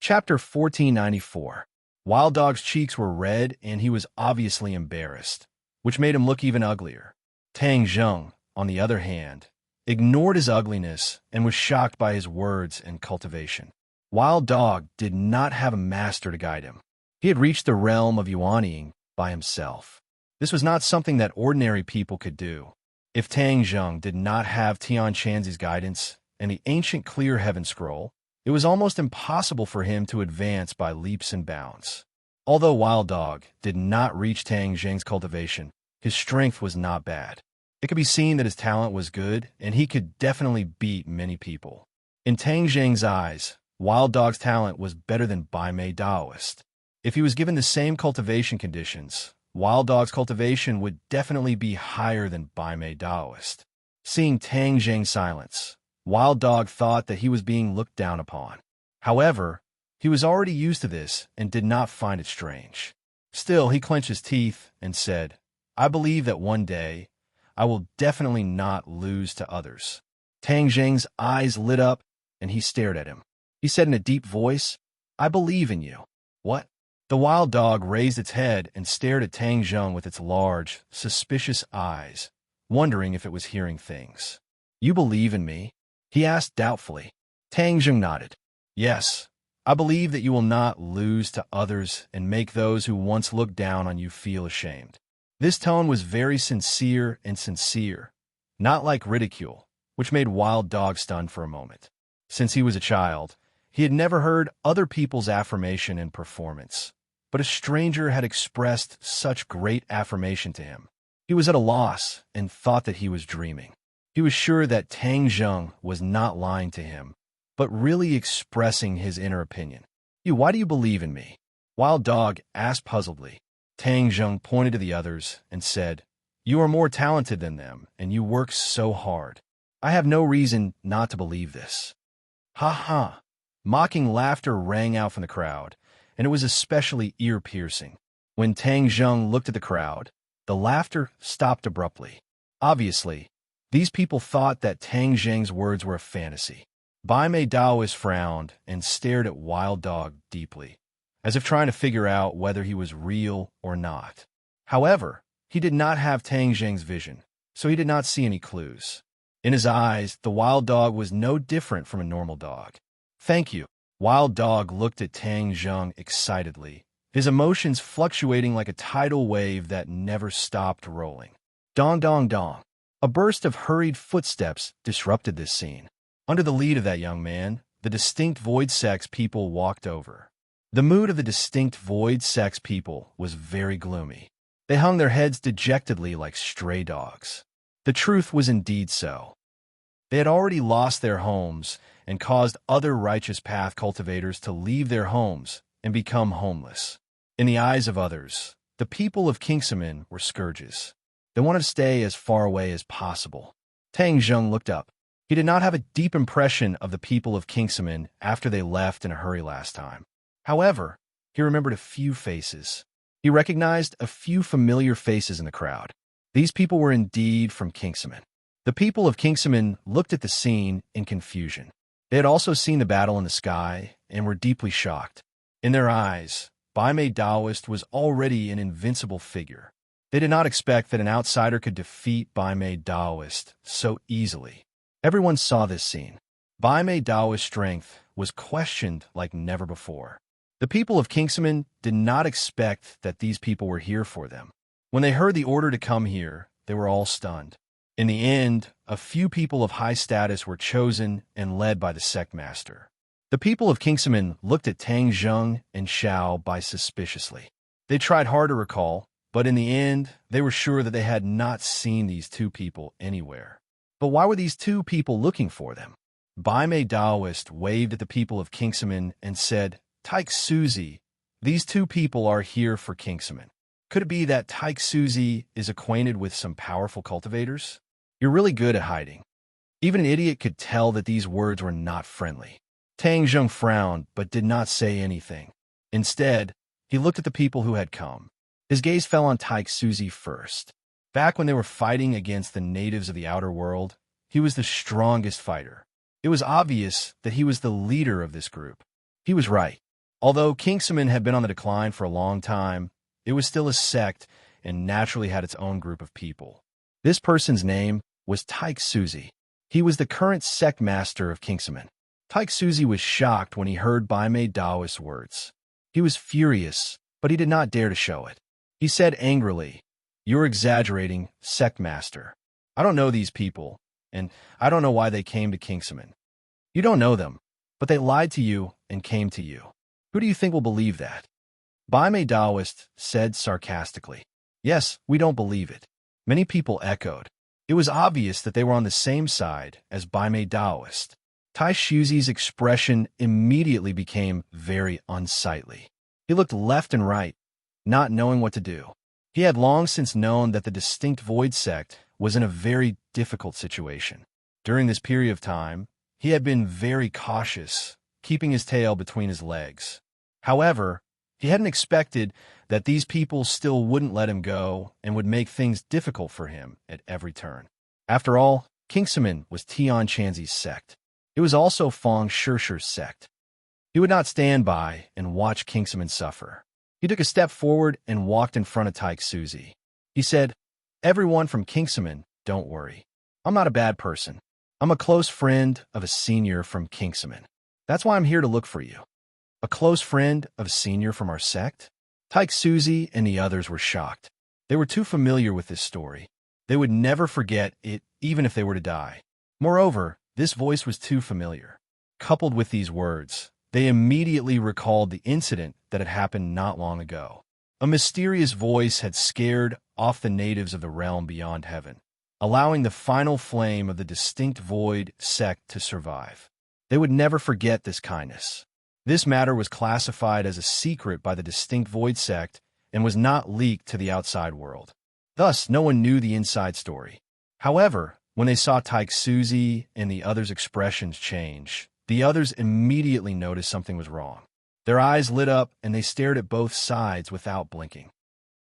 Chapter 1494. Wild Dog's cheeks were red, and he was obviously embarrassed, which made him look even uglier. Tang Zheng, on the other hand, ignored his ugliness and was shocked by his words and cultivation. Wild Dog did not have a master to guide him. He had reached the realm of Yuanying by himself. This was not something that ordinary people could do. If Tang Zheng did not have Tian Chanzi's guidance and the ancient clear heaven scroll, it was almost impossible for him to advance by leaps and bounds. Although Wild Dog did not reach Tang Zheng's cultivation, his strength was not bad. It could be seen that his talent was good, and he could definitely beat many people. In Tang Zheng's eyes, Wild Dog's talent was better than Bai Mei Daoist. If he was given the same cultivation conditions, Wild Dog's cultivation would definitely be higher than Bai Mei Daoist. Seeing Tang Zheng's silence, Wild Dog thought that he was being looked down upon. However, he was already used to this and did not find it strange. Still, he clenched his teeth and said, "I believe that one day I will definitely not lose to others." Tang Zheng's eyes lit up and he stared at him. He said in a deep voice, "I believe in you." "What?" The Wild Dog raised its head and stared at Tang Zheng with its large, suspicious eyes, wondering if it was hearing things. "You believe in me?" he asked doubtfully. Tang Zheng nodded. "Yes, I believe that you will not lose to others and make those who once looked down on you feel ashamed." This tone was very sincere, not like ridicule, which made Wild Dog stunned for a moment. Since he was a child, he had never heard other people's affirmation and performance, but a stranger had expressed such great affirmation to him. He was at a loss and thought that he was dreaming. He was sure that Tang Zheng was not lying to him, but really expressing his inner opinion. Why do you believe in me?" Wild Dog asked puzzledly. Tang Zheng pointed to the others and said, "You are more talented than them, and you work so hard. I have no reason not to believe this." "Ha ha!" Mocking laughter rang out from the crowd, and it was especially ear-piercing. When Tang Zheng looked at the crowd, the laughter stopped abruptly. Obviously, these people thought that Tang Zheng's words were a fantasy. Bai Mei Daoist frowned and stared at Wild Dog deeply, as if trying to figure out whether he was real or not. However, he did not have Tang Zheng's vision, so he did not see any clues. In his eyes, the Wild Dog was no different from a normal dog. "Thank you." Wild Dog looked at Tang Zheng excitedly, his emotions fluctuating like a tidal wave that never stopped rolling. Dong dong dong. A burst of hurried footsteps disrupted this scene. Under the lead of that young man, the distinct void sex people walked over. The mood of the distinct void sex people was very gloomy. They hung their heads dejectedly like stray dogs. The truth was indeed so. They had already lost their homes and caused other righteous path cultivators to leave their homes and become homeless. In the eyes of others, the people of Kingsaman were scourges. They wanted to stay as far away as possible. Tang Zheng looked up. He did not have a deep impression of the people of Kingsaman after they left in a hurry last time. However, he remembered a few faces. He recognized a few familiar faces in the crowd. These people were indeed from Kingsaman. The people of Kingsaman looked at the scene in confusion. They had also seen the battle in the sky and were deeply shocked. In their eyes, Bai Mei Daoist was already an invincible figure. They did not expect that an outsider could defeat Bai Mei Daoist so easily. Everyone saw this scene. Bai Mei Daoist's strength was questioned like never before. The people of Kingsaman did not expect that these people were here for them. When they heard the order to come here, they were all stunned. In the end, a few people of high status were chosen and led by the sect master. The people of Kingsaman looked at Tang Zheng and Xiao Bai suspiciously. They tried hard to recall, but in the end, they were sure that they had not seen these two people anywhere. But why were these two people looking for them? Bai Mei Daoist waved at the people of Kingsaman and said, "Taik Suzi, these two people are here for Kingsaman." Could it be that Taik Suzi is acquainted with some powerful cultivators? "You're really good at hiding." Even an idiot could tell that these words were not friendly. Tang Zheng frowned but did not say anything. Instead, he looked at the people who had come. His gaze fell on Taik Suzi first. Back when they were fighting against the natives of the outer world, he was the strongest fighter. It was obvious that he was the leader of this group. He was right. Although Kingsaman had been on the decline for a long time, it was still a sect and naturally had its own group of people. This person's name was Taik Suzi. He was the current sect master of Kingsaman. Taik Suzi was shocked when he heard Bai Mei Daoist's words. He was furious, but he did not dare to show it. He said angrily, "You're exaggerating, sect master. I don't know these people, and I don't know why they came to Kingsaman. You don't know them, but they lied to you and came to you. Who do you think will believe that?" Bai Mei Daoist said sarcastically, "Yes, we don't believe it." Many people echoed. It was obvious that they were on the same side as Bai Mei Daoist. Tai Shuzi's expression immediately became very unsightly. He looked left and right, not knowing what to do. He had long since known that the distinct Void sect was in a very difficult situation. During this period of time, he had been very cautious, keeping his tail between his legs. However, he hadn't expected that these people still wouldn't let him go and would make things difficult for him at every turn. After all, Kingsaman was Tian Chanzi's sect. It was also Fong Shishir's sect. He would not stand by and watch Kingsaman suffer. He took a step forward and walked in front of Taik Suzi. He said, "Everyone from Kingsaman, don't worry. I'm not a bad person. I'm a close friend of a senior from Kingsaman. That's why I'm here to look for you." A close friend of a senior from our sect? Taik Suzi and the others were shocked. They were too familiar with this story. They would never forget it, even if they were to die. Moreover, this voice was too familiar. Coupled with these words, they immediately recalled the incident that had happened not long ago. A mysterious voice had scared off the natives of the realm beyond heaven, allowing the final flame of the distinct Void sect to survive. They would never forget this kindness. This matter was classified as a secret by the distinct Void sect and was not leaked to the outside world. Thus, no one knew the inside story. However, when they saw Taik Suzi and the others' expressions change, the others immediately noticed something was wrong. Their eyes lit up and they stared at both sides without blinking.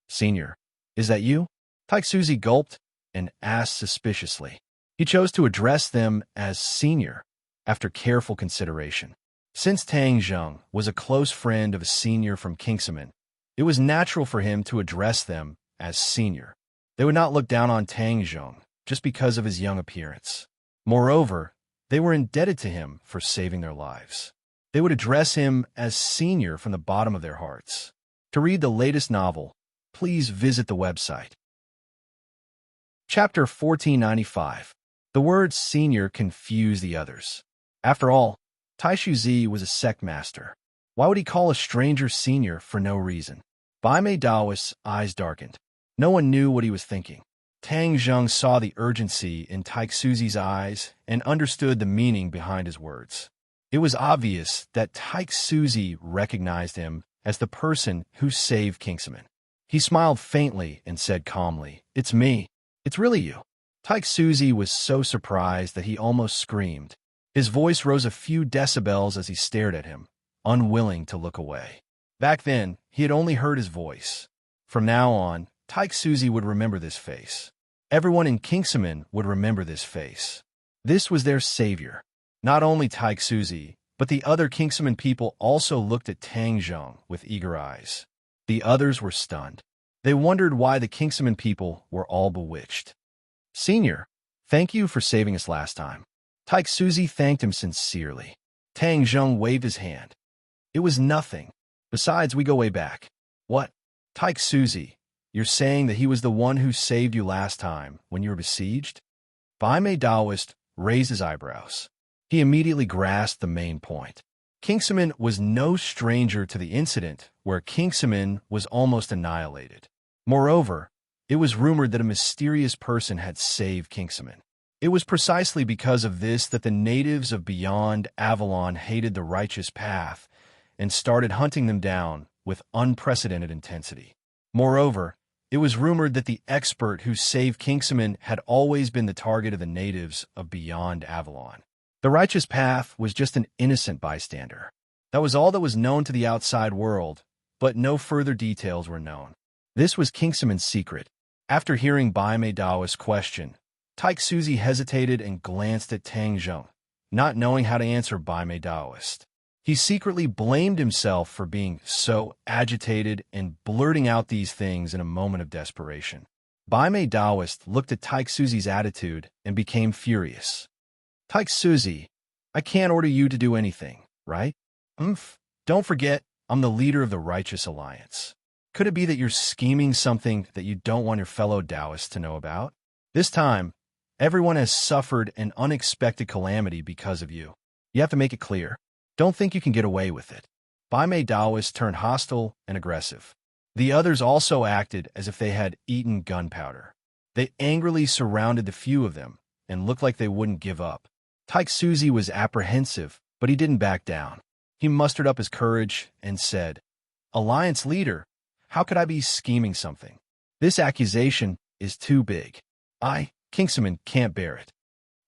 "Senior, is that you?" Taik Suzi gulped and asked suspiciously. He chose to address them as senior after careful consideration. Since Tang Zheng was a close friend of a senior from Kingsaman, it was natural for him to address them as senior. They would not look down on Tang Zheng just because of his young appearance. Moreover, they were indebted to him for saving their lives. They would address him as senior from the bottom of their hearts. To read the latest novel, please visit the website. Chapter 1495. The word senior confused the others. After all, Tai Shuzi was a sect master. Why would he call a stranger senior for no reason? Bai Mei Daoist's eyes darkened. No one knew what he was thinking. Tang Zheng saw the urgency in Taik Suzi's eyes and understood the meaning behind his words. It was obvious that Taik Suzi recognized him as the person who saved Kingsaman. He smiled faintly and said calmly, "It's me. It's really you." Taik Suzi was so surprised that he almost screamed. His voice rose a few decibels as he stared at him, unwilling to look away. Back then, he had only heard his voice. From now on, Taik Suzi would remember this face. Everyone in Kingsaman would remember this face. This was their savior. Not only Taik Suzi, but the other Kingsaman people also looked at Tang Zheng with eager eyes. The others were stunned. They wondered why the Kingsaman people were all bewitched. "Senior, thank you for saving us last time." Taik Suzi thanked him sincerely. Tang Zheng waved his hand. "It was nothing. Besides, we go way back." "What? Taik Suzi, you're saying that he was the one who saved you last time when you were besieged?" Bai Mei Daoist raised his eyebrows. He immediately grasped the main point. Kingsaman was no stranger to the incident where Kingsaman was almost annihilated. Moreover, it was rumored that a mysterious person had saved Kingsaman. It was precisely because of this that the natives of beyond Avalon hated the righteous path and started hunting them down with unprecedented intensity. Moreover, it was rumored that the expert who saved Kingsaman had always been the target of the natives of beyond Avalon. The righteous path was just an innocent bystander. That was all that was known to the outside world, but no further details were known. This was Kingsaman's secret. After hearing Bai Mei Daoist's question, Taik Suzi hesitated and glanced at Tang Zheng, not knowing how to answer Bai Mei Daoist. He secretly blamed himself for being so agitated and blurting out these things in a moment of desperation. Baimei Daoist looked at Taik Suzi's attitude and became furious. Taik Suzi, I can't order you to do anything, right? Don't forget, I'm the leader of the Righteous Alliance. Could it be that you're scheming something that you don't want your fellow Taoists to know about? This time, everyone has suffered an unexpected calamity because of you. You have to make it clear. Don't think you can get away with it. Baimei Daoist turned hostile and aggressive. The others also acted as if they had eaten gunpowder. They angrily surrounded the few of them and looked like they wouldn't give up. Taik Suzi was apprehensive, but he didn't back down. He mustered up his courage and said, Alliance leader, how could I be scheming something? This accusation is too big. I, Kingsaman, can't bear it.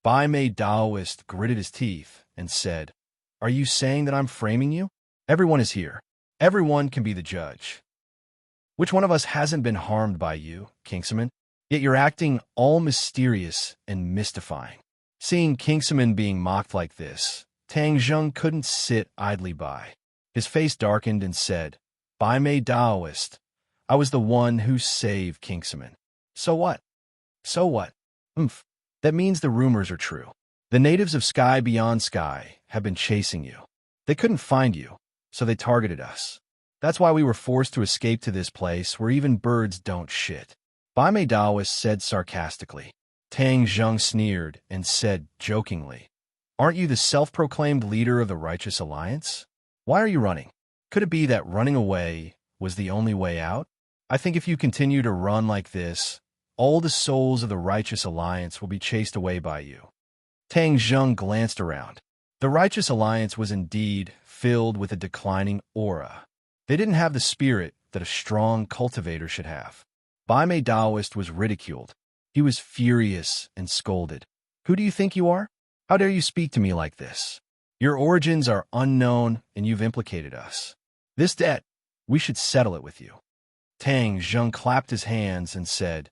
Baimei Daoist gritted his teeth and said, Are you saying that I'm framing you? Everyone is here. Everyone can be the judge. Which one of us hasn't been harmed by you, Kingsaman? Yet you're acting all mysterious and mystifying. Seeing Kingsaman being mocked like this, Tang Zheng couldn't sit idly by. His face darkened and said, Baimei Daoist, I was the one who saved Kingsaman. So what? So what? That means the rumors are true. The natives of Sky Beyond Sky have been chasing you. They couldn't find you, so they targeted us. That's why we were forced to escape to this place where even birds don't shit. Baimei Daoist said sarcastically. Tang Zheng sneered and said jokingly, Aren't you the self-proclaimed leader of the Righteous Alliance? Why are you running? Could it be that running away was the only way out? I think if you continue to run like this, all the souls of the Righteous Alliance will be chased away by you. Tang Zheng glanced around. The Righteous Alliance was indeed filled with a declining aura. They didn't have the spirit that a strong cultivator should have. Baimei Daoist was ridiculed. He was furious and scolded. Who do you think you are? How dare you speak to me like this? Your origins are unknown and you've implicated us. This debt, we should settle it with you. Tang Zheng clapped his hands and said,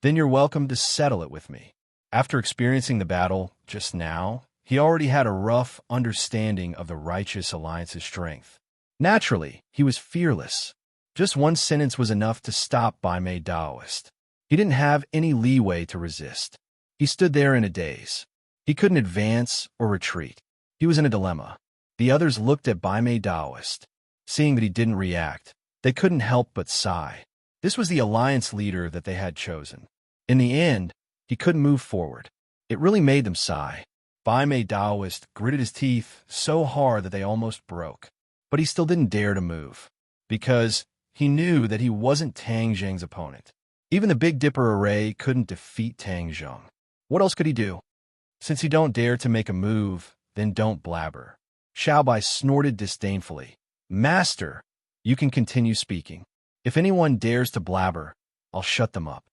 Then you're welcome to settle it with me. After experiencing the battle just now, he already had a rough understanding of the Righteous Alliance's strength. Naturally, he was fearless. Just one sentence was enough to stop Baimei Daoist. He didn't have any leeway to resist. He stood there in a daze. He couldn't advance or retreat. He was in a dilemma. The others looked at Baimei Daoist. Seeing that he didn't react, they couldn't help but sigh. This was the alliance leader that they had chosen. In the end, he couldn't move forward. It really made them sigh. Baimei Daoist gritted his teeth so hard that they almost broke. But he still didn't dare to move, because he knew that he wasn't Tang Zheng's opponent. Even the Big Dipper array couldn't defeat Tang Zheng. What else could he do? Since you don't dare to make a move, then don't blabber. Xiaobai snorted disdainfully. Master, you can continue speaking. If anyone dares to blabber, I'll shut them up.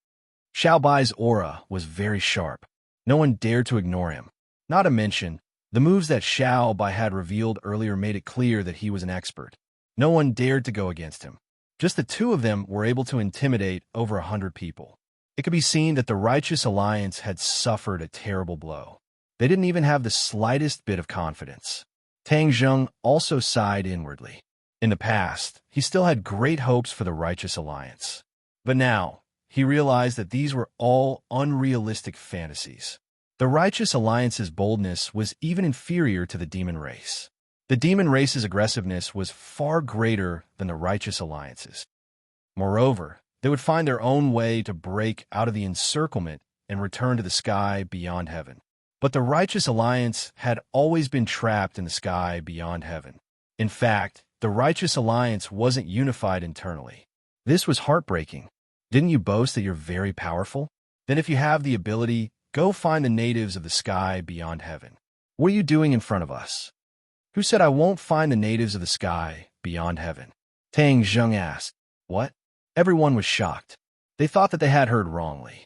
Xiaobai's aura was very sharp. No one dared to ignore him. Not to mention, the moves that Xiaobai had revealed earlier made it clear that he was an expert. No one dared to go against him. Just the two of them were able to intimidate over 100 people. It could be seen that the Righteous Alliance had suffered a terrible blow. They didn't even have the slightest bit of confidence. Tang Zheng also sighed inwardly. In the past, he still had great hopes for the Righteous Alliance. But now, he realized that these were all unrealistic fantasies. The Righteous Alliance's boldness was even inferior to the demon race. The demon race's aggressiveness was far greater than the Righteous Alliance's. Moreover, they would find their own way to break out of the encirclement and return to the sky beyond heaven. But the Righteous Alliance had always been trapped in the sky beyond heaven. In fact, the Righteous Alliance wasn't unified internally. This was heartbreaking. Didn't you boast that you're very powerful? Then if you have the ability, go find the natives of the sky beyond heaven. What are you doing in front of us? Who said I won't find the natives of the sky beyond heaven? Tang Zheng asked. What? Everyone was shocked. They thought that they had heard wrongly.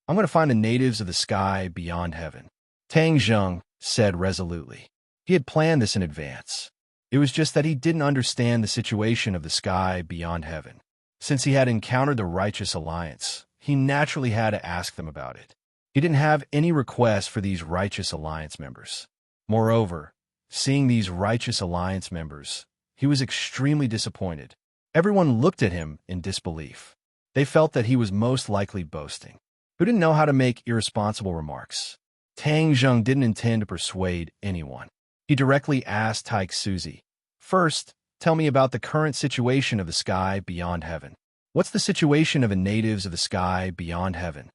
I'm going to find the natives of the sky beyond heaven. Tang Zheng said resolutely. He had planned this in advance. It was just that he didn't understand the situation of the sky beyond heaven. Since he had encountered the Righteous Alliance, he naturally had to ask them about it. He didn't have any requests for these Righteous Alliance members. Moreover, Seeing these righteous alliance members, he was extremely disappointed. Everyone looked at him in disbelief. They felt that he was most likely boasting. Who didn't know how to make irresponsible remarks? Tang Zheng didn't intend to persuade anyone. He directly asked Taik Suzy, "First, tell me about the current situation of the sky beyond heaven. What's the situation of the natives of the sky beyond heaven?"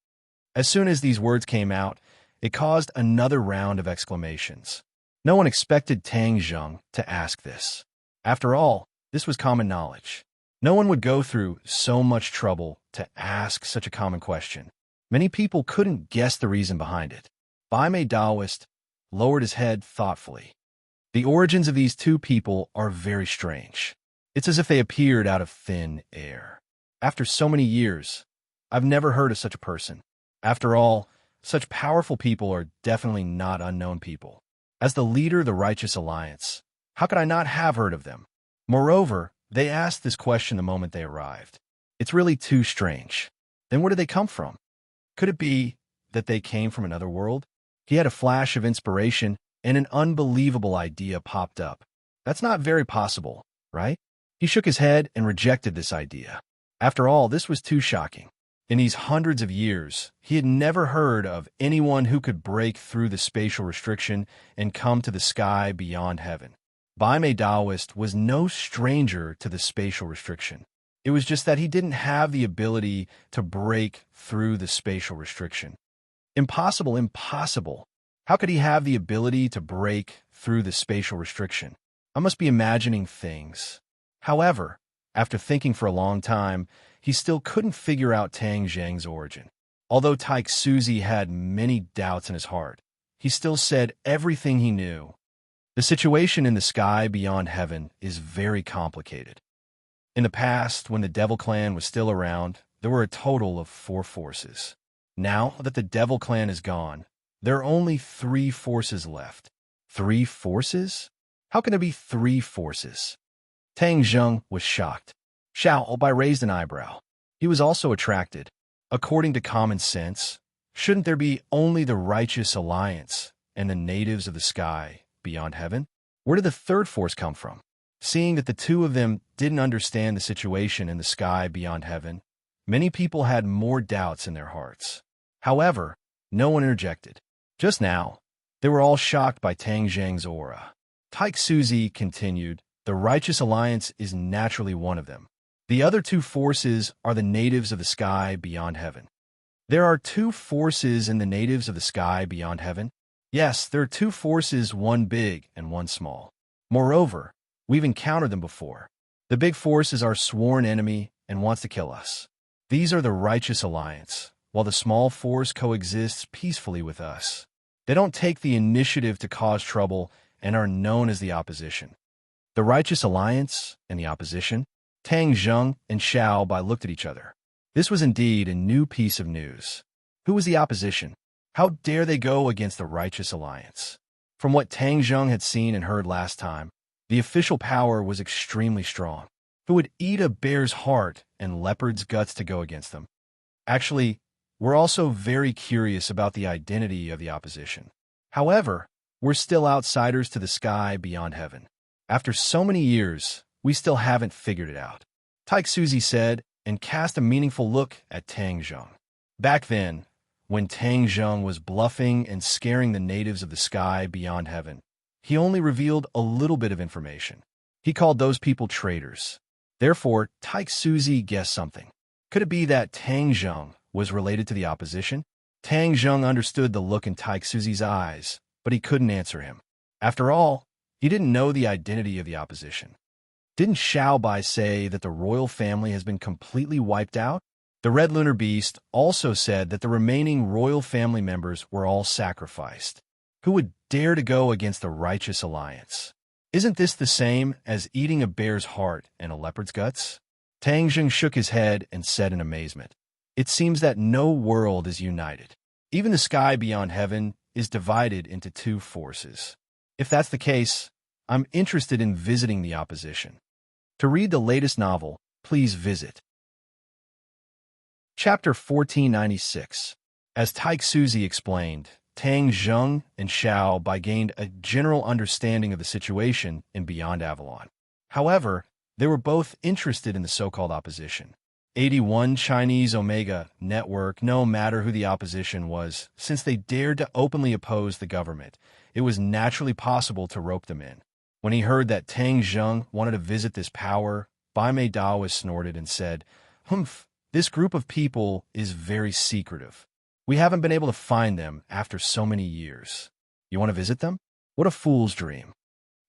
As soon as these words came out, it caused another round of exclamations. No one expected Tang Zheng to ask this. After all, this was common knowledge. No one would go through so much trouble to ask such a common question. Many people couldn't guess the reason behind it. Bai Mei Daoist lowered his head thoughtfully. The origins of these two people are very strange. It's as if they appeared out of thin air. After so many years, I've never heard of such a person. After all, such powerful people are definitely not unknown people. As the leader of the Righteous Alliance, how could I not have heard of them? Moreover, they asked this question the moment they arrived. It's really too strange. Then where did they come from? Could it be that they came from another world? He had a flash of inspiration, and an unbelievable idea popped up. That's not very possible, right? He shook his head and rejected this idea. After all, this was too shocking. In these hundreds of years, he had never heard of anyone who could break through the spatial restriction and come to the sky beyond heaven. Bai Mei Daoist was no stranger to the spatial restriction. It was just that he didn't have the ability to break through the spatial restriction. Impossible, impossible. How could he have the ability to break through the spatial restriction? I must be imagining things. However, after thinking for a long time, he still couldn't figure out Tang Zheng's origin. Although Taik Suzy had many doubts in his heart, he still said everything he knew. The situation in the sky beyond heaven is very complicated. In the past, when the Devil Clan was still around, there were a total of 4 forces. Now that the Devil Clan is gone, there are only 3 forces left. 3 forces? How can there be 3 forces? Tang Zheng was shocked. Xiao Bai raised an eyebrow. He was also attracted. According to common sense, shouldn't there be only the Righteous Alliance and the natives of the sky beyond heaven? Where did the 3rd force come from? Seeing that the 2 of them didn't understand the situation in the sky beyond heaven, many people had more doubts in their hearts. However, no one interjected. Just now, they were all shocked by Tang Zheng's aura. Taik Suzy continued, "The Righteous Alliance is naturally one of them. The other 2 forces are the natives of the sky beyond heaven." There are 2 forces in the natives of the sky beyond heaven? Yes, there are 2 forces, one big and one small. Moreover, we've encountered them before. The big force is our sworn enemy and wants to kill us. These are the Righteous Alliance, while the small force coexists peacefully with us. They don't take the initiative to cause trouble and are known as the opposition. The Righteous Alliance and the opposition? Tang Zheng and Xiao Bai looked at each other. This was indeed a new piece of news. Who was the opposition? How dare they go against the Righteous Alliance? From what Tang Zheng had seen and heard last time, the official power was extremely strong. Who would eat a bear's heart and leopard's guts to go against them? Actually, we're also very curious about the identity of the opposition. However, we're still outsiders to the sky beyond heaven. After so many years, we still haven't figured it out. Taik Suzy said, and cast a meaningful look at Tang Zheng. Back then, when Tang Zheng was bluffing and scaring the natives of the sky beyond heaven, he only revealed a little bit of information. He called those people traitors. Therefore, Taik Suzy guessed something. Could it be that Tang Zheng was related to the opposition? Tang Zheng understood the look in Taik Suzy's eyes, but he couldn't answer him. After all, he didn't know the identity of the opposition. Didn't Xiao Bai say that the royal family has been completely wiped out? The Red Lunar Beast also said that the remaining royal family members were all sacrificed. Who would dare to go against the Righteous Alliance? Isn't this the same as eating a bear's heart and a leopard's guts? Tang Zheng shook his head and said in amazement, "It seems that no world is united. Even the sky beyond heaven is divided into 2 forces. If that's the case, I'm interested in visiting the opposition." To read the latest novel, please visit Chapter 1496. As Taik Suzy explained, Tang Zheng and Xiao Bai gained a general understanding of the situation in Beyond Avalon. However, they were both interested in the so-called opposition. 81 Chinese Omega Network, no matter who the opposition was, since they dared to openly oppose the government, it was naturally possible to rope them in. When he heard that Tang Zheng wanted to visit this power, Bai Mei Daoist snorted and said, "Humph, this group of people is very secretive. We haven't been able to find them after so many years. You want to visit them? What a fool's dream."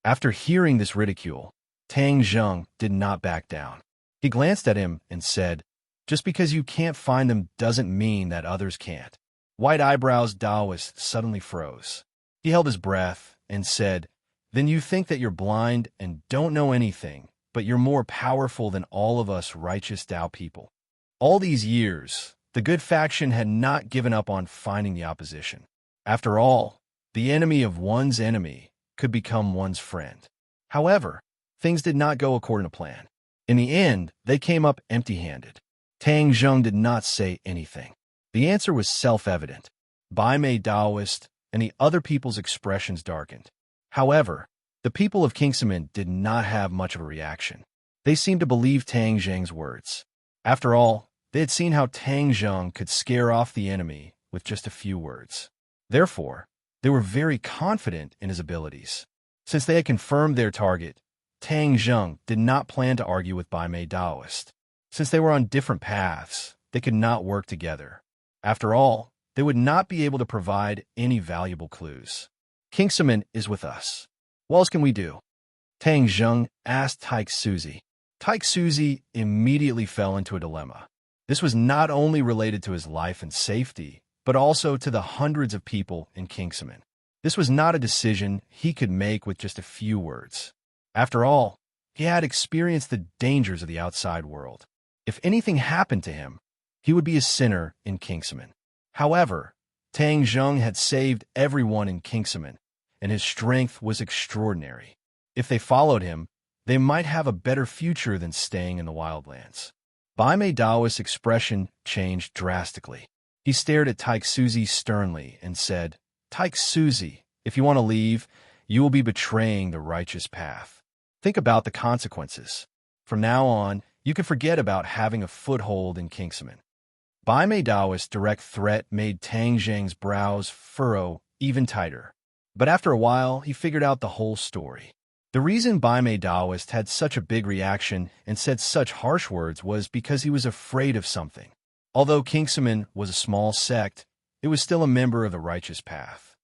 After hearing this ridicule, Tang Zheng did not back down. He glanced at him and said, "Just because you can't find them doesn't mean that others can't." White eyebrows Daoist suddenly froze. He held his breath and said, "Then you think that you're blind and don't know anything, but you're more powerful than all of us righteous Tao people." All these years, the good faction had not given up on finding the opposition. After all, the enemy of one's enemy could become one's friend. However, things did not go according to plan. In the end, they came up empty-handed. Tang Zheng did not say anything. The answer was self-evident. Bai Mei Daoist and the other people's expressions darkened. However, the people of Kingsman did not have much of a reaction. They seemed to believe Tang Zheng's words. After all, they had seen how Tang Zheng could scare off the enemy with just a few words. Therefore, they were very confident in his abilities. Since they had confirmed their target, Tang Zheng did not plan to argue with Bai Mei Daoist. Since they were on different paths, they could not work together. After all, they would not be able to provide any valuable clues. "Kingsman is with us. What else can we do?" Tang Zheng asked Taik Suzy. Taik Suzy immediately fell into a dilemma. This was not only related to his life and safety, but also to the hundreds of people in Kingsman. This was not a decision he could make with just a few words. After all, he had experienced the dangers of the outside world. If anything happened to him, he would be a sinner in Kingsman. However, Tang Zheng had saved everyone in Kingsman, and his strength was extraordinary. If they followed him, they might have a better future than staying in the wildlands. Bai Mei Daoist's expression changed drastically. He stared at Taik Suzy sternly and said, "Taik Suzy, if you want to leave, you will be betraying the righteous path. Think about the consequences. From now on, you can forget about having a foothold in Kingsman." Bai Mei Daoist's direct threat made Tang Zheng's brows furrow even tighter. But after a while, he figured out the whole story. The reason Bai Mei Daoist had such a big reaction and said such harsh words was because he was afraid of something. Although Kingsman was a small sect, it was still a member of the righteous path.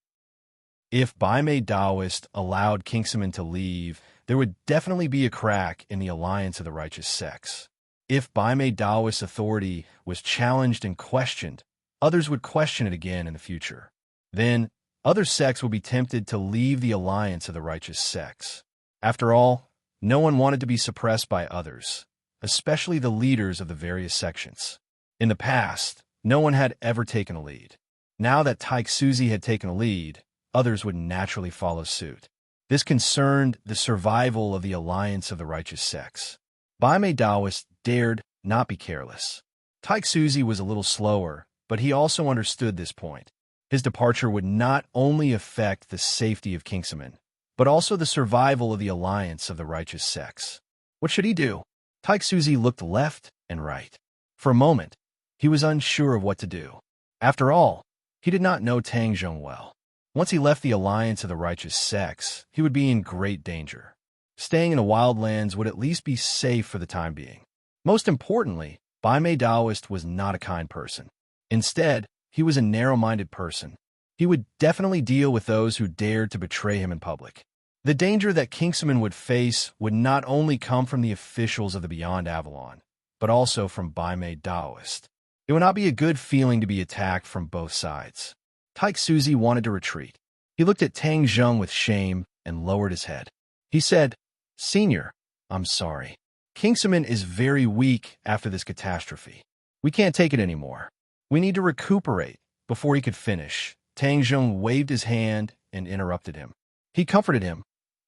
If Bai Mei Daoist allowed Kingsman to leave, there would definitely be a crack in the alliance of the righteous sects. If Bai Mei Daoist's authority was challenged and questioned, others would question it again in the future. Then, other sects would be tempted to leave the alliance of the righteous sects. After all, no one wanted to be suppressed by others, especially the leaders of the various sections. In the past, no one had ever taken a lead. Now that Taik Suzy had taken a lead, others would naturally follow suit. This concerned the survival of the alliance of the righteous sects. Bai Mei Daoist dared not be careless. Taik Suzy was a little slower, but he also understood this point. His departure would not only affect the safety of Kingsman, but also the survival of the alliance of the righteous sects. What should he do? Taik Suzy looked left and right. For a moment, he was unsure of what to do. After all, he did not know Tang Zheng well. Once he left the alliance of the righteous sects, he would be in great danger. Staying in the wildlands would at least be safe for the time being. Most importantly, Bai Mei Daoist was not a kind person. Instead, he was a narrow-minded person. He would definitely deal with those who dared to betray him in public. The danger that Kingsman would face would not only come from the officials of the Beyond Avalon, but also from Bai Mei Daoist. It would not be a good feeling to be attacked from both sides. Taik Suzy wanted to retreat. He looked at Tang Zheng with shame and lowered his head. He said, "Senior, I'm sorry. Kingsman is very weak after this catastrophe. We can't take it anymore. We need to recuperate." Before he could finish, Tang Zheng waved his hand and interrupted him. He comforted him.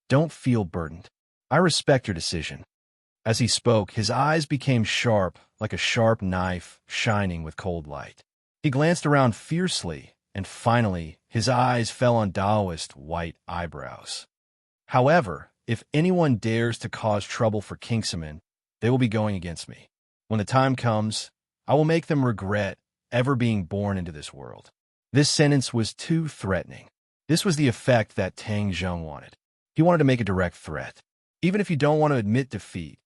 "Don't feel burdened. I respect your decision." As he spoke, his eyes became sharp, like a sharp knife shining with cold light. He glanced around fiercely, and finally, His eyes fell on Taoist white eyebrows. However, if anyone dares to cause trouble for Kingsaman, they will be going against me. When the time comes, I will make them regret ever being born into this world. This sentence was too threatening. This was the effect that Tang Zheng wanted. He wanted to make a direct threat. Even if you don't want to admit defeat,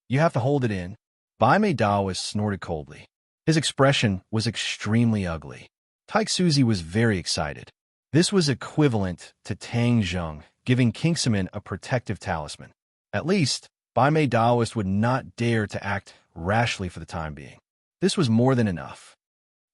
you have to hold it in. Bai Mei Taoist snorted coldly. His expression was extremely ugly. Taik Suzy was very excited. This was equivalent to Tang Zheng giving Kingsaman a protective talisman. At least, Bai Mei Taoist would not dare to act rashly for the time being. This was more than enough.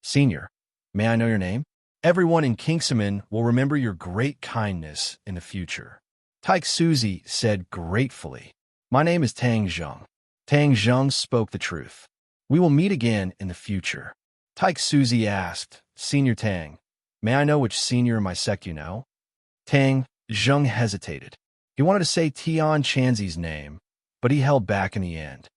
Senior, may I know your name? Everyone in Kingsaman will remember your great kindness in the future. Taik Suzy said gratefully. My name is Tang Zheng. Tang Zheng spoke the truth. We will meet again in the future. Taik Suzy asked, Senior Tang, may I know which senior in my sect you know? Tang Zheng hesitated. He wanted to say Tian Chanzi's name, but he held back in the end.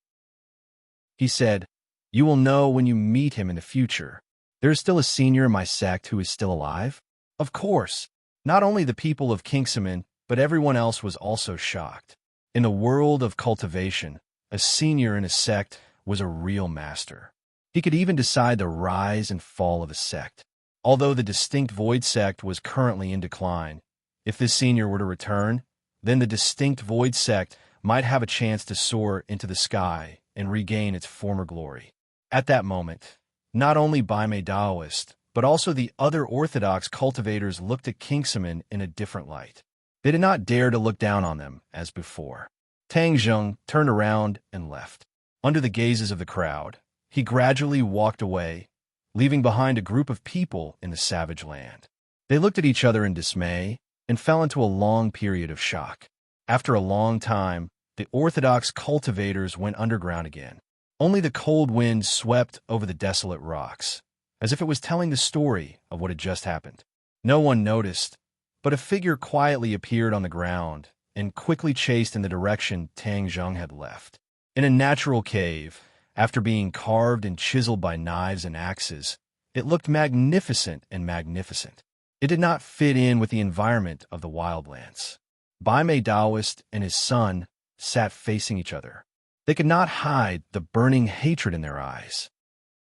He said, You will know when you meet him in the future. There is still a senior in my sect who is still alive? Of course. Not only the people of Kingsaman, but everyone else was also shocked. In the world of cultivation, a senior in a sect was a real master. He could even decide the rise and fall of a sect. Although the distinct void sect was currently in decline, if this senior were to return, then the distinct void sect might have a chance to soar into the sky and regain its former glory. At that moment, not only Bai Mei Taoist, but also the other orthodox cultivators looked at Kingsaman in a different light. They did not dare to look down on them as before. Tang Zheng turned around and left. Under the gazes of the crowd, he gradually walked away, leaving behind a group of people in the savage land. They looked at each other in dismay and fell into a long period of shock. After a long time, the orthodox cultivators went underground again. Only the cold wind swept over the desolate rocks, as if it was telling the story of what had just happened. No one noticed, but a figure quietly appeared on the ground and quickly chased in the direction Tang Zheng had left. In a natural cave, after being carved and chiseled by knives and axes, it looked magnificent and magnificent. It did not fit in with the environment of the wildlands. Bai Mei Taoist and his son sat facing each other. They could not hide the burning hatred in their eyes.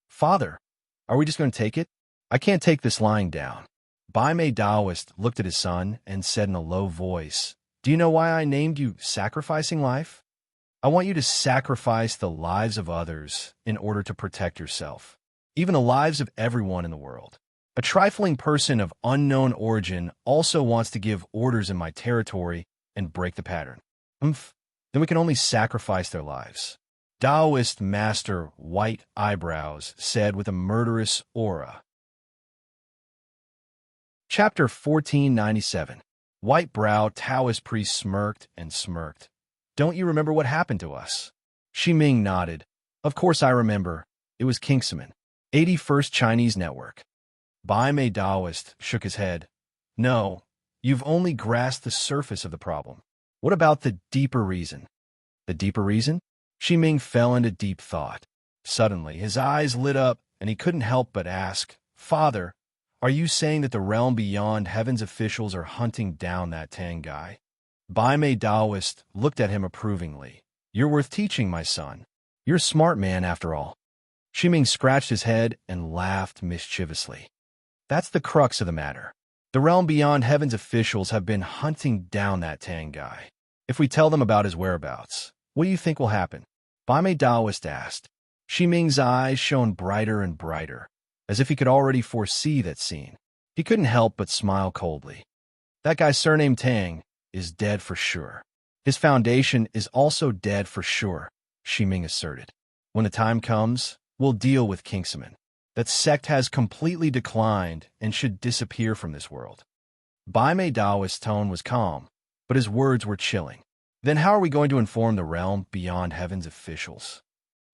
Father, are we just going to take it? I can't take this lying down. Bai Mei Taoist looked at his son and said in a low voice, Do you know why I named you Sacrificing Life? I want you to sacrifice the lives of others in order to protect yourself, even the lives of everyone in the world. A trifling person of unknown origin also wants to give orders in my territory and break the pattern. Then we can only sacrifice their lives. Taoist Master White Eyebrows said with a murderous aura. Chapter 1497. White Brow Taoist priest smirked and smirked. Don't you remember what happened to us? Shi Ming nodded. Of course I remember. It was Kingsaman. 81st Chinese Network. Bai Mei Taoist shook his head. No, you've only grasped the surface of the problem. What about the deeper reason? The deeper reason? Shi Ming fell into deep thought. Suddenly, his eyes lit up, and he couldn't help but ask, Father, are you saying that the realm beyond heaven's officials are hunting down that Tang guy? Bai Mei Taoist looked at him approvingly. You're worth teaching, my son. You're a smart man, after all. Shi Ming scratched his head and laughed mischievously. That's the crux of the matter. The realm beyond heaven's officials have been hunting down that Tang guy. If we tell them about his whereabouts, what do you think will happen? Bai Mei Taoist asked. Shi Ming's eyes shone brighter and brighter, as if he could already foresee that scene. He couldn't help but smile coldly. That guy surnamed Tang is dead for sure. His foundation is also dead for sure, Shi Ming asserted. When the time comes, we'll deal with Kingsaman. That sect has completely declined and should disappear from this world. Bai Mei Taoist's tone was calm, but his words were chilling. Then how are we going to inform the realm beyond heaven's officials?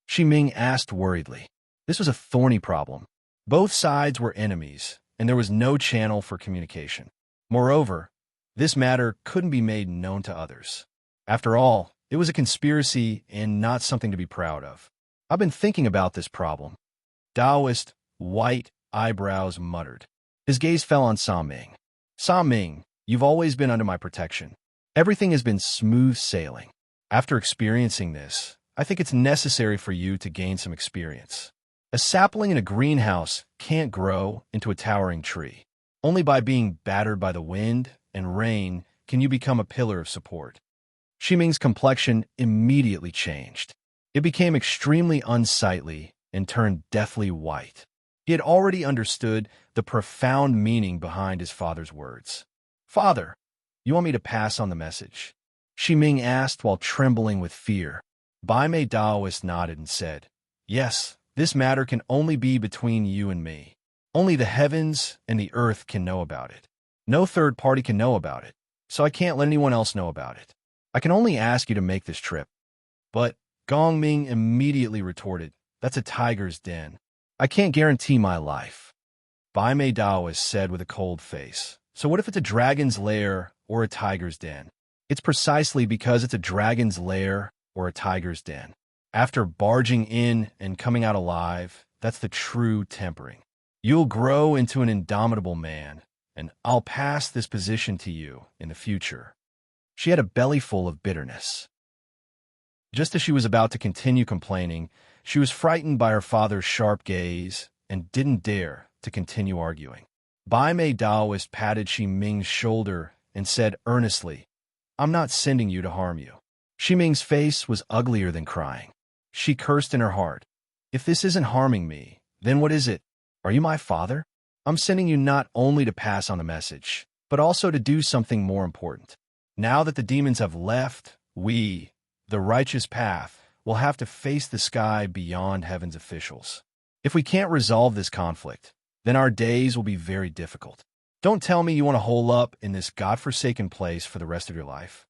Shi Ming asked worriedly. This was a thorny problem. Both sides were enemies, and there was no channel for communication. Moreover, this matter couldn't be made known to others. After all, it was a conspiracy and not something to be proud of. I've been thinking about this problem. Taoist White Eyebrows muttered. His gaze fell on Sa Ming. Sa Ming, you've always been under my protection. Everything has been smooth sailing. After experiencing this, I think it's necessary for you to gain some experience. A sapling in a greenhouse can't grow into a towering tree. Only by being battered by the wind and rain can you become a pillar of support. Ximing's complexion immediately changed. It became extremely unsightly and turned deathly white. He had already understood the profound meaning behind his father's words. "Father, you want me to pass on the message?" Ximing asked while trembling with fear. Bai Mei Daoist nodded and said, "Yes, this matter can only be between you and me. Only the heavens and the earth can know about it. No third party can know about it, so I can't let anyone else know about it. I can only ask you to make this trip." But Gong Ming immediately retorted, "That's a tiger's den. I can't guarantee my life." Bai Mei Daoist said with a cold face, "So what if it's a dragon's lair or a tiger's den?" "It's precisely because it's a dragon's lair or a tiger's den. After barging in and coming out alive, that's the true tempering. You'll grow into an indomitable man, and I'll pass this position to you in the future." She had a belly full of bitterness. Just as she was about to continue complaining, she was frightened by her father's sharp gaze and didn't dare to continue arguing. Bai Mei Daoist patted Ximing's shoulder and said earnestly, "I'm not sending you to harm you." Ximing's face was uglier than crying. She cursed in her heart. "If this isn't harming me, then what is it? Are you my father? I'm sending you not only to pass on the message, but also to do something more important. Now that the demons have left, we, the righteous path, will have to face the sky beyond heaven's officials. If we can't resolve this conflict, then our days will be very difficult. Don't tell me you want to hole up in this godforsaken place for the rest of your life."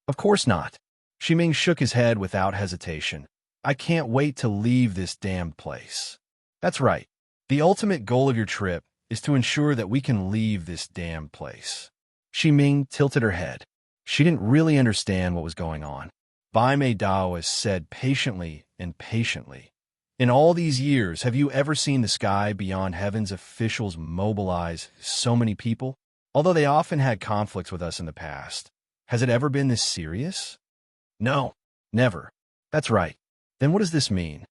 "Of course not." Ximing shook his head without hesitation. "I can't wait to leave this damned place." "That's right. The ultimate goal of your trip is to ensure that we can leave this damned place." Ximing tilted her head. She didn't really understand what was going on. Bai Mei Daoist said patiently and patiently, "In all these years, have you ever seen the sky beyond heaven's officials mobilize so many people? Although they often had conflicts with us in the past, has it ever been this serious?" "No, never." "That's right. Then what does this mean?"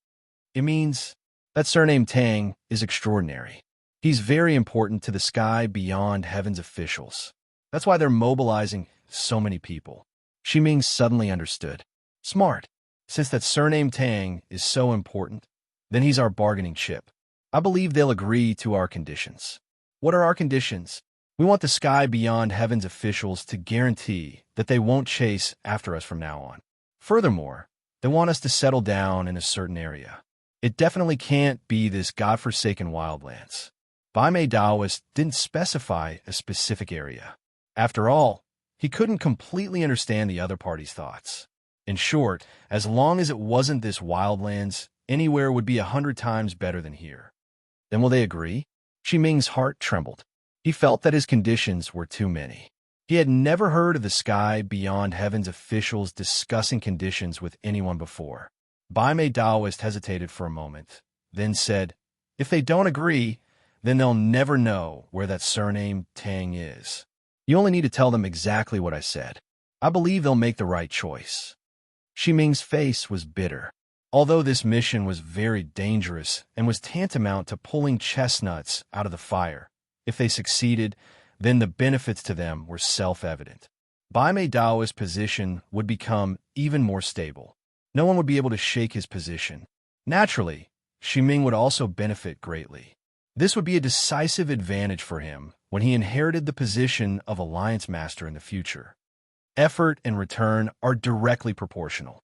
"It means that surname Tang is extraordinary. He's very important to the sky beyond heaven's officials. That's why they're mobilizing so many people." Ximing suddenly understood. "Smart. Since that surname Tang is so important, then he's our bargaining chip. I believe they'll agree to our conditions." "What are our conditions?" "We want the sky beyond heaven's officials to guarantee that they won't chase after us from now on. Furthermore, they want us to settle down in a certain area. It definitely can't be this godforsaken wildlands." Bai Mei Daoist didn't specify a specific area. After all, he couldn't completely understand the other party's thoughts. In short, as long as it wasn't this wildlands, anywhere would be 100 times better than here. Then will they agree? Ximing's heart trembled. He felt that his conditions were too many. He had never heard of the sky beyond heaven's officials discussing conditions with anyone before. Bai Mei Daoist hesitated for a moment, then said, "If they don't agree, then they'll never know where that surname Tang is. You only need to tell them exactly what I said. I believe they'll make the right choice." Ximing's face was bitter. Although this mission was very dangerous and was tantamount to pulling chestnuts out of the fire, if they succeeded, then the benefits to them were self-evident. Bai Mei Daoist's position would become even more stable. No one would be able to shake his position. Naturally, Ximing would also benefit greatly. This would be a decisive advantage for him when he inherited the position of Alliance Master in the future. Effort and return are directly proportional.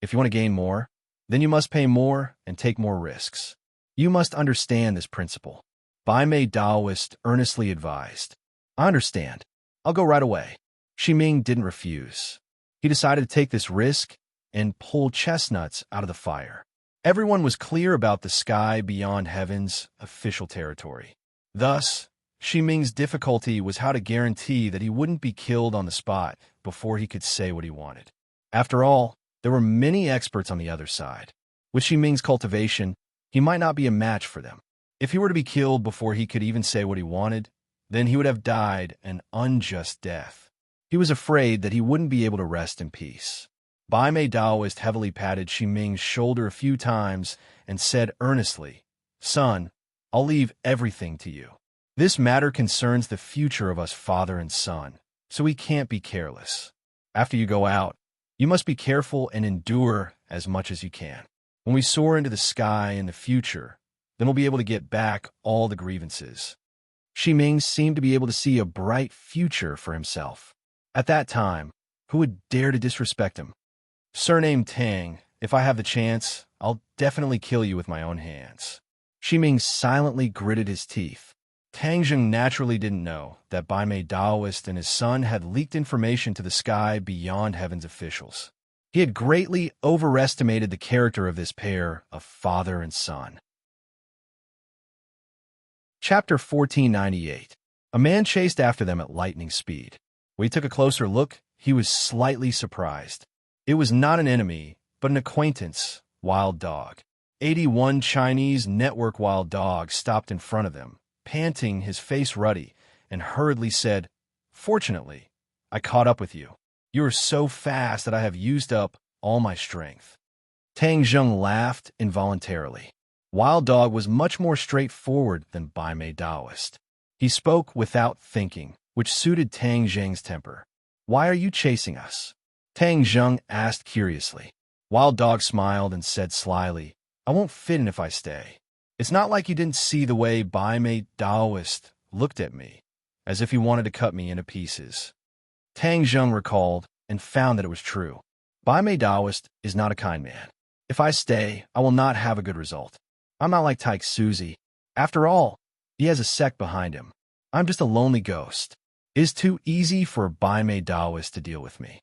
If you want to gain more, then you must pay more and take more risks. You must understand this principle. Bai Mei Daoist earnestly advised. "I understand. I'll go right away." Ximing didn't refuse. He decided to take this risk and pull chestnuts out of the fire. Everyone was clear about the sky beyond heaven's official territory. Thus, Ximing's difficulty was how to guarantee that he wouldn't be killed on the spot before he could say what he wanted. After all, there were many experts on the other side. With Ximing's cultivation, he might not be a match for them. If he were to be killed before he could even say what he wanted, then he would have died an unjust death. He was afraid that he wouldn't be able to rest in peace. Bai Mei Daoist heavily patted Xi Ming's shoulder a few times and said earnestly, "Son, I'll leave everything to you. This matter concerns the future of us father and son, so we can't be careless. After you go out, you must be careful and endure as much as you can. When we soar into the sky in the future, then we'll be able to get back all the grievances." Xi Ming seemed to be able to see a bright future for himself. At that time, who would dare to disrespect him? "Surname Tang, if I have the chance, I'll definitely kill you with my own hands." Xi Ming silently gritted his teeth. Tang Zheng naturally didn't know that Bai Mei Daoist and his son had leaked information to the sky beyond heaven's officials. He had greatly overestimated the character of this pair of father and son. Chapter 1498. A man chased after them at lightning speed. When he took a closer look, he was slightly surprised. It was not an enemy, but an acquaintance, Wild Dog. 81 Chinese network Wild Dog stopped in front of them, panting, his face ruddy, and hurriedly said, "Fortunately, I caught up with you. You are so fast that I have used up all my strength." Tang Zheng laughed involuntarily. Wild Dog was much more straightforward than Bai Mei Daoist. He spoke without thinking, which suited Tang Zheng's temper. "Why are you chasing us?" Tang Zheng asked curiously. Wild Dog smiled and said slyly, "I won't fit in if I stay. It's not like you didn't see the way Bai Mei Daoist looked at me, as if he wanted to cut me into pieces." Tang Zheng recalled and found that it was true. Bai Mei Daoist is not a kind man. If I stay, I will not have a good result. I'm not like Taik Suzy. After all, he has a sect behind him. I'm just a lonely ghost. It is too easy for Bai Mei Daoist to deal with me.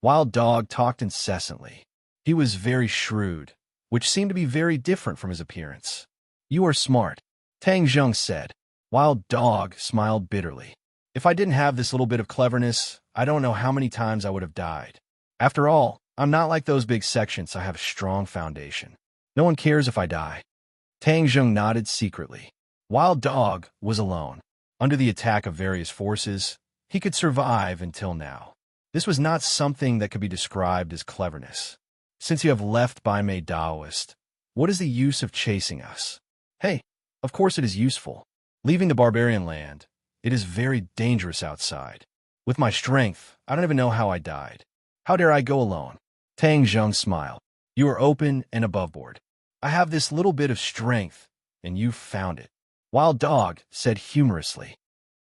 Wild Dog talked incessantly. He was very shrewd, which seemed to be very different from his appearance. "You are smart," Tang Zheng said. Wild Dog smiled bitterly. "If I didn't have this little bit of cleverness, I don't know how many times I would have died. After all, I'm not like those big sections. I have a strong foundation. No one cares if I die." Tang Zheng nodded secretly. Wild Dog was alone. Under the attack of various forces, he could survive until now. This was not something that could be described as cleverness. "Since you have left Bai Mei Daoist, what is the use of chasing us?" "Hey, of course it is useful. Leaving the barbarian land, it is very dangerous outside. With my strength, I don't even know how I died. How dare I go alone?" Tang Zheng smiled. "You are open and above board. I have this little bit of strength, and you found it." Wild Dog said humorously,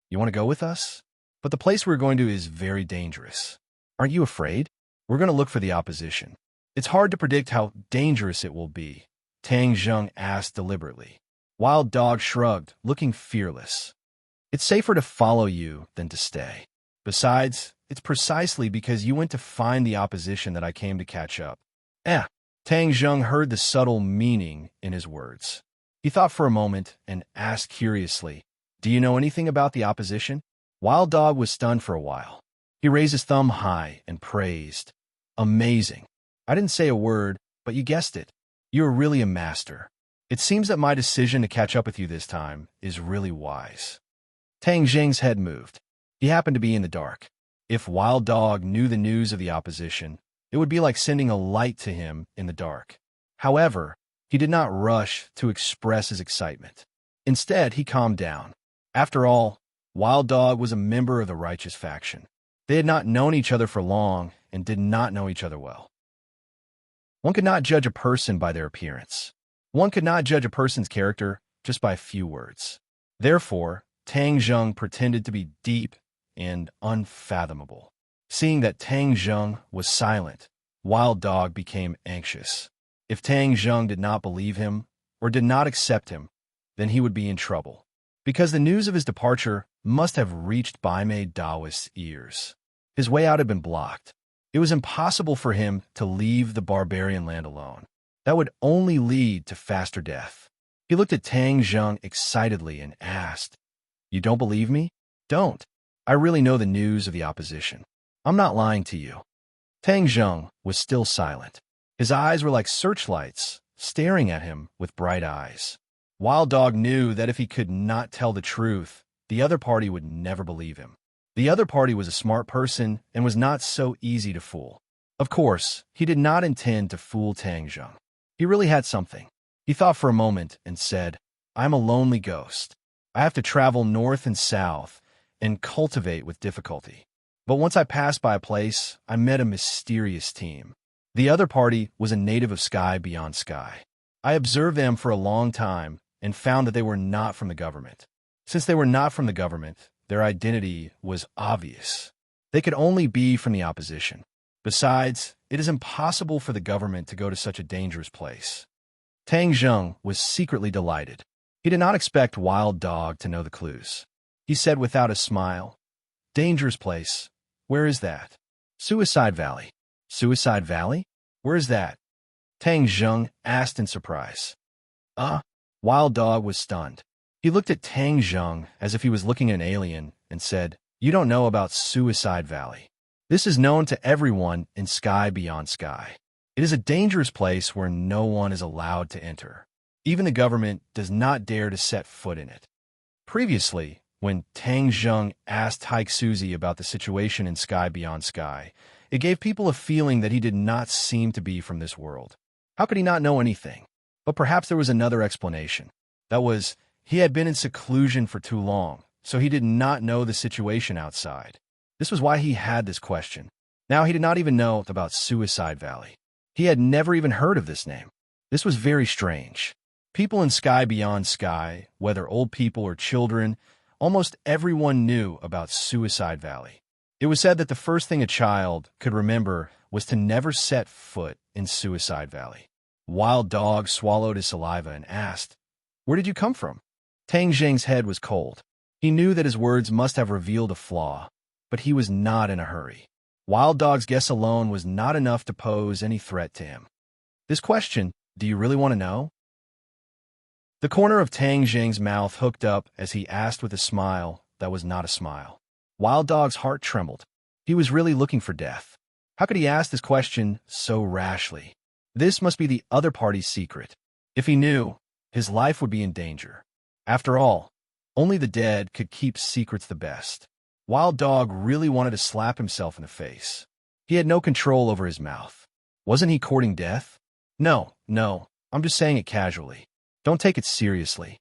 "You want to go with us? But the place we're going to is very dangerous. Aren't you afraid? We're going to look for the opposition. It's hard to predict how dangerous it will be," Tang Zheng asked deliberately. Wild Dog shrugged, looking fearless. "It's safer to follow you than to stay. Besides, it's precisely because you went to find the opposition that I came to catch up." Tang Zheng heard the subtle meaning in his words. He thought for a moment and asked curiously, "Do you know anything about the opposition?" Wild Dog was stunned for a while. He raised his thumb high and praised, "Amazing. I didn't say a word, but you guessed it. You're really a master. It seems that my decision to catch up with you this time is really wise." Tang Zheng's head moved. He happened to be in the dark. If Wild Dog knew the news of the opposition, it would be like sending a light to him in the dark. However, he did not rush to express his excitement. Instead, he calmed down. After all, Wild Dog was a member of the righteous faction. They had not known each other for long and did not know each other well. One could not judge a person by their appearance. One could not judge a person's character just by a few words. Therefore, Tang Zheng pretended to be deep and unfathomable. Seeing that Tang Zheng was silent, Wild Dog became anxious. If Tang Zheng did not believe him or did not accept him, then he would be in trouble, because the news of his departure must have reached Bai Mei Daoist's ears. His way out had been blocked. It was impossible for him to leave the barbarian land alone. That would only lead to faster death. He looked at Tang Zheng excitedly and asked, "You don't believe me? Don't. I really know the news of the opposition. I'm not lying to you." Tang Zheng was still silent. His eyes were like searchlights, staring at him with bright eyes. Wild Dog knew that if he could not tell the truth, the other party would never believe him. The other party was a smart person and was not so easy to fool. Of course, he did not intend to fool Tang Zheng. He really had something. He thought for a moment and said, "I'm a lonely ghost. I have to travel north and south and cultivate with difficulty. But once I passed by a place, I met a mysterious team. The other party was a native of sky beyond sky. I observed them for a long time and found that they were not from the government. Since they were not from the government, their identity was obvious. They could only be from the opposition. Besides, it is impossible for the government to go to such a dangerous place." Tang Zheng was secretly delighted. He did not expect Wild Dog to know the clues. He said without a smile, "Dangerous place. Where is that?" "Suicide Valley." "Suicide Valley? Where is that?" Tang Zheng asked in surprise. Wild Dog was stunned. He looked at Tang Zheng as if he was looking at an alien and said, "You don't know about Suicide Valley. This is known to everyone in Sky Beyond Sky. It is a dangerous place where no one is allowed to enter. Even the government does not dare to set foot in it." Previously, when Tang Zheng asked Haik Suzy about the situation in Sky Beyond Sky, it gave people a feeling that he did not seem to be from this world. How could he not know anything? But perhaps there was another explanation. That was, he had been in seclusion for too long, so he did not know the situation outside. This was why he had this question. Now he did not even know about Suicide Valley. He had never even heard of this name. This was very strange. People in Sky Beyond Sky, whether old people or children, almost everyone knew about Suicide Valley. It was said that the first thing a child could remember was to never set foot in Suicide Valley. Wild Dog swallowed his saliva and asked, "Where did you come from?" Tang Zheng's head was cold. He knew that his words must have revealed a flaw, but he was not in a hurry. Wild Dog's guess alone was not enough to pose any threat to him. This question, "Do you really want to know?" The corner of Tang Zheng's mouth hooked up as he asked with a smile that was not a smile. Wild Dog's heart trembled. He was really looking for death. How could he ask this question so rashly? This must be the other party's secret. If he knew, his life would be in danger. After all, only the dead could keep secrets the best. Wild Dog really wanted to slap himself in the face. He had no control over his mouth. Wasn't he courting death? No, I'm just saying it casually. Don't take it seriously."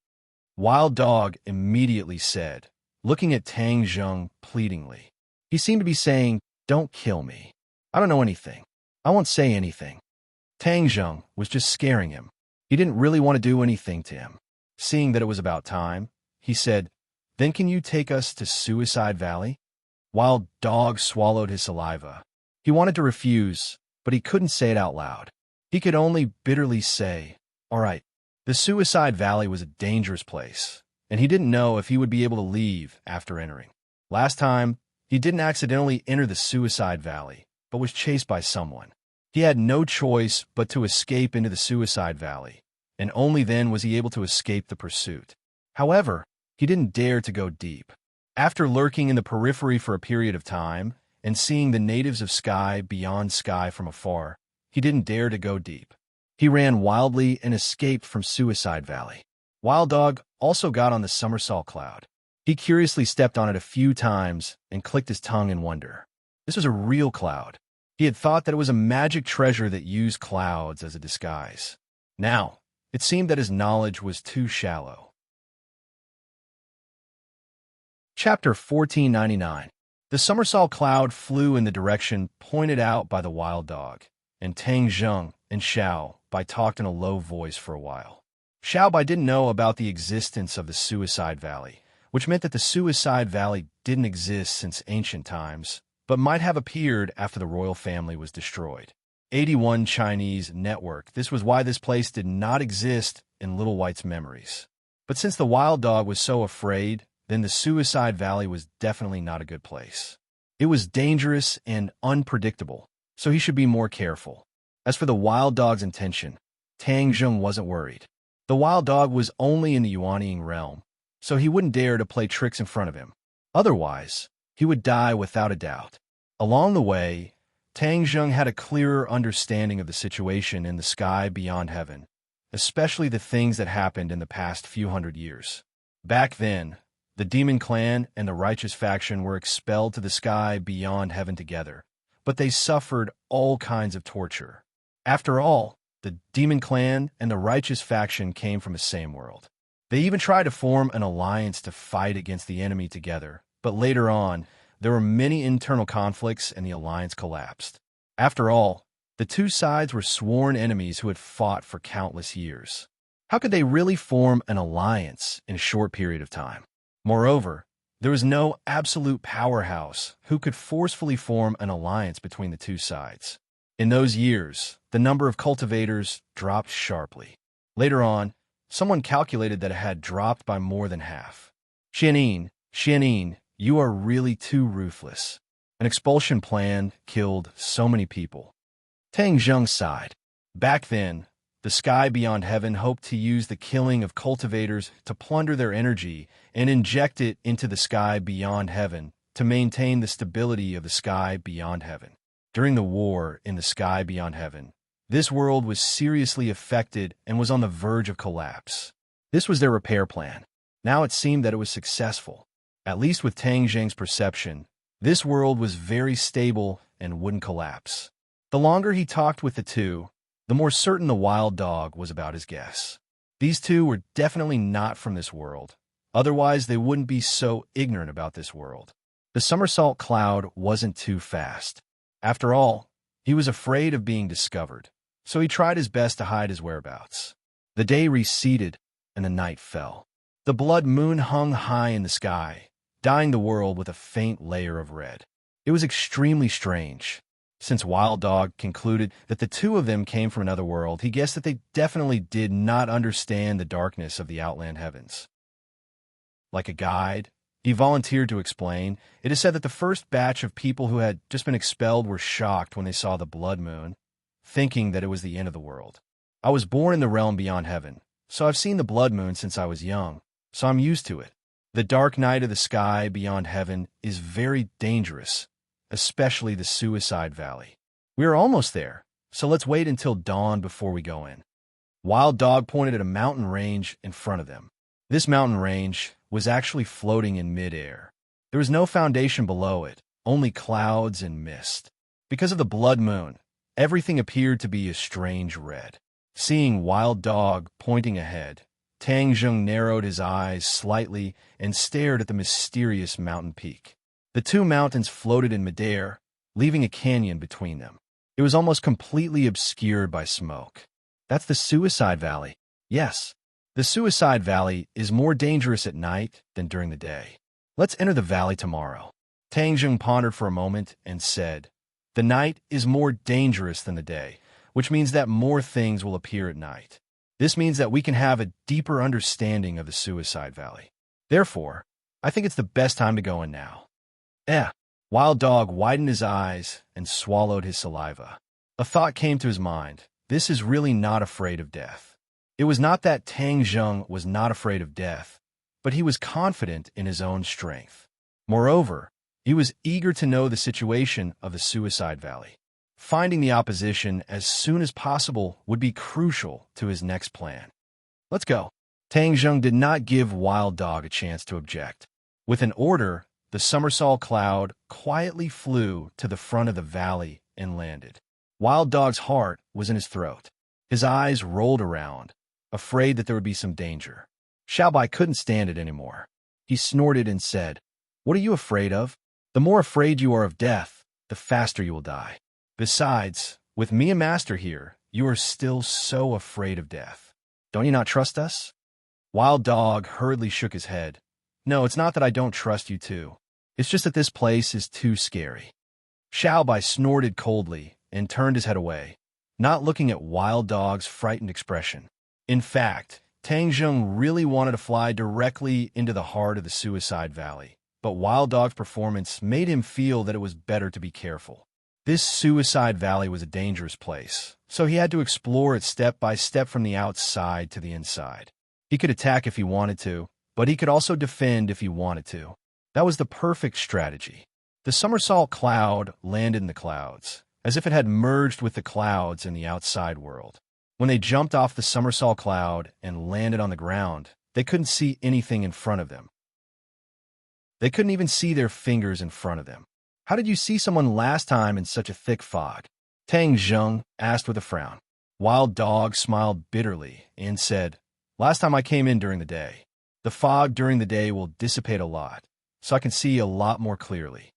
Wild Dog immediately said, looking at Tang Zheng pleadingly. He seemed to be saying, "Don't kill me. I don't know anything. I won't say anything." Tang Zheng was just scaring him. He didn't really want to do anything to him. Seeing that it was about time, he said, "Then can you take us to Suicide Valley?" Wild Dog swallowed his saliva. He wanted to refuse, but he couldn't say it out loud. He could only bitterly say, "All right." The Suicide Valley was a dangerous place, and he didn't know if he would be able to leave after entering. Last time, he didn't accidentally enter the Suicide Valley, but was chased by someone. He had no choice but to escape into the Suicide Valley, and only then was he able to escape the pursuit. However, he didn't dare to go deep. After lurking in the periphery for a period of time and seeing the natives of Sky Beyond Sky from afar, he didn't dare to go deep. He ran wildly and escaped from Suicide Valley. Wild Dog also got on the somersault cloud. He curiously stepped on it a few times and clicked his tongue in wonder. This was a real cloud. He had thought that it was a magic treasure that used clouds as a disguise. Now, it seemed that his knowledge was too shallow. Chapter 1499. The somersault cloud flew in the direction pointed out by the Wild Dog, and Tang Zheng and Xiao Bai talked in a low voice for a while. Xiao Bai didn't know about the existence of the Suicide Valley, which meant that the Suicide Valley didn't exist since ancient times, but might have appeared after the royal family was destroyed. 81 Chinese network. This was why this place did not exist in Little White's memories. But since the Wild Dog was so afraid, then the Suicide Valley was definitely not a good place. It was dangerous and unpredictable, so he should be more careful. As for the Wild Dog's intention, Tang Zheng wasn't worried. The Wild Dog was only in the Yuanying realm, so he wouldn't dare to play tricks in front of him. Otherwise, he would die without a doubt. Along the way, Tang Zheng had a clearer understanding of the situation in the sky beyond heaven, especially the things that happened in the past few hundred years. Back then, The demon clan and the righteous faction were expelled to the sky beyond heaven together, but they suffered all kinds of torture. After all, the demon clan and the righteous faction came from the same world. They even tried to form an alliance to fight against the enemy together, but later on, there were many internal conflicts and the alliance collapsed. After all, the two sides were sworn enemies who had fought for countless years. How could they really form an alliance in a short period of time? Moreover, there was no absolute powerhouse who could forcefully form an alliance between the two sides. In those years, the number of cultivators dropped sharply. Later on, someone calculated that it had dropped by more than half. Xianyin, you are really too ruthless. An expulsion plan killed so many people. Tang Zheng sighed. Back then, the sky beyond heaven hoped to use the killing of cultivators to plunder their energy and inject it into the sky beyond heaven to maintain the stability of the sky beyond heaven. During the war in the sky beyond heaven, this world was seriously affected and was on the verge of collapse. This was their repair plan. Now it seemed that it was successful. At least with Tang Zheng's perception, this world was very stable and wouldn't collapse. The longer he talked with the two, the more certain the wild dog was about his guess. These two were definitely not from this world. Otherwise, they wouldn't be so ignorant about this world. The somersault cloud wasn't too fast. After all, he was afraid of being discovered, so he tried his best to hide his whereabouts. The day receded, and the night fell. The blood moon hung high in the sky, dyeing the world with a faint layer of red. It was extremely strange. Since Wild Dog concluded that the two of them came from another world, he guessed that they definitely did not understand the darkness of the outland heavens. Like a guide, he volunteered to explain. It is said that the first batch of people who had just been expelled were shocked when they saw the blood moon, thinking that it was the end of the world. I was born in the realm beyond heaven, so I've seen the blood moon since I was young, so I'm used to it. The dark night of the sky beyond heaven is very dangerous, especially the Suicide Valley. We are almost there, so let's wait until dawn before we go in. Wild Dog pointed at a mountain range in front of them. This mountain range was actually floating in midair. There was no foundation below it, only clouds and mist. Because of the blood moon, everything appeared to be a strange red. Seeing Wild Dog pointing ahead, Tang Zheng narrowed his eyes slightly and stared at the mysterious mountain peak. The two mountains floated in midair, leaving a canyon between them. It was almost completely obscured by smoke. That's the Suicide Valley. Yes, the Suicide Valley is more dangerous at night than during the day. Let's enter the valley tomorrow. Tang Zheng pondered for a moment and said, the night is more dangerous than the day, which means that more things will appear at night. This means that we can have a deeper understanding of the Suicide Valley. Therefore, I think it's the best time to go in now. Wild Dog widened his eyes and swallowed his saliva. A thought came to his mind. This is really not afraid of death. It was not that Tang Zheng was not afraid of death, but he was confident in his own strength. Moreover, he was eager to know the situation of the Suicide Valley. Finding the opposition as soon as possible would be crucial to his next plan. Let's go. Tang Zheng did not give Wild Dog a chance to object. With an order, the somersault cloud quietly flew to the front of the valley and landed. Wild Dog's heart was in his throat. His eyes rolled around, afraid that there would be some danger. Xiaobai couldn't stand it anymore. He snorted and said, what are you afraid of? The more afraid you are of death, the faster you will die. Besides, with me and Master here, you are still so afraid of death. Don't you not trust us? Wild Dog hurriedly shook his head. No, it's not that I don't trust you two. It's just that this place is too scary. Xiaobai snorted coldly and turned his head away, not looking at Wild Dog's frightened expression. In fact, Tang Zheng really wanted to fly directly into the heart of the Suicide Valley, but Wild Dog's performance made him feel that it was better to be careful. This Suicide Valley was a dangerous place, so he had to explore it step by step from the outside to the inside. He could attack if he wanted to, but he could also defend if he wanted to. That was the perfect strategy. The somersault cloud landed in the clouds, as if it had merged with the clouds in the outside world. When they jumped off the somersault cloud and landed on the ground, they couldn't see anything in front of them. They couldn't even see their fingers in front of them. How did you see someone last time in such a thick fog? Tang Zheng asked with a frown. Wild Dog smiled bitterly and said, last time I came in during the day. The fog during the day will dissipate a lot, so I can see a lot more clearly.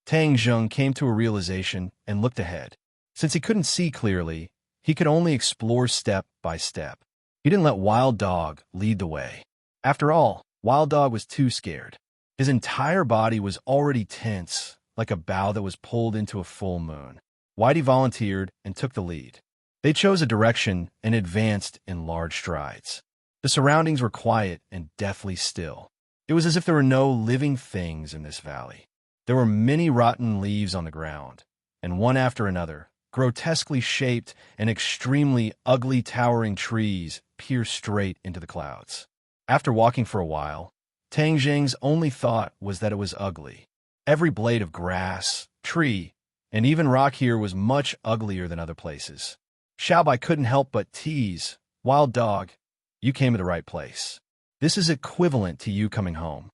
Tang Zheng came to a realization and looked ahead. Since he couldn't see clearly, he could only explore step by step. He didn't let Wild Dog lead the way. After all, Wild Dog was too scared. His entire body was already tense, like a bow that was pulled into a full moon. Whitey volunteered and took the lead. They chose a direction and advanced in large strides. The surroundings were quiet and deathly still. It was as if there were no living things in this valley. There were many rotten leaves on the ground, and one after another, grotesquely shaped and extremely ugly towering trees pierced straight into the clouds. After walking for a while, Tang Zheng's only thought was that it was ugly. Every blade of grass, tree, and even rock here was much uglier than other places. Xiaobai couldn't help but tease, Wild Dog, you came to the right place. This is equivalent to you coming home.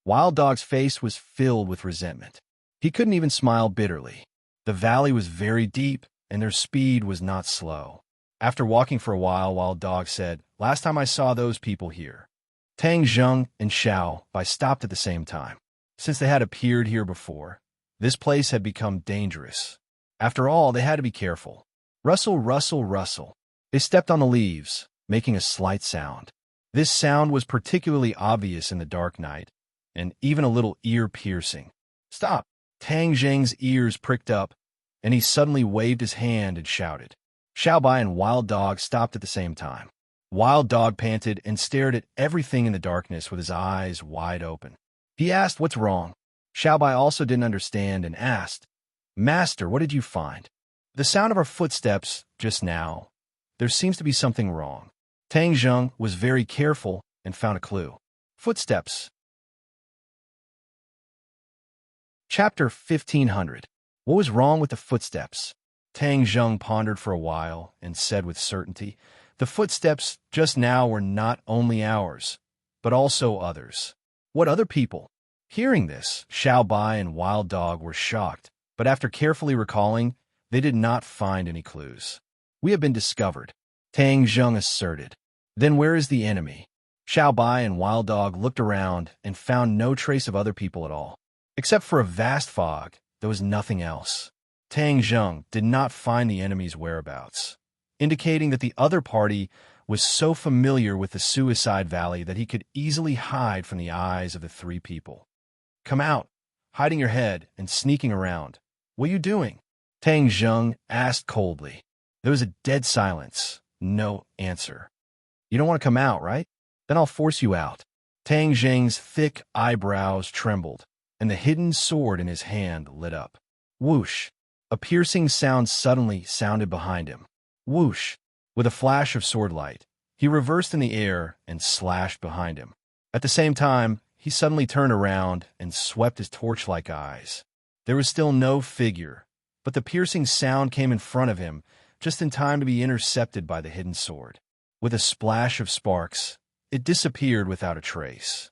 Wild Dog's face was filled with resentment. He couldn't even smile bitterly. The valley was very deep, and their speed was not slow. After walking for a while, Wild Dog said, last time I saw those people here. Tang Zheng and Xiaobai stopped at the same time. Since they had appeared here before, this place had become dangerous. After all, they had to be careful. Rustle, rustle, rustle. They stepped on the leaves, making a slight sound. This sound was particularly obvious in the dark night, and even a little ear-piercing. Stop! Tang Zheng's ears pricked up, and he suddenly waved his hand and shouted. Xiaobai and Wild Dog stopped at the same time. Wild Dog panted and stared at everything in the darkness with his eyes wide open. He asked what's wrong. Xiaobai also didn't understand and asked, Master, what did you find? The sound of our footsteps just now. There seems to be something wrong. Tang Zheng was very careful and found a clue. Footsteps. Chapter 1500. What was wrong with the footsteps? Tang Zheng pondered for a while and said with certainty, the footsteps just now were not only ours, but also others. What other people? Hearing this, Xiaobai and Wild Dog were shocked, but after carefully recalling, they did not find any clues. We have been discovered, Tang Zheng asserted. Then where is the enemy? Xiaobai and Wild Dog looked around and found no trace of other people at all. Except for a vast fog, there was nothing else. Tang Zheng did not find the enemy's whereabouts, indicating that the other party was so familiar with the Suicide Valley that he could easily hide from the eyes of the three people. Come out, hiding your head and sneaking around. What are you doing? Tang Zheng asked coldly. There was a dead silence, no answer. You don't want to come out, right? Then I'll force you out. Tang Zheng's thick eyebrows trembled, and the hidden sword in his hand lit up. Whoosh! A piercing sound suddenly sounded behind him. Whoosh! With a flash of sword light, he reversed in the air and slashed behind him. At the same time, he suddenly turned around and swept his torch-like eyes. There was still no figure, but the piercing sound came in front of him, just in time to be intercepted by the hidden sword. With a splash of sparks, it disappeared without a trace.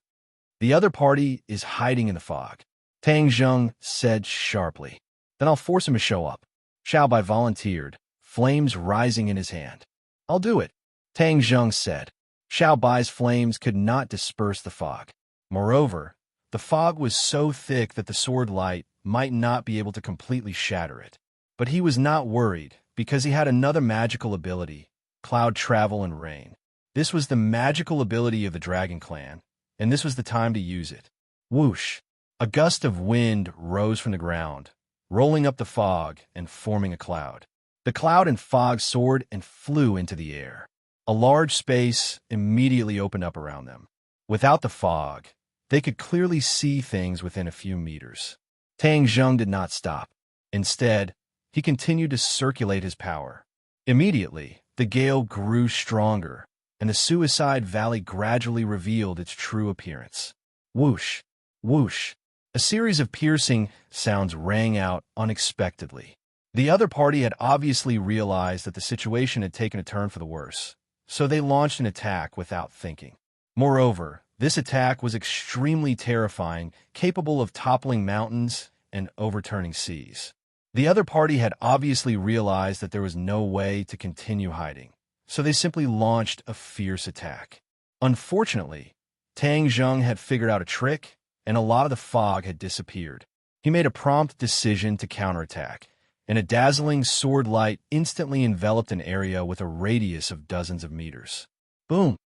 The other party is hiding in the fog, Tang Zheng said sharply. Then I'll force him to show up. Xiaobai volunteered, flames rising in his hand. I'll do it, Tang Zheng said. Xiaobai's flames could not disperse the fog. Moreover, the fog was so thick that the sword light might not be able to completely shatter it. But he was not worried, because he had another magical ability, cloud travel and rain. This was the magical ability of the Dragon Clan, and this was the time to use it. Whoosh! A gust of wind rose from the ground, rolling up the fog and forming a cloud. The cloud and fog soared and flew into the air. A large space immediately opened up around them. Without the fog, they could clearly see things within a few meters. Tang Zheng did not stop. Instead, he continued to circulate his power. Immediately, the gale grew stronger, and the Suicide Valley gradually revealed its true appearance. Whoosh! Whoosh! A series of piercing sounds rang out unexpectedly. The other party had obviously realized that the situation had taken a turn for the worse, so they launched an attack without thinking. Moreover, This attack was extremely terrifying, capable of toppling mountains and overturning seas. The other party had obviously realized that there was no way to continue hiding, so they simply launched a fierce attack. Unfortunately, Tang Zheng had figured out a trick, and a lot of the fog had disappeared. He made a prompt decision to counterattack, and a dazzling sword light instantly enveloped an area with a radius of dozens of meters. Boom!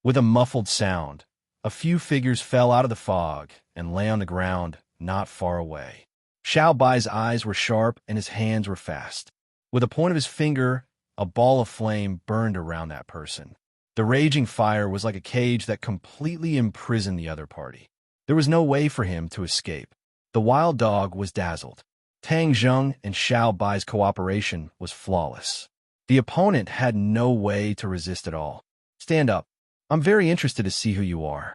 With a muffled sound, a few figures fell out of the fog and lay on the ground not far away. Xiao Bai's eyes were sharp and his hands were fast. With a point of his finger, a ball of flame burned around that person. The raging fire was like a cage that completely imprisoned the other party. There was no way for him to escape. The wild dog was dazzled. Tang Zheng and Xiao Bai's cooperation was flawless. The opponent had no way to resist at all. Stand up. I'm very interested to see who you are.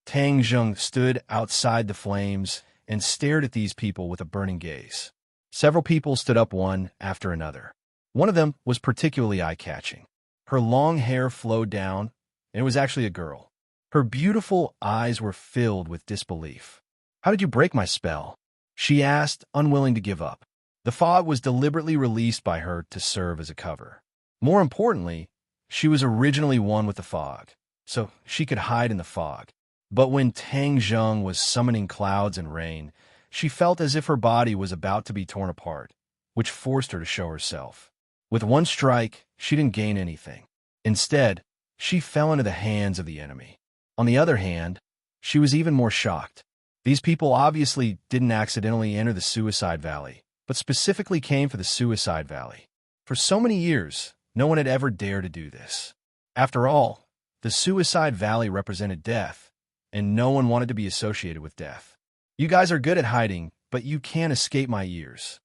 Tang Zheng stood outside the flames and stared at these people with a burning gaze. Several people stood up one after another. One of them was particularly eye-catching. Her long hair flowed down, and it was actually a girl. Her beautiful eyes were filled with disbelief. How did you break my spell? She asked, unwilling to give up. The fog was deliberately released by her to serve as a cover. More importantly, she was originally one with the fog, so she could hide in the fog. But when Tang Zheng was summoning clouds and rain, she felt as if her body was about to be torn apart, which forced her to show herself. With one strike, she didn't gain anything. Instead, she fell into the hands of the enemy. On the other hand, she was even more shocked. These people obviously didn't accidentally enter the Suicide Valley, but specifically came for the Suicide Valley. For so many years, no one had ever dared to do this. After all, the Suicide Valley represented death, and no one wanted to be associated with death. You guys are good at hiding, but you can't escape my ears.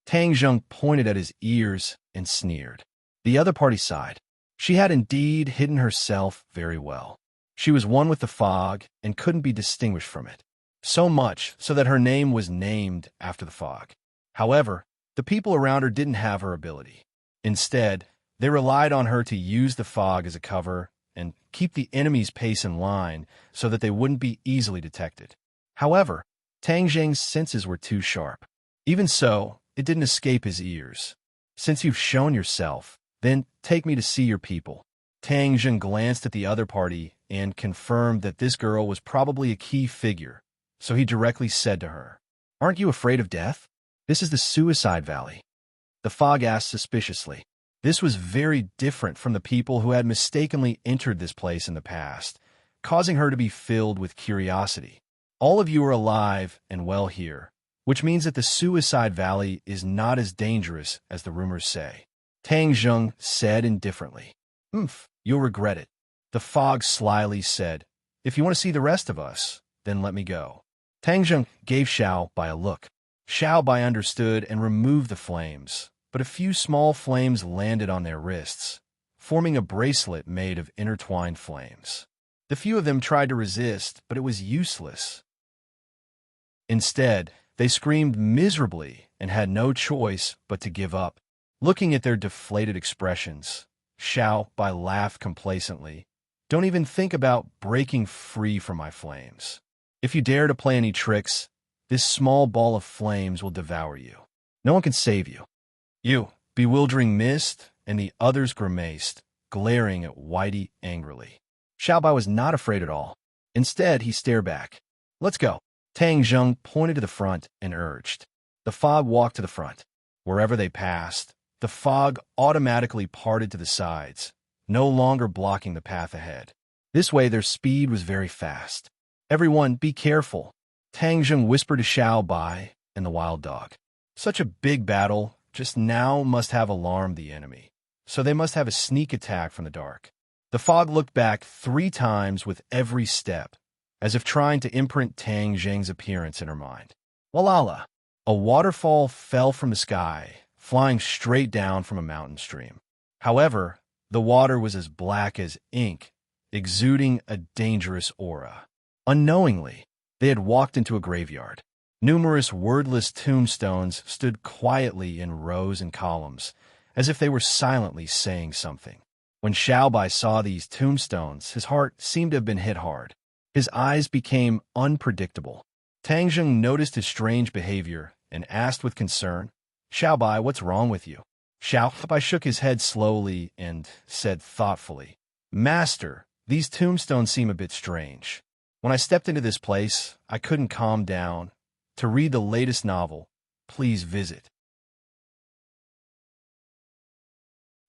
Tang Zheng pointed at his ears and sneered. The other party sighed. She had indeed hidden herself very well. She was one with the fog and couldn't be distinguished from it. So much so that her name was named after the fog. However, the people around her didn't have her ability. Instead, they relied on her to use the fog as a cover and keep the enemy's pace in line so that they wouldn't be easily detected. However, Tang Zheng's senses were too sharp. Even so, it didn't escape his ears. Since you've shown yourself, then take me to see your people. Tang Zheng glanced at the other party and confirmed that this girl was probably a key figure, so he directly said to her, "Aren't you afraid of death? This is the Suicide Valley." The fog asked suspiciously. This was very different from the people who had mistakenly entered this place in the past, causing her to be filled with curiosity. All of you are alive and well here, which means that the Suicide Valley is not as dangerous as the rumors say. Tang Zheng said indifferently. You'll regret it. The fog slyly said, "If you want to see the rest of us, then let me go." Tang Zheng gave Xiao Bai a look. Xiao Bai understood and removed the flames, but a few small flames landed on their wrists, forming a bracelet made of intertwined flames. The few of them tried to resist, but it was useless. Instead, they screamed miserably and had no choice but to give up. Looking at their deflated expressions, Xiao Bai laughed complacently. "Don't even think about breaking free from my flames. If you dare to play any tricks, this small ball of flames will devour you. No one can save you." "You, bewildering mist," and the others grimaced, glaring at Whitey angrily. Xiao Bai was not afraid at all. Instead, he stared back. "Let's go." Tang Zheng pointed to the front and urged. The fog walked to the front. Wherever they passed, the fog automatically parted to the sides, no longer blocking the path ahead. This way, their speed was very fast. "Everyone, be careful," Tang Zheng whispered to Xiao Bai and the wild dog. Such a big battle just now must have alarmed the enemy, so they must have a sneak attack from the dark. The fog looked back 3 times with every step, as if trying to imprint Tang Zheng's appearance in her mind. Walala! A waterfall fell from the sky, flying straight down from a mountain stream. However, the water was as black as ink, exuding a dangerous aura. Unknowingly, they had walked into a graveyard. Numerous wordless tombstones stood quietly in rows and columns, as if they were silently saying something. When Xiaobai saw these tombstones, his heart seemed to have been hit hard. His eyes became unpredictable. Tang Zheng noticed his strange behavior and asked with concern, Xiaobai, what's wrong with you? Xiaobai shook his head slowly and said thoughtfully, Master, these tombstones seem a bit strange. When I stepped into this place, I couldn't calm down. To read the latest novel, please visit.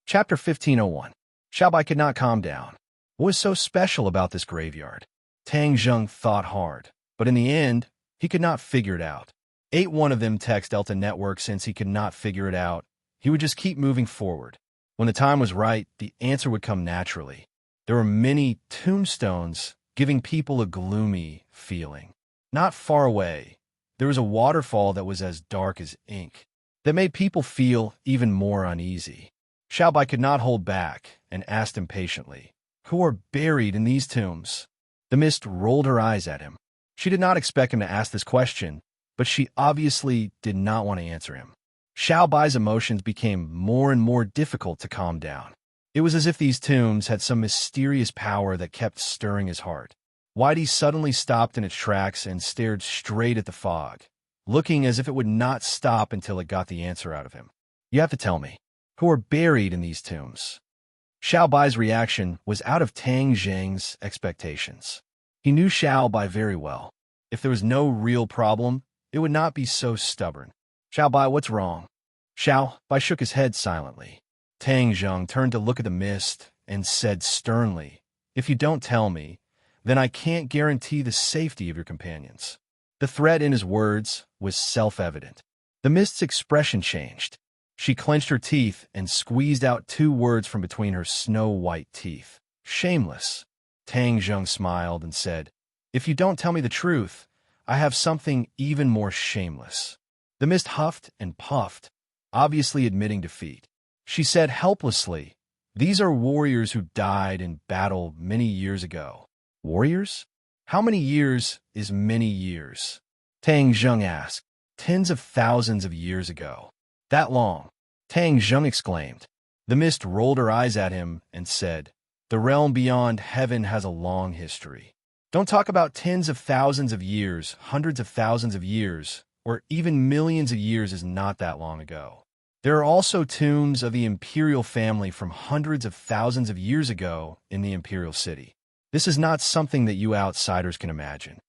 Chapter 1501. Xiaobai could not calm down. What was so special about this graveyard? Tang Zheng thought hard, but in the end, he could not figure it out. Ate one of them text Delta Network since he could not figure it out. He would just keep moving forward. When the time was right, the answer would come naturally. There were many tombstones giving people a gloomy feeling. Not far away, there was a waterfall that was as dark as ink, that made people feel even more uneasy. Xiaobai could not hold back and asked impatiently, Who are buried in these tombs? The mist rolled her eyes at him. She did not expect him to ask this question, but she obviously did not want to answer him. Xiaobai's emotions became more and more difficult to calm down. It was as if these tombs had some mysterious power that kept stirring his heart. Whitey suddenly stopped in its tracks and stared straight at the fog, looking as if it would not stop until it got the answer out of him. You have to tell me, who are buried in these tombs? Xiaobai's reaction was out of Tang Zheng's expectations. He knew Xiaobai very well. If there was no real problem, it would not be so stubborn. Xiaobai, what's wrong? Xiaobai shook his head silently. Tang Zheng turned to look at the mist and said sternly, If you don't tell me, then I can't guarantee the safety of your companions. The threat in his words was self-evident. The mist's expression changed. She clenched her teeth and squeezed out 2 words from between her snow-white teeth. Shameless. Tang Zheng smiled and said, If you don't tell me the truth, I have something even more shameless. The mist huffed and puffed, obviously admitting defeat. She said helplessly, These are warriors who died in battle many years ago. Warriors? How many years is many years? Tang Zheng asked. Tens of thousands of years ago. That long? Tang Zheng exclaimed. The mist rolled her eyes at him and said, The realm beyond heaven has a long history. Don't talk about tens of thousands of years, hundreds of thousands of years, or even millions of years is not that long ago. There are also tombs of the imperial family from hundreds of thousands of years ago in the imperial city. This is not something that you outsiders can imagine.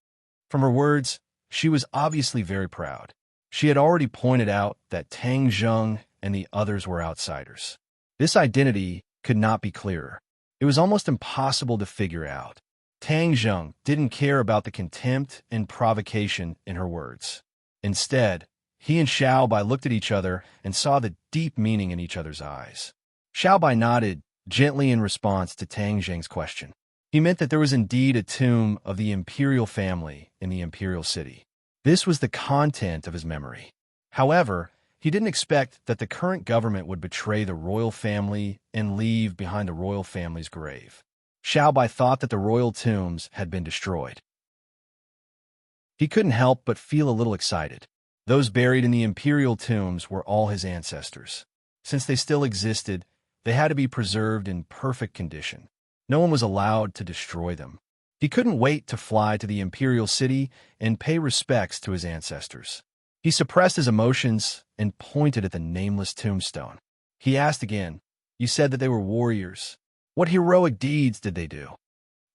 From her words, she was obviously very proud. She had already pointed out that Tang Zheng and the others were outsiders. This identity could not be clearer. It was almost impossible to figure out. Tang Zheng didn't care about the contempt and provocation in her words. Instead, he and Xiaobai looked at each other and saw the deep meaning in each other's eyes. Xiaobai nodded gently in response to Tang Zheng's question. He meant that there was indeed a tomb of the imperial family in the imperial city. This was the content of his memory. However, he didn't expect that the current government would betray the royal family and leave behind the royal family's grave. Xiaobai thought that the royal tombs had been destroyed. He couldn't help but feel a little excited. Those buried in the imperial tombs were all his ancestors. Since they still existed, they had to be preserved in perfect condition. No one was allowed to destroy them. He couldn't wait to fly to the imperial city and pay respects to his ancestors. He suppressed his emotions and pointed at the nameless tombstone. He asked again, You said that they were warriors. What heroic deeds did they do?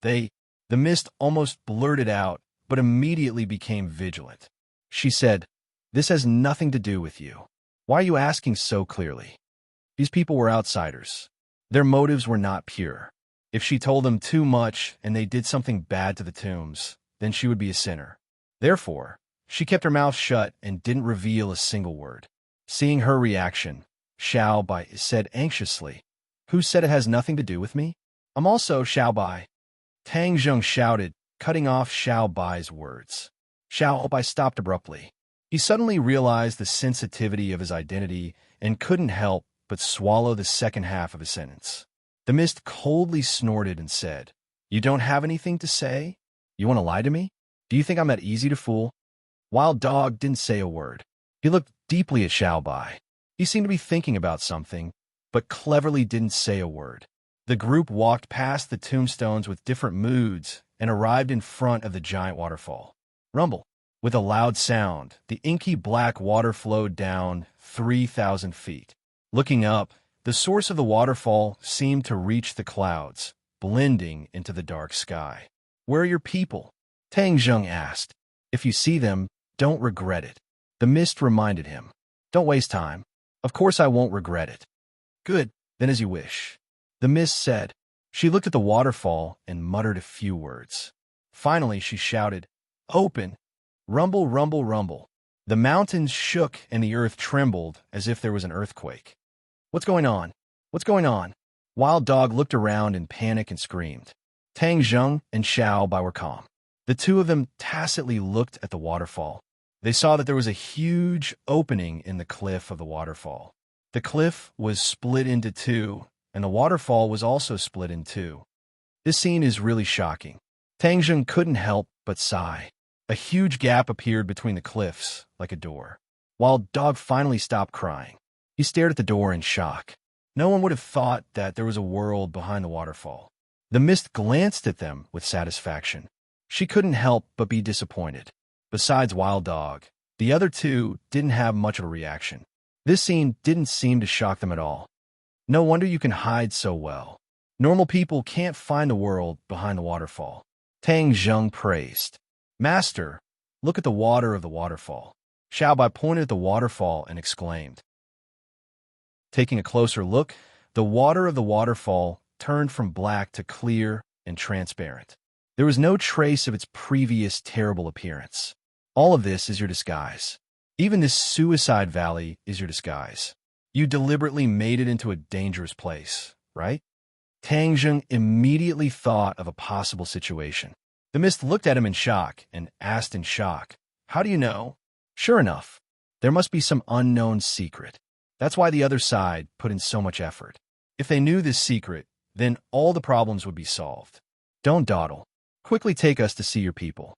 The mist almost blurted out, but immediately became vigilant. She said, This has nothing to do with you. Why are you asking so clearly? These people were outsiders. Their motives were not pure. If she told them too much and they did something bad to the tombs, then she would be a sinner. Therefore, she kept her mouth shut and didn't reveal a single word. Seeing her reaction, Xiaobai said anxiously, Who said it has nothing to do with me? I'm also Xiaobai. Tang Zheng shouted, cutting off Xiaobai's words. Xiaobai stopped abruptly. He suddenly realized the sensitivity of his identity and couldn't help but swallow the second half of his sentence. The mist coldly snorted and said, You don't have anything to say? You want to lie to me? Do you think I'm that easy to fool? Wild Dog didn't say a word. He looked deeply at Xiaobai. He seemed to be thinking about something, but cleverly didn't say a word. The group walked past the tombstones with different moods and arrived in front of the giant waterfall. Rumble. With a loud sound, the inky black water flowed down 3,000 feet. Looking up, the source of the waterfall seemed to reach the clouds, blending into the dark sky. "Where are your people?" Tang Zheng asked. "If you see them, don't regret it." The mist reminded him. "Don't waste time. Of course I won't regret it." "Good, then as you wish," the mist said. She looked at the waterfall and muttered a few words. Finally, she shouted, "Open!" Rumble, rumble, rumble. The mountains shook and the earth trembled as if there was an earthquake. "What's going on? What's going on?" Wild Dog looked around in panic and screamed. Tang Zheng and Xiao Bai were calm. The two of them tacitly looked at the waterfall. They saw that there was a huge opening in the cliff of the waterfall. The cliff was split into two, and the waterfall was also split in two. This scene is really shocking. Tang Zheng couldn't help but sigh. A huge gap appeared between the cliffs, like a door. Wild Dog finally stopped crying. He stared at the door in shock. No one would have thought that there was a world behind the waterfall. The mist glanced at them with satisfaction. She couldn't help but be disappointed. Besides Wild Dog, the other two didn't have much of a reaction. This scene didn't seem to shock them at all. No wonder you can hide so well. Normal people can't find the world behind the waterfall. Tang Zheng praised. "Master, look at the water of the waterfall." Xiao Bai pointed at the waterfall and exclaimed. Taking a closer look, the water of the waterfall turned from black to clear and transparent. There was no trace of its previous terrible appearance. All of this is your disguise. Even this suicide valley is your disguise. You deliberately made it into a dangerous place, right? Tang Zheng immediately thought of a possible situation. The mist looked at him in shock and asked in shock, "How do you know?" Sure enough, there must be some unknown secret. That's why the other side put in so much effort. If they knew this secret, then all the problems would be solved. "Don't dawdle. Quickly take us to see your people."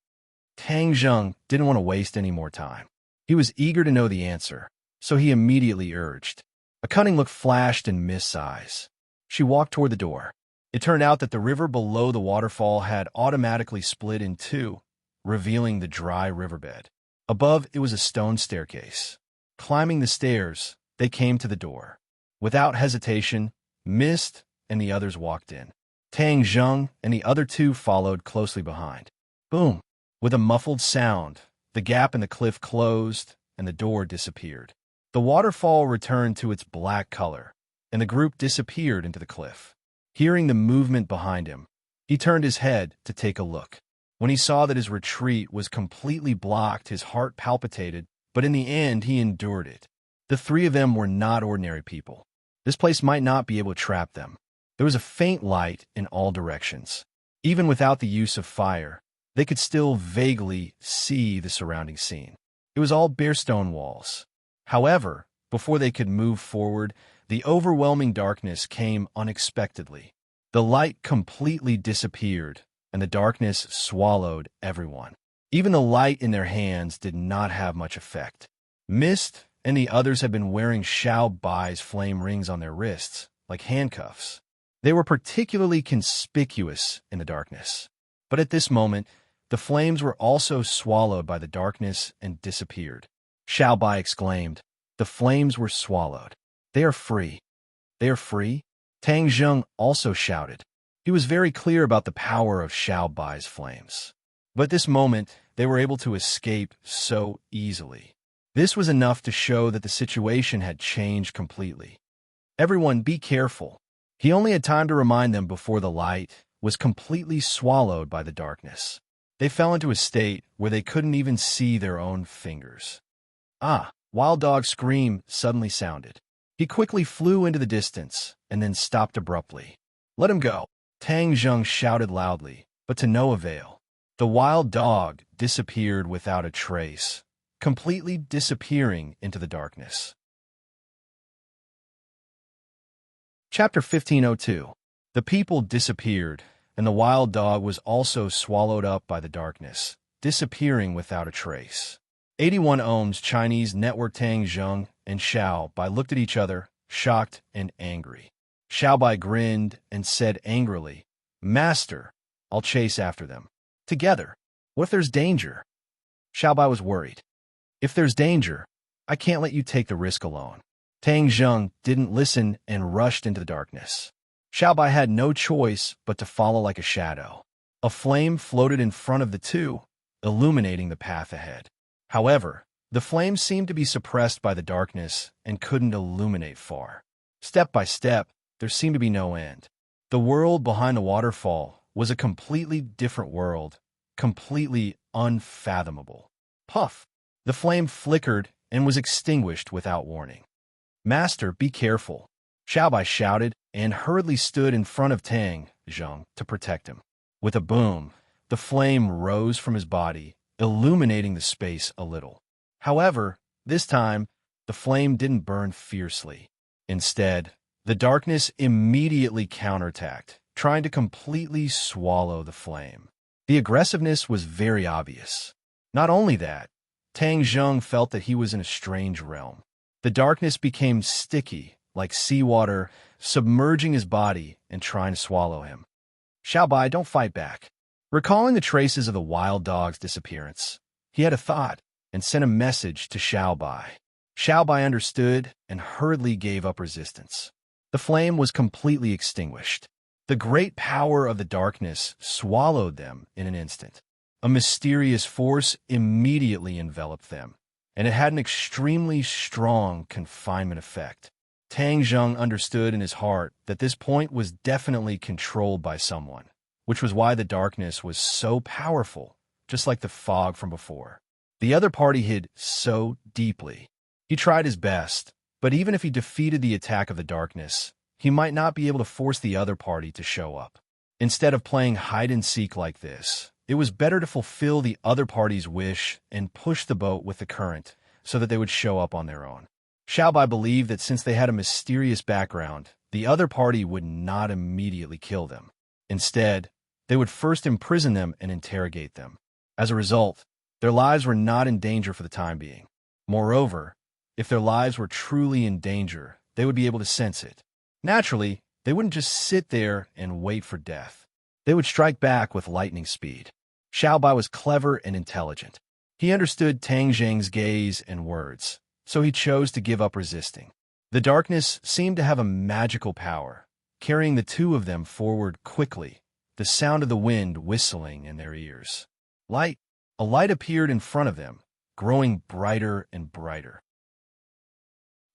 Tang Zheng didn't want to waste any more time. He was eager to know the answer, so he immediately urged. A cunning look flashed in Mist's eyes. She walked toward the door. It turned out that the river below the waterfall had automatically split in two, revealing the dry riverbed. Above, it was a stone staircase. Climbing the stairs, they came to the door. Without hesitation, Mist and the others walked in. Tang Zheng and the other two followed closely behind. Boom! With a muffled sound, the gap in the cliff closed and the door disappeared. The waterfall returned to its black color, and the group disappeared into the cliff. Hearing the movement behind him, he turned his head to take a look. When he saw that his retreat was completely blocked, his heart palpitated, but in the end he endured it. The three of them were not ordinary people. This place might not be able to trap them. There was a faint light in all directions. Even without the use of fire, they could still vaguely see the surrounding scene. It was all bare stone walls. However, before they could move forward, the overwhelming darkness came unexpectedly. The light completely disappeared, and the darkness swallowed everyone. Even the light in their hands did not have much effect. Mist and the others had been wearing Xiao Bai's flame rings on their wrists, like handcuffs. They were particularly conspicuous in the darkness. But at this moment, the flames were also swallowed by the darkness and disappeared. Xiao Bai exclaimed, "The flames were swallowed. They are free." "They are free?" Tang Zheng also shouted. He was very clear about the power of Xiao Bai's flames. But at this moment, they were able to escape so easily. This was enough to show that the situation had changed completely. "Everyone, be careful." He only had time to remind them before the light was completely swallowed by the darkness. They fell into a state where they couldn't even see their own fingers. Ah! Wild Dog's scream suddenly sounded. He quickly flew into the distance and then stopped abruptly. "Let him go!" Tang Zheng shouted loudly, but to no avail. The wild dog disappeared without a trace, completely disappearing into the darkness. Chapter 1502. The people disappeared, and the wild dog was also swallowed up by the darkness, disappearing without a trace. 81 Ohms Chinese network. Tang Zheng and Xiao Bai looked at each other, shocked and angry. Xiaobai grinned and said angrily, "Master, I'll chase after them. Together. What if there's danger?" Xiaobai was worried. "If there's danger, I can't let you take the risk alone." Tang Zheng didn't listen and rushed into the darkness. Xiaobai had no choice but to follow like a shadow. A flame floated in front of the two, illuminating the path ahead. However, the flame seemed to be suppressed by the darkness and couldn't illuminate far. Step by step, there seemed to be no end. The world behind the waterfall was a completely different world, completely unfathomable. Puff! The flame flickered and was extinguished without warning. "Master, be careful," Xiaobai shouted and hurriedly stood in front of Tang Zheng to protect him. With a boom, the flame rose from his body, illuminating the space a little. However, this time, the flame didn't burn fiercely. Instead, the darkness immediately counterattacked, trying to completely swallow the flame. The aggressiveness was very obvious. Not only that, Tang Zheng felt that he was in a strange realm. The darkness became sticky, like seawater, submerging his body and trying to swallow him. "Xiaobai, don't fight back." Recalling the traces of the wild dog's disappearance, he had a thought and sent a message to Xiaobai. Xiaobai understood and hurriedly gave up resistance. The flame was completely extinguished. The great power of the darkness swallowed them in an instant. A mysterious force immediately enveloped them, and it had an extremely strong confinement effect. Tang Zheng understood in his heart that this point was definitely controlled by someone, which was why the darkness was so powerful, just like the fog from before. The other party hid so deeply. He tried his best, but even if he defeated the attack of the darkness, he might not be able to force the other party to show up. Instead of playing hide-and-seek like this, it was better to fulfill the other party's wish and push the boat with the current so that they would show up on their own. Xiaobai believed that since they had a mysterious background, the other party would not immediately kill them. Instead, they would first imprison them and interrogate them. As a result, their lives were not in danger for the time being. Moreover, if their lives were truly in danger, they would be able to sense it. Naturally, they wouldn't just sit there and wait for death. They would strike back with lightning speed. Xiaobai was clever and intelligent. He understood Tang Zheng's gaze and words, so he chose to give up resisting. The darkness seemed to have a magical power, carrying the two of them forward quickly, the sound of the wind whistling in their ears. A light appeared in front of them, growing brighter and brighter.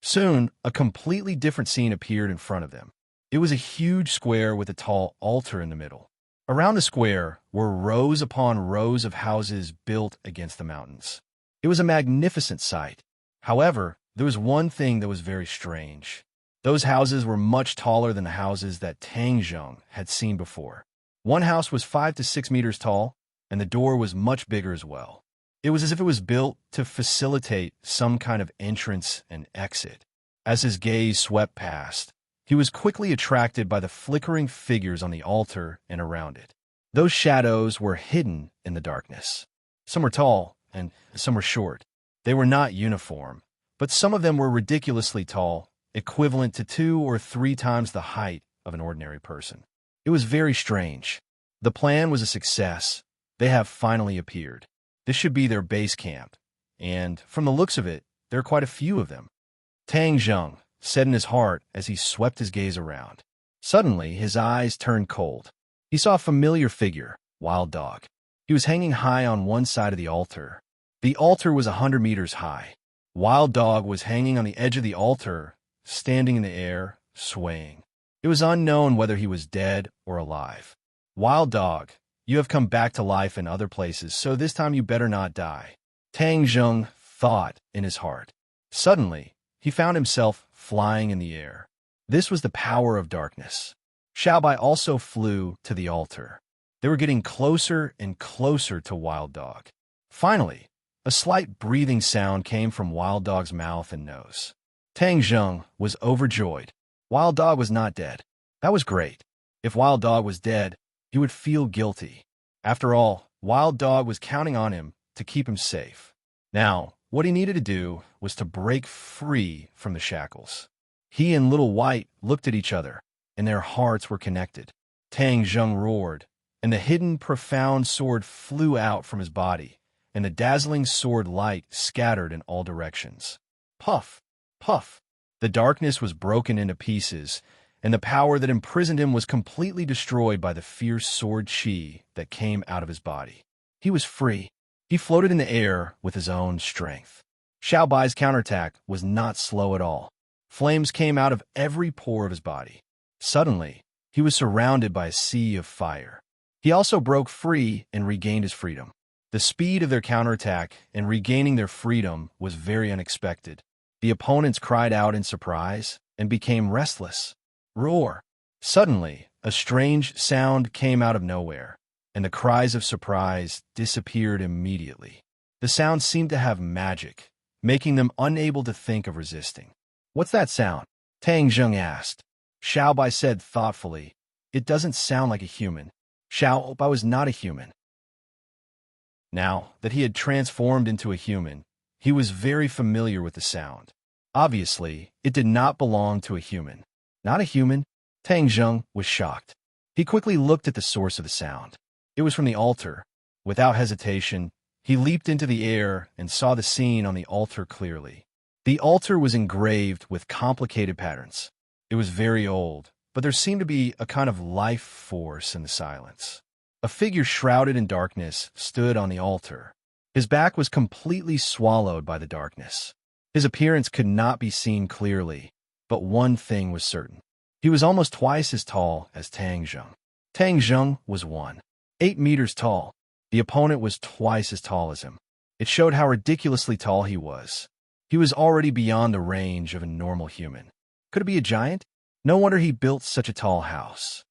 Soon, a completely different scene appeared in front of them. It was a huge square with a tall altar in the middle. Around the square were rows upon rows of houses built against the mountains. It was a magnificent sight. However, there was one thing that was very strange. Those houses were much taller than the houses that Tang Zheng had seen before. One house was 5 to 6 meters tall, and the door was much bigger as well. It was as if it was built to facilitate some kind of entrance and exit. As his gaze swept past, he was quickly attracted by the flickering figures on the altar and around it. Those shadows were hidden in the darkness. Some were tall, and some were short. They were not uniform, but some of them were ridiculously tall, equivalent to 2 or 3 times the height of an ordinary person. It was very strange. The plan was a success. They have finally appeared. This should be their base camp, and from the looks of it, there are quite a few of them. Tang Zheng said in his heart as he swept his gaze around. Suddenly, his eyes turned cold. He saw a familiar figure, Wild Dog. He was hanging high on one side of the altar. The altar was 100 meters high. Wild Dog was hanging on the edge of the altar, standing in the air, swaying. It was unknown whether he was dead or alive. "Wild Dog, you have come back to life in other places, so this time you better not die," Tang Zheng thought in his heart. Suddenly, he found himself flying in the air. This was the power of darkness. Xiaobai also flew to the altar. They were getting closer and closer to Wild Dog. Finally, a slight breathing sound came from Wild Dog's mouth and nose. Tang Zheng was overjoyed. Wild Dog was not dead. That was great. If Wild Dog was dead, he would feel guilty. After all, Wild Dog was counting on him to keep him safe. Now, what he needed to do was to break free from the shackles. He and Little White looked at each other, and their hearts were connected. Tang Zheng roared, and the hidden, profound sword flew out from his body, and the dazzling sword light scattered in all directions. Puff! Puff! The darkness was broken into pieces, and the power that imprisoned him was completely destroyed by the fierce sword chi that came out of his body. He was free. He floated in the air with his own strength. Xiao Bai's counterattack was not slow at all. Flames came out of every pore of his body. Suddenly, he was surrounded by a sea of fire. He also broke free and regained his freedom. The speed of their counterattack and regaining their freedom was very unexpected. The opponents cried out in surprise and became restless. Roar! Suddenly, a strange sound came out of nowhere, and the cries of surprise disappeared immediately. The sound seemed to have magic, making them unable to think of resisting. "What's that sound?" Tang Zheng asked. Xiao Bai said thoughtfully, "It doesn't sound like a human." Xiao Bai was not a human. Now that he had transformed into a human, he was very familiar with the sound. Obviously, it did not belong to a human. Not a human? Tang Zheng was shocked. He quickly looked at the source of the sound. It was from the altar. Without hesitation, he leaped into the air and saw the scene on the altar clearly. The altar was engraved with complicated patterns. It was very old, but there seemed to be a kind of life force in the silence. A figure shrouded in darkness stood on the altar. His back was completely swallowed by the darkness. His appearance could not be seen clearly, but one thing was certain. He was almost twice as tall as Tang Zheng. Tang Zheng was 8 meters tall. The opponent was twice as tall as him. It showed how ridiculously tall he was. He was already beyond the range of a normal human. Could it be a giant? No wonder he built such a tall house.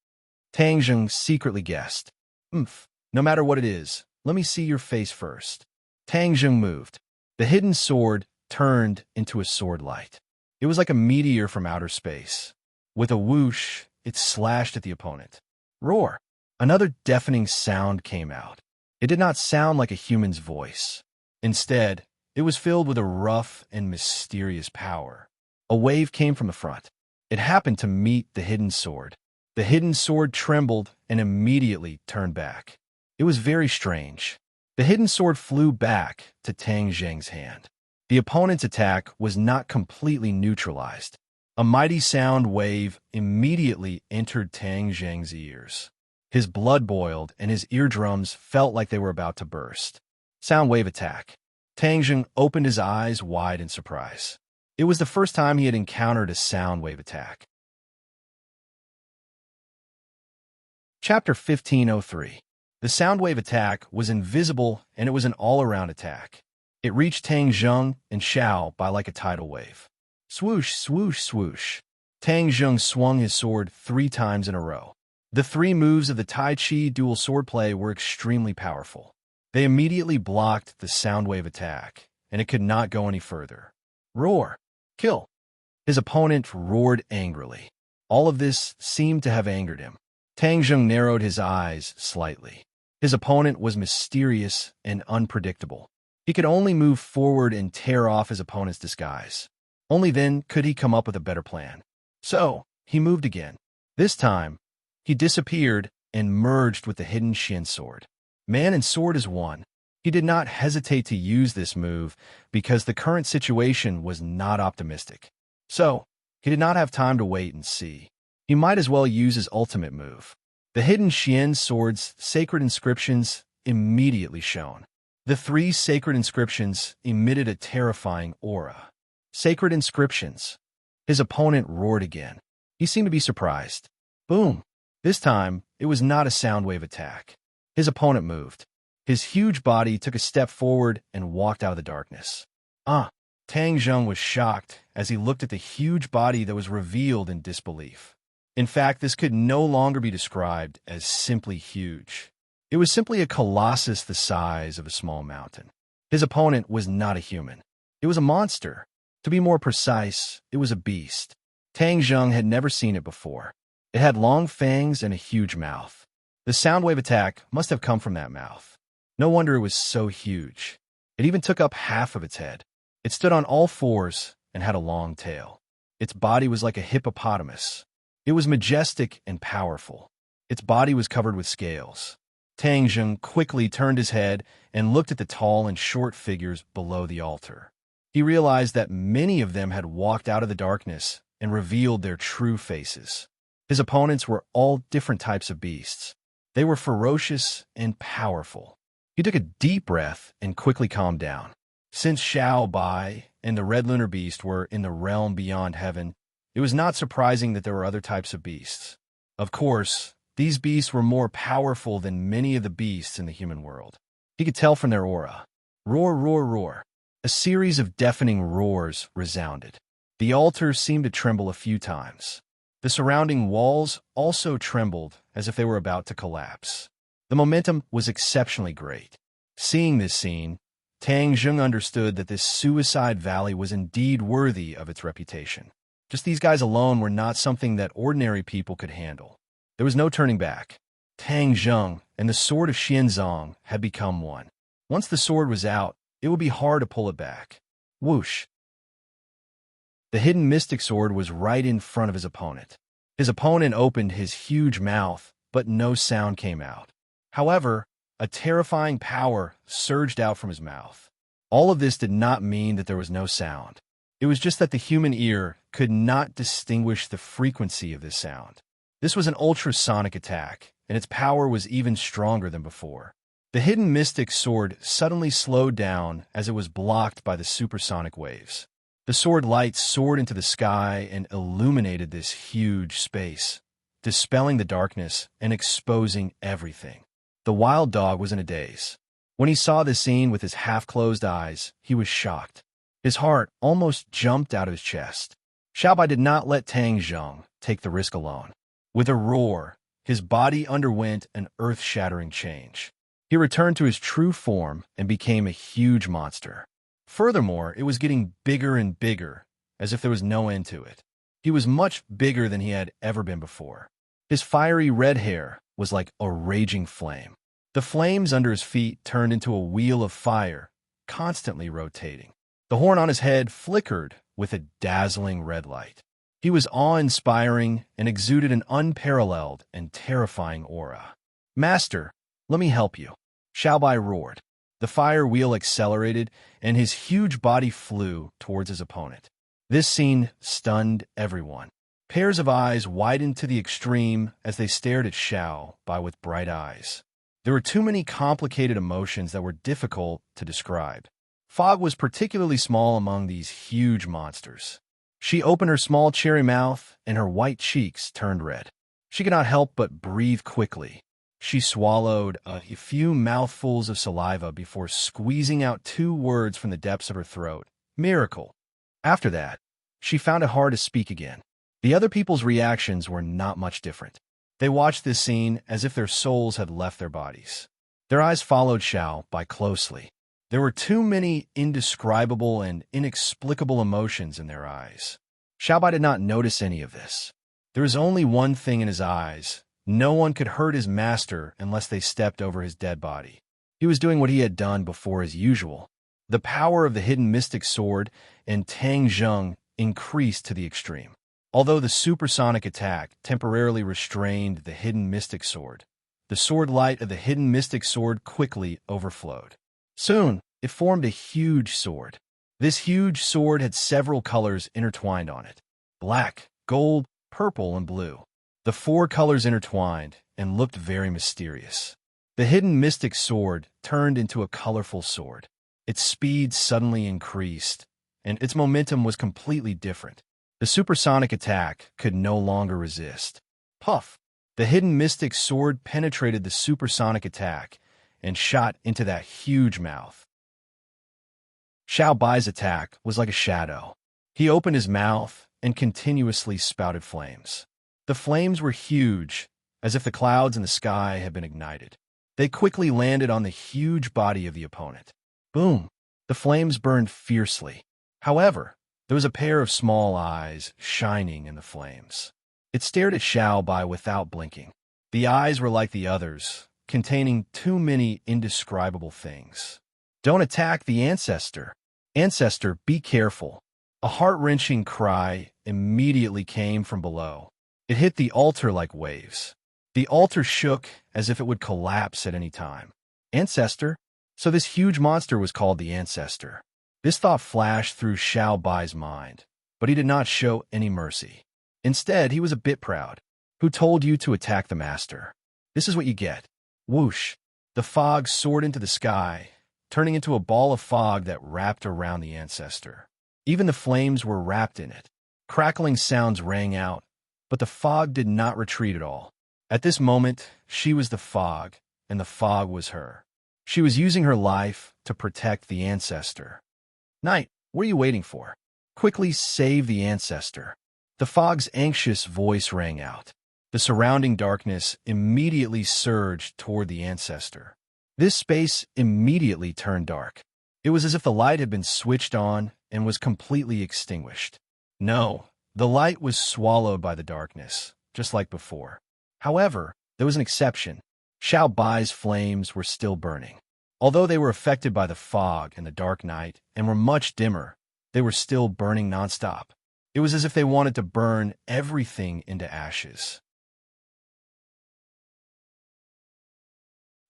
Tang Zheng secretly guessed. No matter what it is, let me see your face first. Tang Zheng moved. The hidden sword turned into a sword light. It was like a meteor from outer space. With a whoosh, it slashed at the opponent. Roar! Another deafening sound came out. It did not sound like a human's voice. Instead, it was filled with a rough and mysterious power. A wave came from the front. It happened to meet the hidden sword. The hidden sword trembled and immediately turned back. It was very strange. The hidden sword flew back to Tang Zheng's hand. The opponent's attack was not completely neutralized. A mighty sound wave immediately entered Tang Zheng's ears. His blood boiled and his eardrums felt like they were about to burst. Sound wave attack. Tang Zheng opened his eyes wide in surprise. It was the first time he had encountered a sound wave attack. Chapter 1503. The sound wave attack was invisible and it was an all-around attack. It reached Tang Zheng and Xiao Bai like a tidal wave. Swoosh, swoosh, swoosh. Tang Zheng swung his sword 3 times in a row. The 3 moves of the Tai Chi dual swordplay were extremely powerful. They immediately blocked the sound wave attack, and it could not go any further. Roar! Kill! His opponent roared angrily. All of this seemed to have angered him. Tang Zheng narrowed his eyes slightly. His opponent was mysterious and unpredictable. He could only move forward and tear off his opponent's disguise. Only then could he come up with a better plan. So, he moved again. This time, he disappeared and merged with the hidden Shin sword. Man and sword as one. He did not hesitate to use this move because the current situation was not optimistic. So, he did not have time to wait and see. He might as well use his ultimate move. The hidden Xian sword's sacred inscriptions immediately shone. The 3 sacred inscriptions emitted a terrifying aura. Sacred inscriptions. His opponent roared again. He seemed to be surprised. Boom! This time, it was not a sound wave attack. His opponent moved. His huge body took a step forward and walked out of the darkness. Tang Zheng was shocked as he looked at the huge body that was revealed in disbelief. In fact, this could no longer be described as simply huge. It was simply a colossus the size of a small mountain. His opponent was not a human. It was a monster. To be more precise, it was a beast. Tang Zheng had never seen it before. It had long fangs and a huge mouth. The sound wave attack must have come from that mouth. No wonder it was so huge. It even took up half of its head. It stood on all 4s and had a long tail. Its body was like a hippopotamus. It was majestic and powerful. Its body was covered with scales. Tang Zheng quickly turned his head and looked at the tall and short figures below the altar. He realized that many of them had walked out of the darkness and revealed their true faces. His opponents were all different types of beasts. They were ferocious and powerful. He took a deep breath and quickly calmed down. Since Xiao Bai and the Red Lunar Beast were in the realm beyond heaven, it was not surprising that there were other types of beasts. Of course, these beasts were more powerful than many of the beasts in the human world. He could tell from their aura. Roar, roar, roar. A series of deafening roars resounded. The altar seemed to tremble a few times. The surrounding walls also trembled as if they were about to collapse. The momentum was exceptionally great. Seeing this scene, Tang Zheng understood that this suicide valley was indeed worthy of its reputation. Just these guys alone were not something that ordinary people could handle. There was no turning back. Tang Zheng and the sword of Xianzong had become one. Once the sword was out, it would be hard to pull it back. Whoosh! The hidden mystic sword was right in front of his opponent. His opponent opened his huge mouth, but no sound came out. However, a terrifying power surged out from his mouth. All of this did not mean that there was no sound. It was just that the human ear could not distinguish the frequency of this sound. This was an ultrasonic attack, and its power was even stronger than before. The hidden mystic sword suddenly slowed down as it was blocked by the supersonic waves. The sword light soared into the sky and illuminated this huge space, dispelling the darkness and exposing everything. The wild dog was in a daze. When he saw this scene with his half-closed eyes, he was shocked. His heart almost jumped out of his chest. Xiaobai did not let Tang Zheng take the risk alone. With a roar, his body underwent an earth-shattering change. He returned to his true form and became a huge monster. Furthermore, it was getting bigger and bigger, as if there was no end to it. He was much bigger than he had ever been before. His fiery red hair was like a raging flame. The flames under his feet turned into a wheel of fire, constantly rotating. The horn on his head flickered with a dazzling red light. He was awe-inspiring and exuded an unparalleled and terrifying aura. "Master, let me help you," Xiaobai roared. The fire wheel accelerated, and his huge body flew towards his opponent. This scene stunned everyone. Pairs of eyes widened to the extreme as they stared at Xiaobai with bright eyes. There were too many complicated emotions that were difficult to describe. Fog was particularly small among these huge monsters. She opened her small cherry mouth, and her white cheeks turned red. She could not help but breathe quickly. She swallowed a few mouthfuls of saliva before squeezing out 2 words from the depths of her throat. Miracle. After that, she found it hard to speak again. The other people's reactions were not much different. They watched this scene as if their souls had left their bodies. Their eyes followed Xiaobai closely. There were too many indescribable and inexplicable emotions in their eyes. Xiaobai did not notice any of this. There was only one thing in his eyes. No one could hurt his master unless they stepped over his dead body. He was doing what he had done before as usual. The power of the hidden mystic sword and Tang Zheng increased to the extreme. Although the supersonic attack temporarily restrained the hidden mystic sword, the sword light of the hidden mystic sword quickly overflowed. Soon, it formed a huge sword. This huge sword had several colors intertwined on it: black, gold, purple, and blue. The 4 colors intertwined and looked very mysterious. The hidden mystic sword turned into a colorful sword. Its speed suddenly increased, and its momentum was completely different. The supersonic attack could no longer resist. Puff! The hidden mystic sword penetrated the supersonic attack and shot into that huge mouth. Xiao Bai's attack was like a shadow. He opened his mouth and continuously spouted flames. The flames were huge, as if the clouds in the sky had been ignited. They quickly landed on the huge body of the opponent. Boom! The flames burned fiercely. However, there was a pair of small eyes shining in the flames. It stared at Xiao Bai without blinking. The eyes were like the others, containing too many indescribable things. "Don't attack the ancestor. Ancestor, be careful." A heart-wrenching cry immediately came from below. It hit the altar like waves. The altar shook as if it would collapse at any time. Ancestor? So this huge monster was called the Ancestor. This thought flashed through Xiao Bai's mind, but he did not show any mercy. Instead, he was a bit proud. Who told you to attack the master? This is what you get. Whoosh! The fog soared into the sky, turning into a ball of fog that wrapped around the Ancestor. Even the flames were wrapped in it. Crackling sounds rang out, but the fog did not retreat at all. At this moment, she was the fog, and the fog was her. She was using her life to protect the Ancestor. Knight, what are you waiting for? Quickly save the Ancestor. The fog's anxious voice rang out. The surrounding darkness immediately surged toward the Ancestor. This space immediately turned dark. It was as if the light had been switched on and was completely extinguished. No, the light was swallowed by the darkness, just like before. However, there was an exception. Xiao Bai's flames were still burning. Although they were affected by the fog and the dark night and were much dimmer, they were still burning nonstop. It was as if they wanted to burn everything into ashes.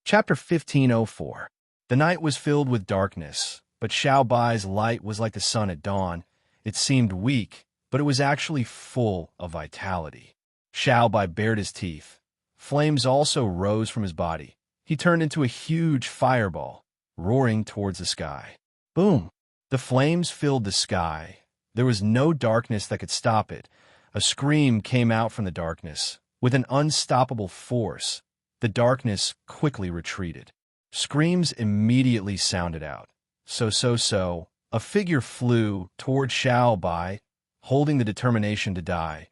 Chapter 1504. The night was filled with darkness, but Xiao Bai's light was like the sun at dawn. It seemed weak, but it was actually full of vitality. Xiao Bai bared his teeth. Flames also rose from his body. He turned into a huge fireball, roaring towards the sky. Boom! The flames filled the sky. There was no darkness that could stop it. A scream came out from the darkness. With an unstoppable force, the darkness quickly retreated. Screams immediately sounded out. So. A figure flew toward Xiao Bai, holding the determination to die,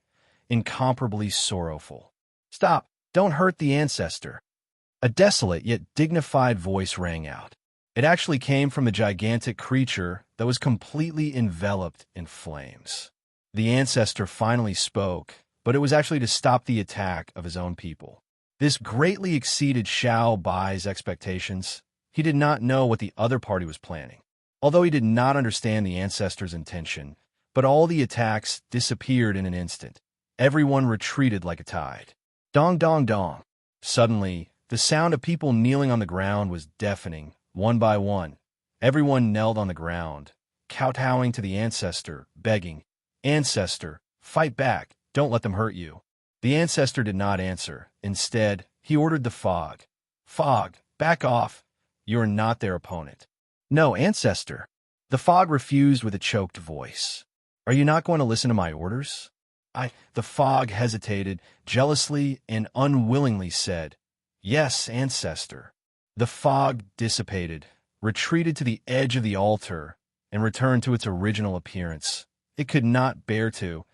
incomparably sorrowful. Stop! Don't hurt the Ancestor! A desolate yet dignified voice rang out. It actually came from a gigantic creature that was completely enveloped in flames. The Ancestor finally spoke, but it was actually to stop the attack of his own people. This greatly exceeded Xiao Bai's expectations. He did not know what the other party was planning. Although he did not understand the Ancestor's intention, but all the attacks disappeared in an instant. Everyone retreated like a tide. Dong, dong, dong. Suddenly, the sound of people kneeling on the ground was deafening, one by one. Everyone knelt on the ground, kowtowing to the Ancestor, begging, Ancestor, fight back, don't let them hurt you. The Ancestor did not answer. Instead, he ordered the fog. Fog, back off. You are not their opponent. No, Ancestor. The fog refused with a choked voice. Are you not going to listen to my orders? The fog hesitated, jealously and unwillingly said, Yes, Ancestor. The fog dissipated, retreated to the edge of the altar, and returned to its original appearance. It could not bear to,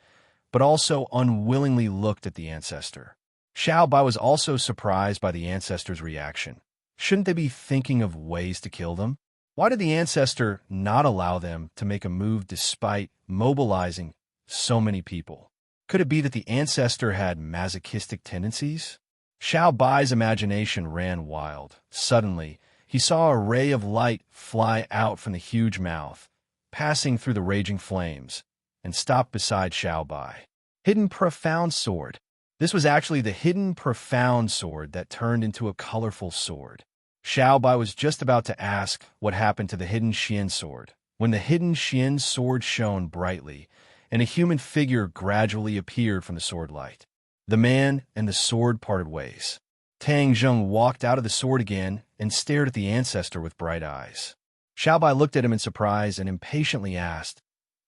but also unwillingly looked at the Ancestor. Xiao Bai was also surprised by the Ancestor's reaction. Shouldn't they be thinking of ways to kill them? Why did the Ancestor not allow them to make a move despite mobilizing so many people? Could it be that the Ancestor had masochistic tendencies? Xiao Bai's imagination ran wild. Suddenly, he saw a ray of light fly out from the huge mouth, passing through the raging flames, and stop beside Xiao Bai. Hidden Profound Sword. This was actually the Hidden Profound Sword that turned into a colorful sword. Xiao Bai was just about to ask what happened to the Hidden Xian Sword, when the Hidden Xian Sword shone brightly, and a human figure gradually appeared from the sword light. The man and the sword parted ways. Tang Zheng walked out of the sword again and stared at the Ancestor with bright eyes. Xiao Bai looked at him in surprise and impatiently asked,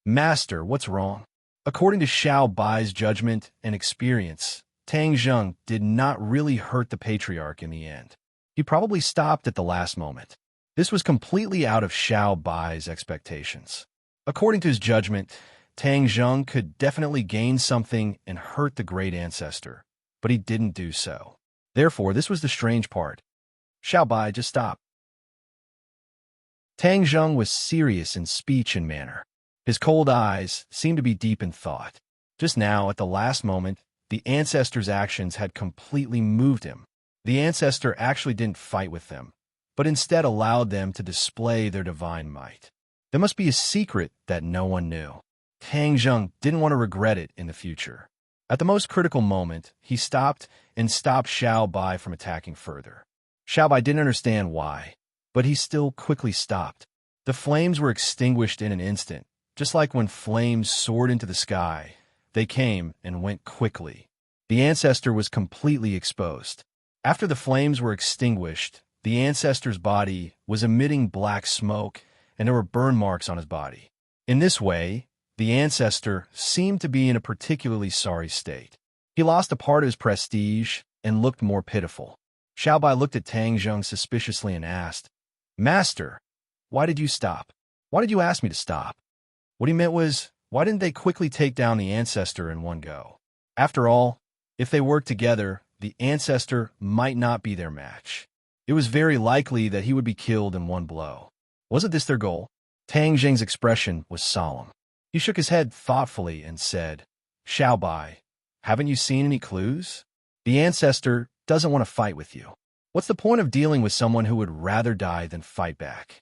Master, what's wrong? According to Xiao Bai's judgment and experience, Tang Zheng did not really hurt the Patriarch in the end. He probably stopped at the last moment. This was completely out of Xiao Bai's expectations. According to his judgment, Tang Zheng could definitely gain something and hurt the great Ancestor, but he didn't do so. Therefore, this was the strange part. Xiao Bai, just stop. Tang Zheng was serious in speech and manner. His cold eyes seemed to be deep in thought. Just now, at the last moment, the Ancestor's actions had completely moved him. The Ancestor actually didn't fight with them, but instead allowed them to display their divine might. There must be a secret that no one knew. Tang Zheng didn't want to regret it in the future. At the most critical moment, he stopped and stopped Xiao Bai from attacking further. Xiao Bai didn't understand why, but he still quickly stopped. The flames were extinguished in an instant, just like when flames soared into the sky. They came and went quickly. The ancestor was completely exposed. After the flames were extinguished, the ancestor's body was emitting black smoke, and there were burn marks on his body. In this way, the ancestor seemed to be in a particularly sorry state. He lost a part of his prestige and looked more pitiful. Xiao Bai looked at Tang Zheng suspiciously and asked, "Master, why did you stop? Why did you ask me to stop?" What he meant was, why didn't they quickly take down the ancestor in one go? After all, if they worked together, the ancestor might not be their match. It was very likely that he would be killed in one blow. Wasn't this their goal? Tang Zheng's expression was solemn. He shook his head thoughtfully and said, "Xiao Bai, haven't you seen any clues? The ancestor doesn't want to fight with you. What's the point of dealing with someone who would rather die than fight back?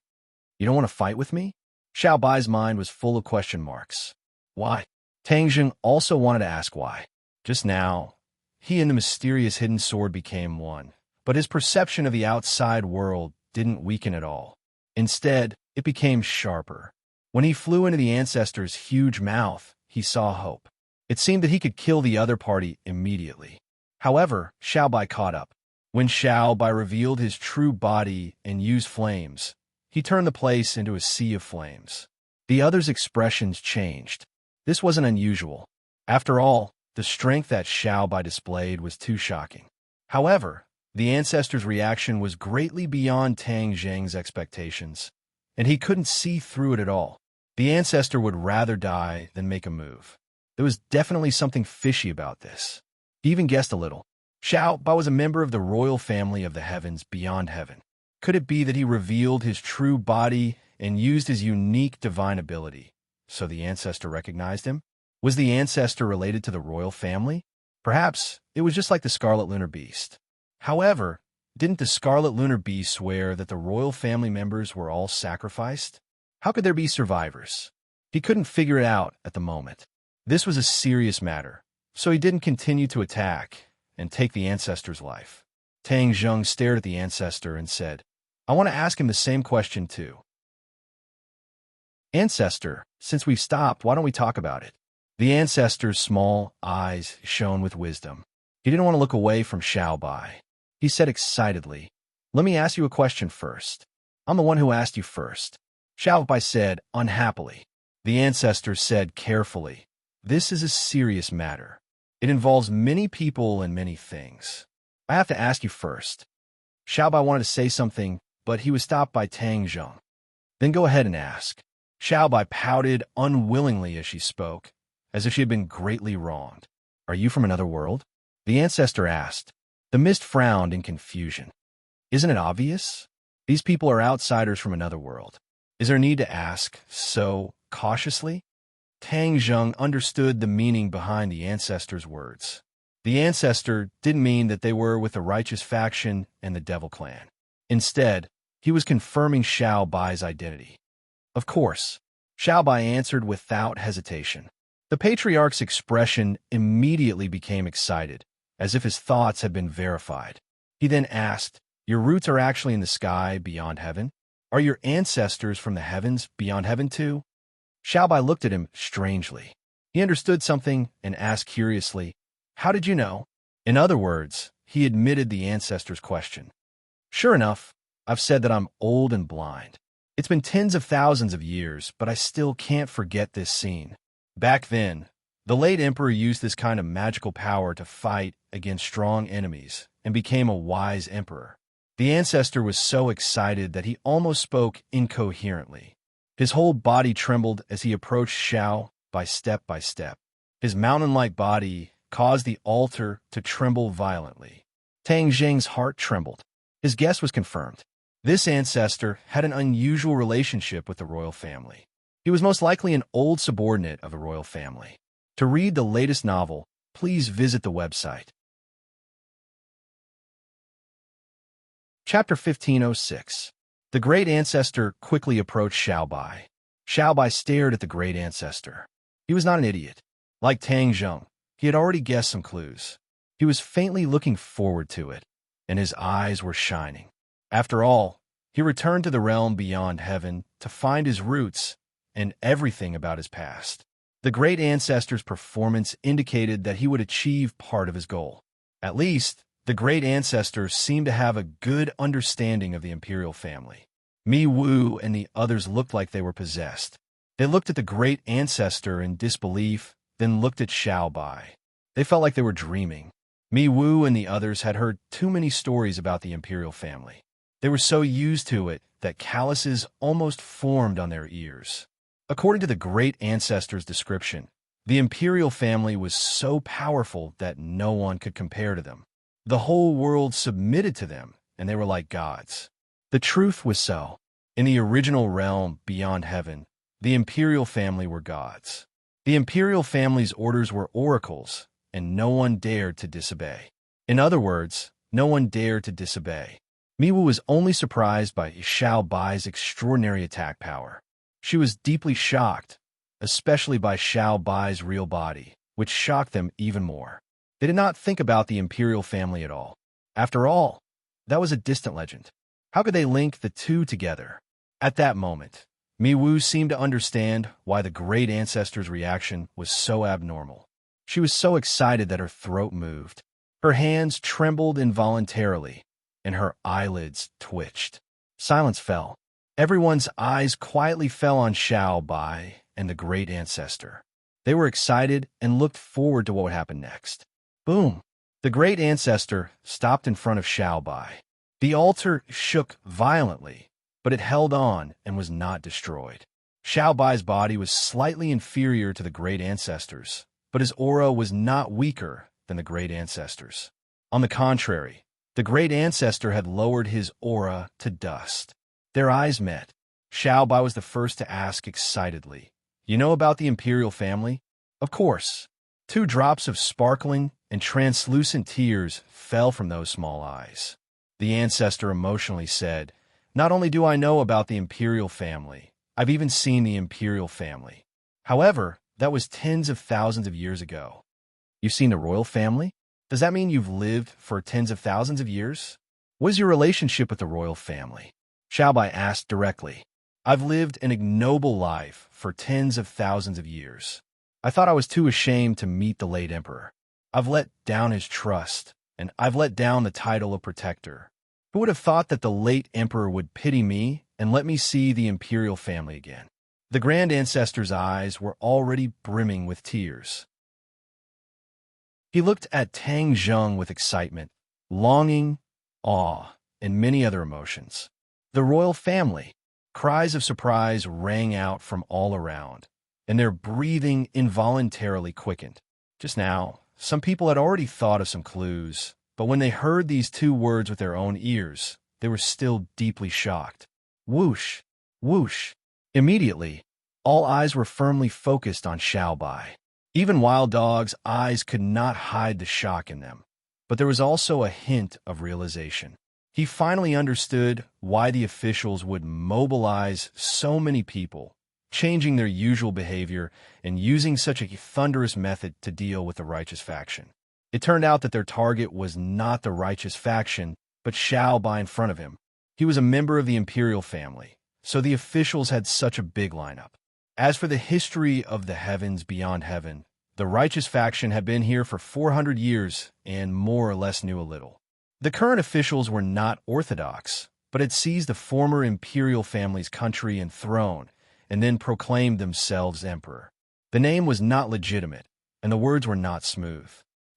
You don't want to fight with me?" Xiao Bai's mind was full of question marks. Why? Tang Zheng also wanted to ask why. Just now, he and the mysterious hidden sword became one, but his perception of the outside world didn't weaken at all. Instead, it became sharper. When he flew into the ancestor's huge mouth, he saw hope. It seemed that he could kill the other party immediately. However, Xiao Bai caught up. When Xiao Bai revealed his true body and used flames, he turned the place into a sea of flames. The other's expressions changed. This wasn't unusual. After all, the strength that Xiao Bai displayed was too shocking. However, the ancestor's reaction was greatly beyond Tang Zheng's expectations, and he couldn't see through it at all. The ancestor would rather die than make a move. There was definitely something fishy about this. He even guessed a little. Xiao Bai was a member of the royal family of the heavens beyond heaven. Could it be that he revealed his true body and used his unique divine ability, so the ancestor recognized him? Was the ancestor related to the royal family? Perhaps it was just like the Scarlet Lunar Beast. However, didn't the Scarlet Lunar Beast swear that the royal family members were all sacrificed? How could there be survivors? He couldn't figure it out at the moment. This was a serious matter, so he didn't continue to attack and take the ancestor's life. Tang Zheng stared at the ancestor and said, "I want to ask him the same question too. Ancestor, since we've stopped, why don't we talk about it?" The ancestor's small eyes shone with wisdom. He didn't want to look away from Xiao Bai. He said excitedly, "Let me ask you a question first. I'm the one who asked you first." Xiao Bai said unhappily. The ancestor said carefully, "This is a serious matter. It involves many people and many things. I have to ask you first." Xiao Bai wanted to say something, but he was stopped by Tang Zheng. "Then go ahead and ask." Xiao Bai pouted unwillingly as she spoke, as if she had been greatly wronged. "Are you from another world?" The ancestor asked. The mist frowned in confusion. "Isn't it obvious? These people are outsiders from another world. Is there need to ask so cautiously?" Tang Zheng understood the meaning behind the ancestor's words. The ancestor didn't mean that they were with the righteous faction and the devil clan. Instead, he was confirming Xiao Bai's identity. "Of course," Xiao Bai answered without hesitation. The patriarch's expression immediately became excited, as if his thoughts had been verified. He then asked, "Your roots are actually in the sky beyond heaven? Are your ancestors from the heavens beyond heaven too?" Xiao Bai looked at him strangely. He understood something and asked curiously, "How did you know?" In other words, he admitted the ancestor's question. "Sure enough, I've said that I'm old and blind. It's been tens of thousands of years, but I still can't forget this scene. Back then, the late emperor used this kind of magical power to fight against strong enemies and became a wise emperor. The ancestor was so excited that he almost spoke incoherently. His whole body trembled as he approached Xiao by step. His mountain-like body caused the altar to tremble violently. Tang Zheng's heart trembled. His guess was confirmed. This ancestor had an unusual relationship with the royal family. He was most likely an old subordinate of the royal family. To read the latest novel, please visit the website. Chapter 1506. The great ancestor quickly approached Xiao Bai. Xiao Bai stared at the great ancestor. He was not an idiot. Like Tang Zheng, He had already guessed some clues. He was faintly looking forward to it, and his eyes were shining. After all, he returned to the realm beyond heaven to find his roots and everything about his past. The great ancestor's performance indicated that he would achieve part of his goal. At least, the great ancestor seemed to have a good understanding of the imperial family. Mi Wu and the others looked like they were possessed. They looked at the great ancestor in disbelief, then looked at Xiao Bai. They felt like they were dreaming. Mi Wu and the others had heard too many stories about the imperial family. They were so used to it that calluses almost formed on their ears. According to the great ancestor's description, the imperial family was so powerful that no one could compare to them. The whole world submitted to them, and they were like gods. The truth was so. In the original realm beyond heaven, the imperial family were gods. The imperial family's orders were oracles, and no one dared to disobey. In other words, no one dared to disobey. Miwu was only surprised by Xiao Bai's extraordinary attack power. She was deeply shocked, especially by Xiao Bai's real body, which shocked them even more. They did not think about the imperial family at all. After all, that was a distant legend. How could they link the two together? At that moment, Miwu seemed to understand why the great ancestor's reaction was so abnormal. She was so excited that her throat moved. Her hands trembled involuntarily, and her eyelids twitched. Silence fell. Everyone's eyes quietly fell on Xiao Bai and the great ancestor. They were excited and looked forward to what would happen next. Boom! The great ancestor stopped in front of Xiao Bai. The altar shook violently, but it held on and was not destroyed. Xiao Bai's body was slightly inferior to the great ancestor's, but his aura was not weaker than the great ancestor's. On the contrary, the great ancestor had lowered his aura to dust. Their eyes met. Xiao Bai was the first to ask excitedly, "You know about the imperial family?" Of course. 2 drops of sparkling and translucent tears fell from those small eyes. The ancestor emotionally said, "Not only do I know about the imperial family, I've even seen the imperial family. However, that was tens of thousands of years ago." You've seen the royal family? Does that mean you've lived for tens of thousands of years? What is your relationship with the royal family? Xiao Bai asked directly. I've lived an ignoble life for tens of thousands of years. I thought I was too ashamed to meet the late emperor. I've let down his trust, and I've let down the title of protector. Who would have thought that the late emperor would pity me and let me see the imperial family again? The grand ancestor's eyes were already brimming with tears. He looked at Tang Zheng with excitement, longing, awe, and many other emotions. The royal family. Cries of surprise rang out from all around, and their breathing involuntarily quickened. Just now, some people had already thought of some clues, but when they heard these 2 words with their own ears, they were still deeply shocked. Whoosh! Whoosh! Immediately, all eyes were firmly focused on Xiao Bai. Even Wild Dog's eyes could not hide the shock in them, but there was also a hint of realization. He finally understood why the officials would mobilize so many people, changing their usual behavior and using such a thunderous method to deal with the righteous faction. It turned out that their target was not the righteous faction, but Xiao Bai in front of him. He was a member of the imperial family, so the officials had such a big lineup. As for the history of the heavens beyond heaven, the righteous faction had been here for 400 years and more or less knew a little. The current officials were not orthodox, but had seized the former imperial family's country and throne, and then proclaimed themselves emperor. The name was not legitimate, and the words were not smooth.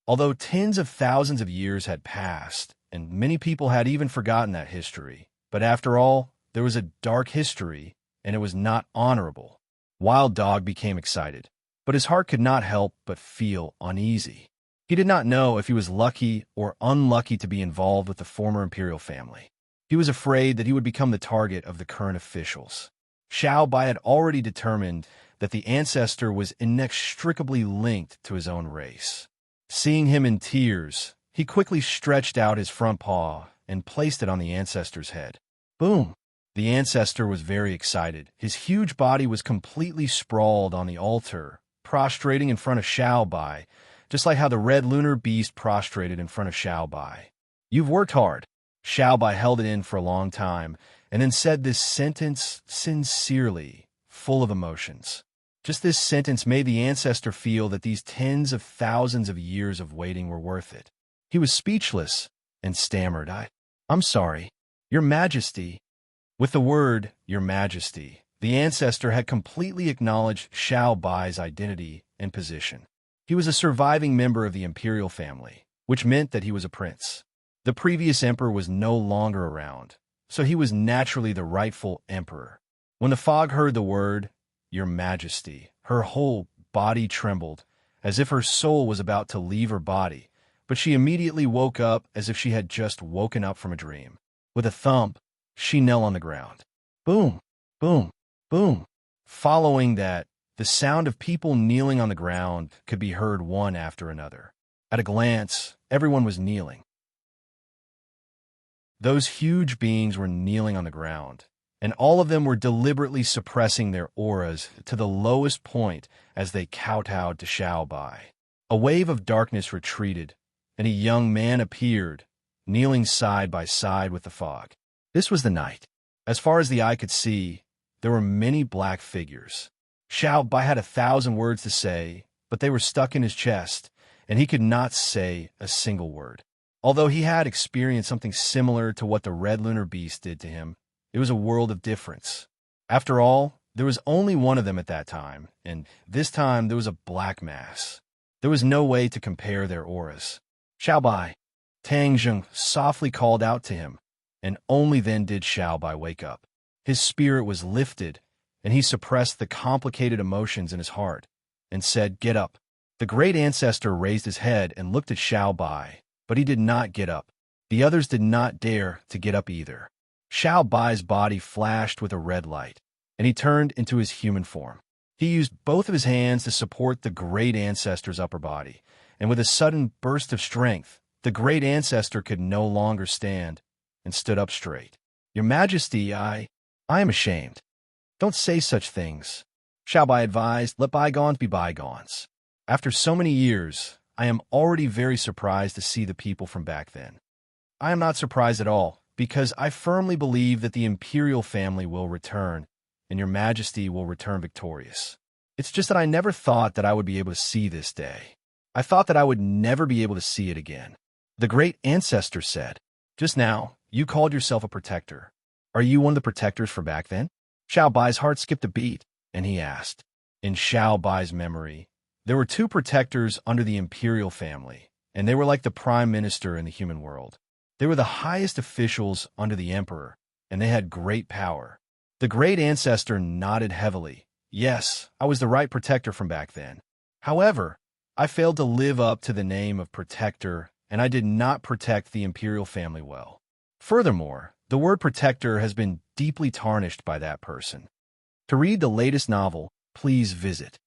Although tens of thousands of years had passed, and many people had even forgotten that history, but after all, there was a dark history, and it was not honorable. Wild Dog became excited, but his heart could not help but feel uneasy. He did not know if he was lucky or unlucky to be involved with the former imperial family. He was afraid that he would become the target of the current officials. Xiao Bai had already determined that the ancestor was inextricably linked to his own race. Seeing him in tears, he quickly stretched out his front paw and placed it on the ancestor's head. Boom! The ancestor was very excited. His huge body was completely sprawled on the altar, prostrating in front of Xiao Bai, just like how the red lunar beast prostrated in front of Xiao Bai. "You've worked hard." Xiao Bai held it in for a long time, and then said this sentence sincerely, full of emotions. Just this sentence made the ancestor feel that these tens of thousands of years of waiting were worth it. He was speechless and stammered, I'm sorry, Your Majesty." With the word, Your Majesty, the ancestor had completely acknowledged Xiao Bai's identity and position. He was a surviving member of the imperial family, which meant that he was a prince. The previous emperor was no longer around, so he was naturally the rightful emperor. When the fog heard the word, Your Majesty, her whole body trembled, as if her soul was about to leave her body, but she immediately woke up as if she had just woken up from a dream. With a thump, she knelt on the ground. Boom, boom, boom. Following that, the sound of people kneeling on the ground could be heard one after another. At a glance, everyone was kneeling. Those huge beings were kneeling on the ground, and all of them were deliberately suppressing their auras to the lowest point as they kowtowed to Xiao Bai. A wave of darkness retreated, and a young man appeared, kneeling side by side with the fog. This was the night. As far as the eye could see, there were many black figures. Xiao Bai had 1,000 words to say, but they were stuck in his chest, and he could not say a single word. Although he had experienced something similar to what the red lunar beast did to him, it was a world of difference. After all, there was only one of them at that time, and this time there was a black mass. There was no way to compare their auras. Xiao Bai, Tang Zheng softly called out to him, and only then did Xiao Bai wake up. His spirit was lifted, and he suppressed the complicated emotions in his heart, and said, "Get up." The great ancestor raised his head and looked at Xiao Bai, but he did not get up. The others did not dare to get up either. Xiao Bai's body flashed with a red light, and he turned into his human form. He used both of his hands to support the great ancestor's upper body, and with a sudden burst of strength, the great ancestor could no longer stand and stood up straight. "Your Majesty, I am ashamed." "Don't say such things," Xiao Bai advised. "Let bygones be bygones. After so many years, I am already very surprised to see the people from back then." "I am not surprised at all, because I firmly believe that the imperial family will return, and Your Majesty will return victorious. It's just that I never thought that I would be able to see this day. I thought that I would never be able to see it again." The great ancestor said, "Just now, you called yourself a protector. Are you one of the protectors from back then?" Xiao Bai's heart skipped a beat, and he asked. In Xiao Bai's memory, there were 2 protectors under the imperial family, and they were like the prime minister in the human world. They were the highest officials under the emperor, and they had great power. The great ancestor nodded heavily. "Yes, I was the right protector from back then. However, I failed to live up to the name of protector, and I did not protect the imperial family well. Furthermore, the word protector has been deeply tarnished by that person." To read the latest novel, please visit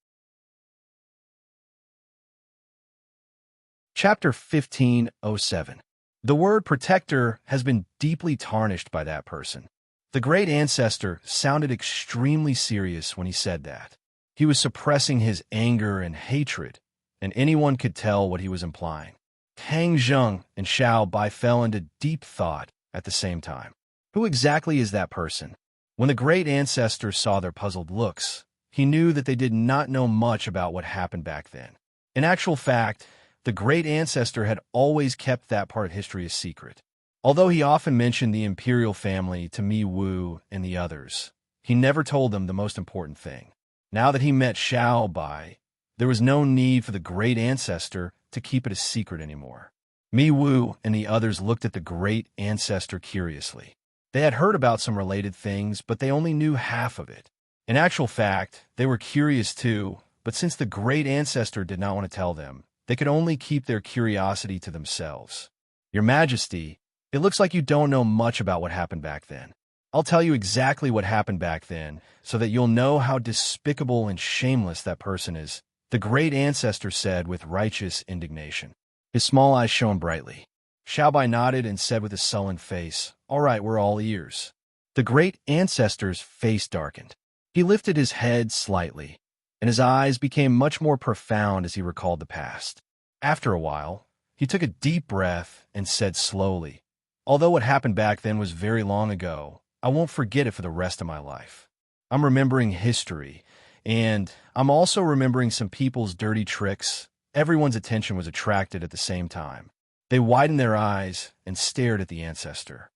Chapter 1507. The word protector has been deeply tarnished by that person. The great ancestor sounded extremely serious when he said that. He was suppressing his anger and hatred, and anyone could tell what he was implying. Tang Zheng and Xiao Bai fell into deep thought at the same time. Who exactly is that person? When the great ancestor saw their puzzled looks, he knew that they did not know much about what happened back then. In actual fact, the great ancestor had always kept that part of history a secret. Although he often mentioned the imperial family to Mi Wu and the others, he never told them the most important thing. Now that he met Xiao Bai, there was no need for the great ancestor to keep it a secret anymore. Mi Wu and the others looked at the great ancestor curiously. They had heard about some related things, but they only knew half of it. In actual fact, they were curious too, but since the great ancestor did not want to tell them, they could only keep their curiosity to themselves. "Your Majesty, it looks like you don't know much about what happened back then. I'll tell you exactly what happened back then, so that you'll know how despicable and shameless that person is," the great ancestor said with righteous indignation. His small eyes shone brightly. Xiao Bai nodded and said with a sullen face, "All right, we're all ears." The great ancestor's face darkened. He lifted his head slightly, and his eyes became much more profound as he recalled the past. After a while, he took a deep breath and said slowly, "Although what happened back then was very long ago, I won't forget it for the rest of my life. I'm remembering history, and I'm also remembering some people's dirty tricks." Everyone's attention was attracted at the same time. They widened their eyes and stared at the ancestor.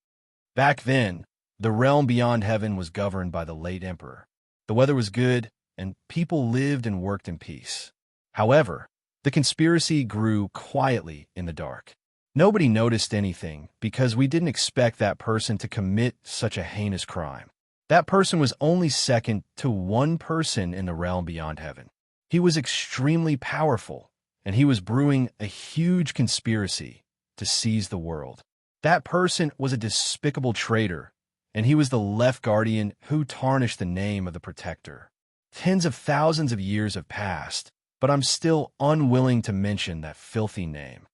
Back then, the realm beyond heaven was governed by the late emperor. The weather was good, and people lived and worked in peace. However, the conspiracy grew quietly in the dark. Nobody noticed anything because we didn't expect that person to commit such a heinous crime. That person was only second to one person in the realm beyond heaven. He was extremely powerful, and he was brewing a huge conspiracy to seize the world. That person was a despicable traitor, and he was the left guardian who tarnished the name of the protector. Tens of thousands of years have passed, but I'm still unwilling to mention that filthy name.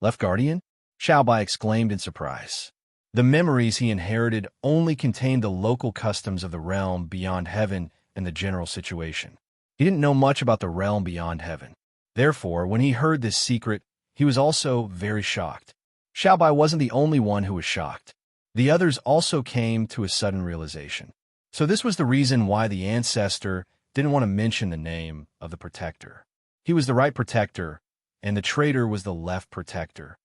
Left guardian? Xiaobai exclaimed in surprise. The memories he inherited only contained the local customs of the realm beyond heaven and the general situation. He didn't know much about the realm beyond heaven. Therefore, when he heard this secret, he was also very shocked. Xiaobai wasn't the only one who was shocked. The others also came to a sudden realization. So this was the reason why the ancestor didn't want to mention the name of the protector. He was the right protector, and the traitor was the left protector.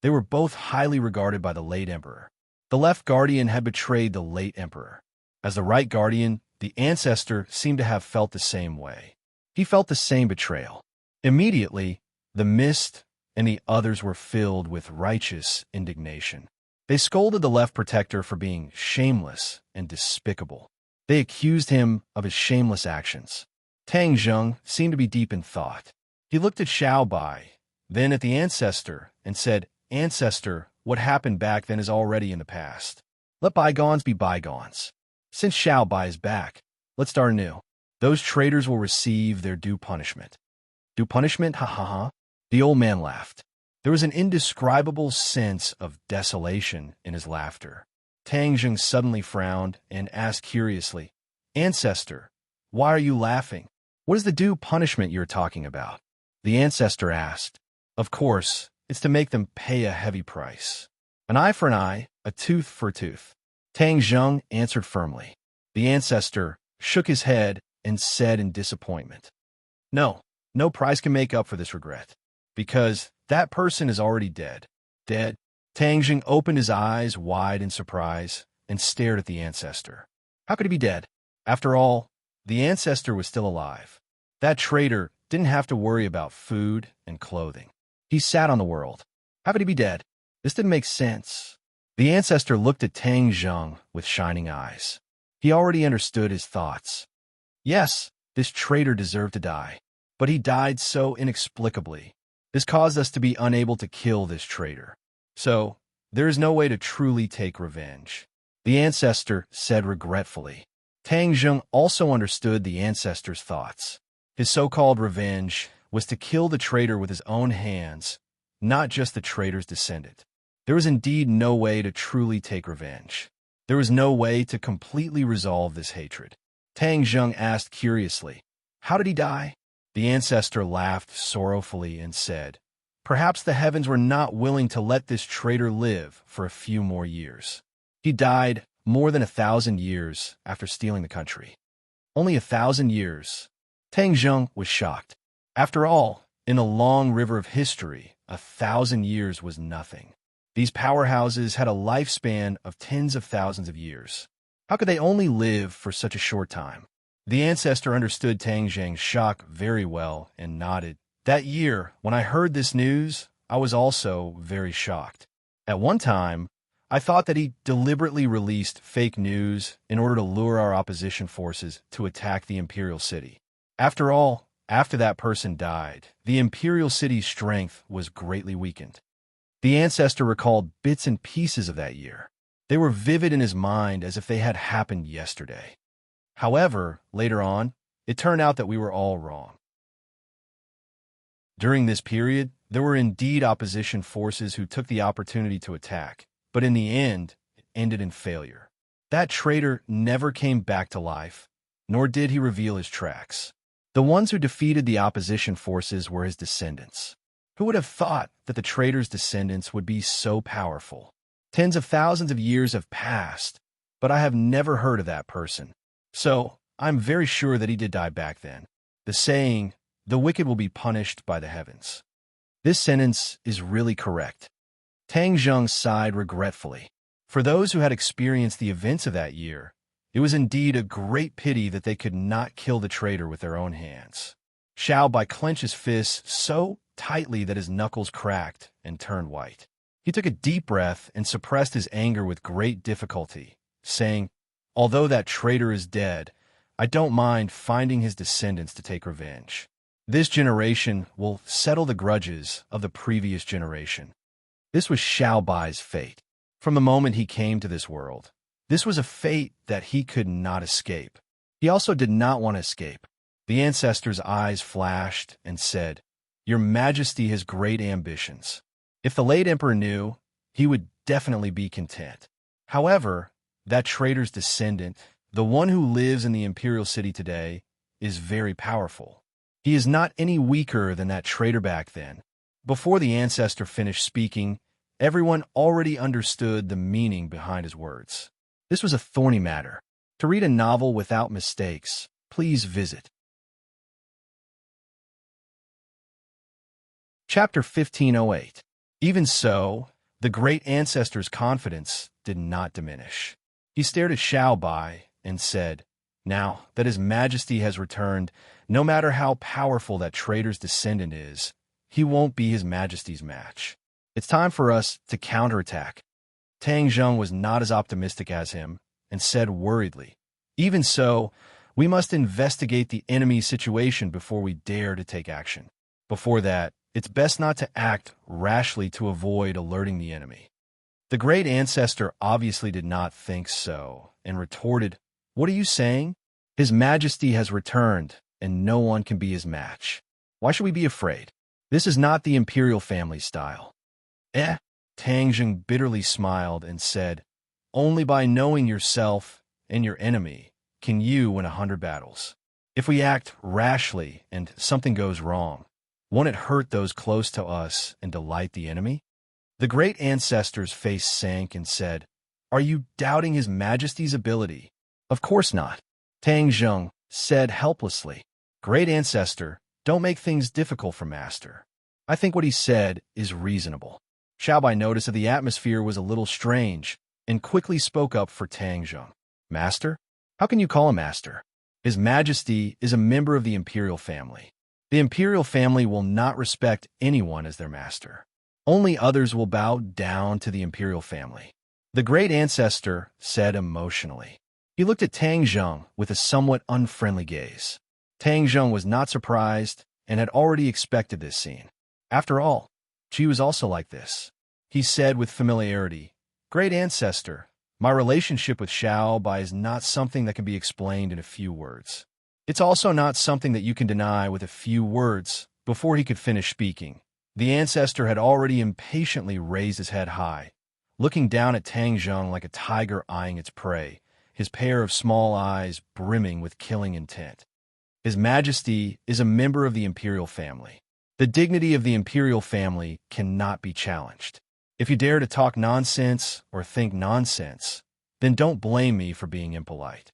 They were both highly regarded by the late emperor. The left guardian had betrayed the late emperor. As the right guardian, the ancestor seemed to have felt the same way. He felt the same betrayal. Immediately, the mist and the others were filled with righteous indignation. They scolded the left protector for being shameless and despicable. They accused him of his shameless actions. Tang Zheng seemed to be deep in thought. He looked at Xiaobai, then at the ancestor, and said, "Ancestor, what happened back then is already in the past. Let bygones be bygones. Since Xiaobai is back, let's start anew. Those traitors will receive their due punishment." "Due punishment? Ha ha ha." The old man laughed. There was an indescribable sense of desolation in his laughter. Tang Zheng suddenly frowned and asked curiously, "Ancestor, why are you laughing? What is the due punishment you're talking about?" The ancestor asked. "Of course, it's to make them pay a heavy price. An eye for an eye, a tooth for a tooth." Tang Zheng answered firmly. The ancestor shook his head and said in disappointment, "No, no price can make up for this regret, because that person is already dead." "Dead?" Tang Zheng opened his eyes wide in surprise and stared at the ancestor. How could he be dead? After all, the ancestor was still alive. That traitor didn't have to worry about food and clothing. He sat on the world. How could he be dead? This didn't make sense. The ancestor looked at Tang Zheng with shining eyes. He already understood his thoughts. Yes, this traitor deserved to die, but he died so inexplicably. This caused us to be unable to kill this traitor. So, there is no way to truly take revenge. The ancestor said regretfully. Tang Zheng also understood the ancestor's thoughts. His so-called revenge was to kill the traitor with his own hands, not just the traitor's descendant. There was indeed no way to truly take revenge. There was no way to completely resolve this hatred. Tang Zheng asked curiously, "How did he die?" The ancestor laughed sorrowfully and said, "Perhaps the heavens were not willing to let this traitor live for a few more years. He died more than 1,000 years after stealing the country." Only 1,000 years. Tang Zheng was shocked. After all, in a long river of history, 1,000 years was nothing. These powerhouses had a lifespan of tens of thousands of years. How could they only live for such a short time? The ancestor understood Tang Zheng's shock very well and nodded. That year, when I heard this news, I was also very shocked. At one time, I thought that he deliberately released fake news in order to lure our opposition forces to attack the imperial city. After all, after that person died, the imperial city's strength was greatly weakened. The ancestor recalled bits and pieces of that year. They were vivid in his mind as if they had happened yesterday. However, later on, it turned out that we were all wrong. During this period, there were indeed opposition forces who took the opportunity to attack, but in the end, it ended in failure. That traitor never came back to life, nor did he reveal his tracks. The ones who defeated the opposition forces were his descendants. Who would have thought that the traitor's descendants would be so powerful? Tens of thousands of years have passed, but I have never heard of that person. So, I'm very sure that he did die back then. The saying, "The wicked will be punished by the heavens." This sentence is really correct. Tang Zheng sighed regretfully. For those who had experienced the events of that year, it was indeed a great pity that they could not kill the traitor with their own hands. Xiao Bai clenched his fists so tightly that his knuckles cracked and turned white. He took a deep breath and suppressed his anger with great difficulty, saying, "Although that traitor is dead, I don't mind finding his descendants to take revenge. This generation will settle the grudges of the previous generation." This was Xiao Bai's fate. From the moment he came to this world, this was a fate that he could not escape. He also did not want to escape. The ancestor's eyes flashed and said, "Your Majesty has great ambitions." If the late emperor knew, he would definitely be content. However, that traitor's descendant, the one who lives in the imperial city today, is very powerful. He is not any weaker than that traitor back then. Before the ancestor finished speaking, everyone already understood the meaning behind his words. This was a thorny matter. To read a novel without mistakes, please visit Chapter 1508. Even so, the great ancestor's confidence did not diminish. He stared at Xiao Bai and said, "Now that His Majesty has returned, no matter how powerful that traitor's descendant is, he won't be His Majesty's match. It's time for us to counterattack." Tang Zheng was not as optimistic as him and said worriedly, "Even so, we must investigate the enemy's situation before we dare to take action. Before that, it's best not to act rashly to avoid alerting the enemy." The great ancestor obviously did not think so and retorted, "What are you saying? His Majesty has returned, and no one can be his match. Why should we be afraid? This is not the imperial family style." Tang Zheng bitterly smiled and said, "Only by knowing yourself and your enemy can you win 100 battles. If we act rashly and something goes wrong, won't it hurt those close to us and delight the enemy?" The great ancestor's face sank and said, "Are you doubting His Majesty's ability?" "Of course not," Tang Zheng said helplessly. "Great ancestor, don't make things difficult for Master. I think what he said is reasonable." Xiao Bai noticed that the atmosphere was a little strange and quickly spoke up for Tang Zheng. "Master? How can you call him Master? His Majesty is a member of the imperial family. The imperial family will not respect anyone as their master. Only others will bow down to the imperial family," the great ancestor said emotionally. He looked at Tang Zheng with a somewhat unfriendly gaze. Tang Zheng was not surprised and had already expected this scene. After all, she was also like this. He said with familiarity, "Great ancestor, my relationship with Xiao Bai is not something that can be explained in a few words. It's also not something that you can deny with a few words." Before he could finish speaking, the ancestor had already impatiently raised his head high, looking down at Tang Zheng like a tiger eyeing its prey, his pair of small eyes brimming with killing intent. "His Majesty is a member of the imperial family. The dignity of the imperial family cannot be challenged. If you dare to talk nonsense or think nonsense, then don't blame me for being impolite,"